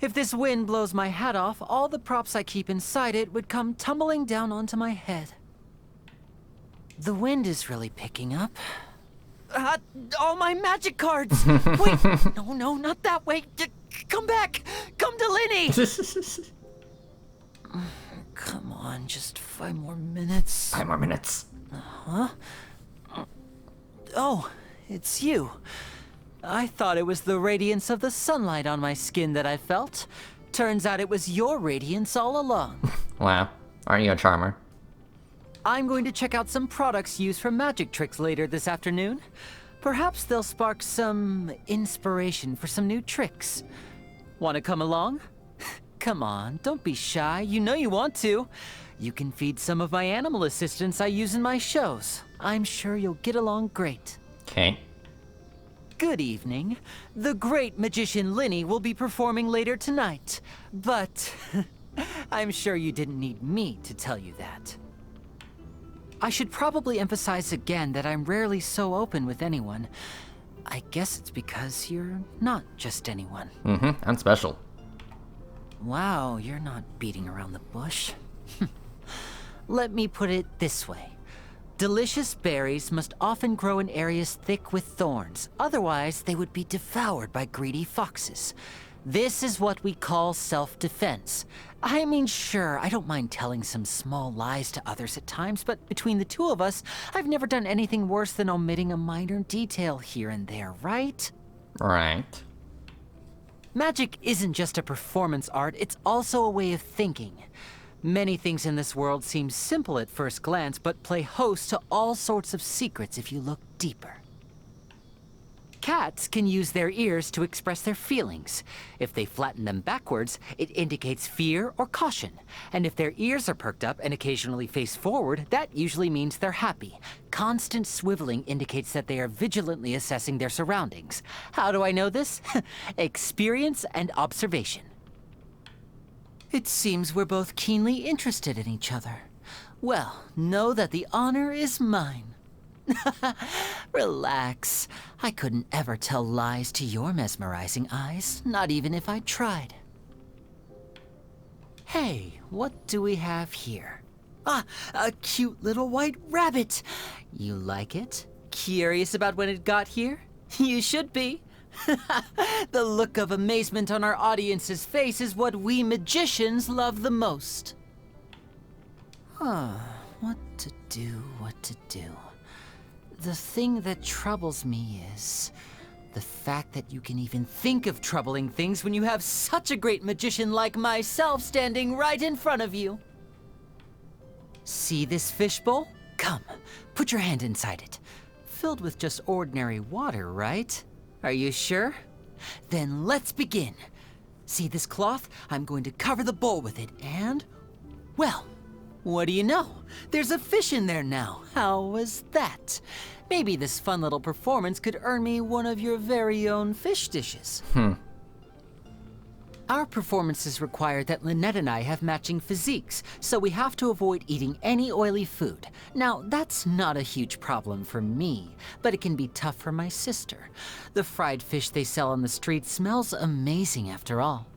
If this wind blows my hat off, all the props I keep inside it would come tumbling down onto my head. The wind is really picking up. All my magic cards! Wait, no, not that way. Come back! Come to Linny! Come on, just 5 more minutes. 5 more minutes. Huh? Oh, it's you. I thought it was the radiance of the sunlight on my skin that I felt. Turns out it was your radiance all along. Wow, aren't you a charmer? I'm going to check out some products used for magic tricks later this afternoon. Perhaps they'll spark some inspiration for some new tricks. Want to come along? Come on, don't be shy. You know you want to. You can feed some of my animal assistants I use in my shows. I'm sure you'll get along great. Okay. Good evening. The great magician Linny will be performing later tonight. But I'm sure you didn't need me to tell you that. I should probably emphasize again that I'm rarely so open with anyone. I guess it's because you're not just anyone. I'm special. Wow, you're not beating around the bush. Let me put it this way. Delicious berries must often grow in areas thick with thorns. Otherwise, they would be devoured by greedy foxes. This is what we call self-defense. I mean, sure, I don't mind telling some small lies to others at times, but between the two of us, I've never done anything worse than omitting a minor detail here and there, right? Right. Magic isn't just a performance art, it's also a way of thinking. Many things in this world seem simple at first glance, but play host to all sorts of secrets if you look deeper. Cats can use their ears to express their feelings. If they flatten them backwards, it indicates fear or caution. And if their ears are perked up and occasionally face forward, that usually means they're happy. Constant swiveling indicates that they are vigilantly assessing their surroundings. How do I know this? Experience and observation. It seems we're both keenly interested in each other. Well, know that the honor is mine. Relax. I couldn't ever tell lies to your mesmerizing eyes, not even if I tried. Hey, what do we have here? Ah, a cute little white rabbit. You like it? Curious about when it got here? You should be. The look of amazement on our audience's face is what we magicians love the most. What to do, what to do. The thing that troubles me is the fact that you can even think of troubling things when you have such a great magician like myself standing right in front of you. See this fishbowl? Come, put your hand inside it. Filled with just ordinary water, right? Are you sure? Then let's begin. See this cloth? I'm going to cover the bowl with it and, well, what do you know? There's a fish in there now. How was that? Maybe this fun little performance could earn me one of your very own fish dishes. Our performances require that Lynette and I have matching physiques, so we have to avoid eating any oily food. Now, that's not a huge problem for me, but it can be tough for my sister. The fried fish they sell on the street smells amazing after all.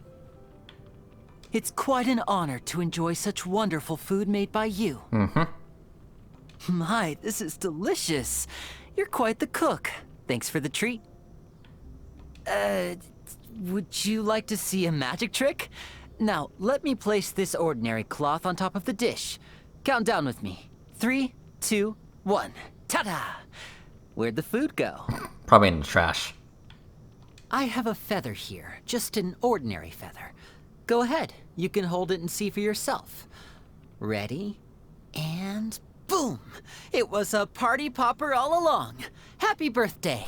It's quite an honor to enjoy such wonderful food made by you. My, this is delicious. You're quite the cook. Thanks for the treat. Would you like to see a magic trick? Now, let me place this ordinary cloth on top of the dish. Count down with me. 3, 2, 1. Ta-da! Where'd the food go? Probably in the trash. I have a feather here, just an ordinary feather. Go ahead, you can hold it and see for yourself. Ready? And boom! It was a party popper all along. Happy birthday!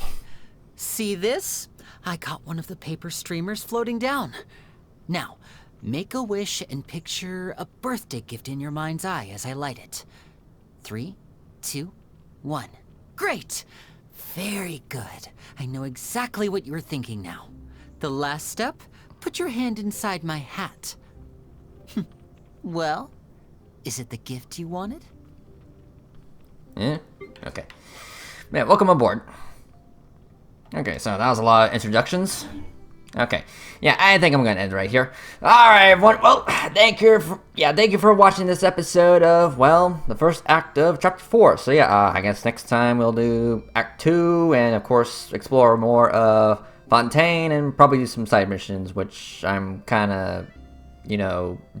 See this? I got one of the paper streamers floating down. Now, make a wish and picture a birthday gift in your mind's eye as I light it. 3, 2, 1. Great! Very good. I know exactly what you're thinking now. The last step? Put your hand inside my hat. Well, is it the gift you wanted? Yeah? Okay. Man, welcome aboard. Okay, so that was a lot of introductions. Okay, yeah, I think I'm gonna end right here. All right, everyone. Well, thank you for watching this episode of, well, the first act of Chapter 4. So yeah, I guess next time we'll do Act 2, and of course explore more of Fontaine, and probably do some side missions, which I'm kind of,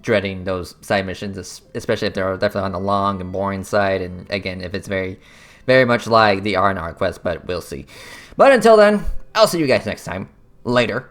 dreading those side missions, especially if they're definitely on the long and boring side, and again, if it's very, very much like the R&R quest, but we'll see. But until then, I'll see you guys next time. Later.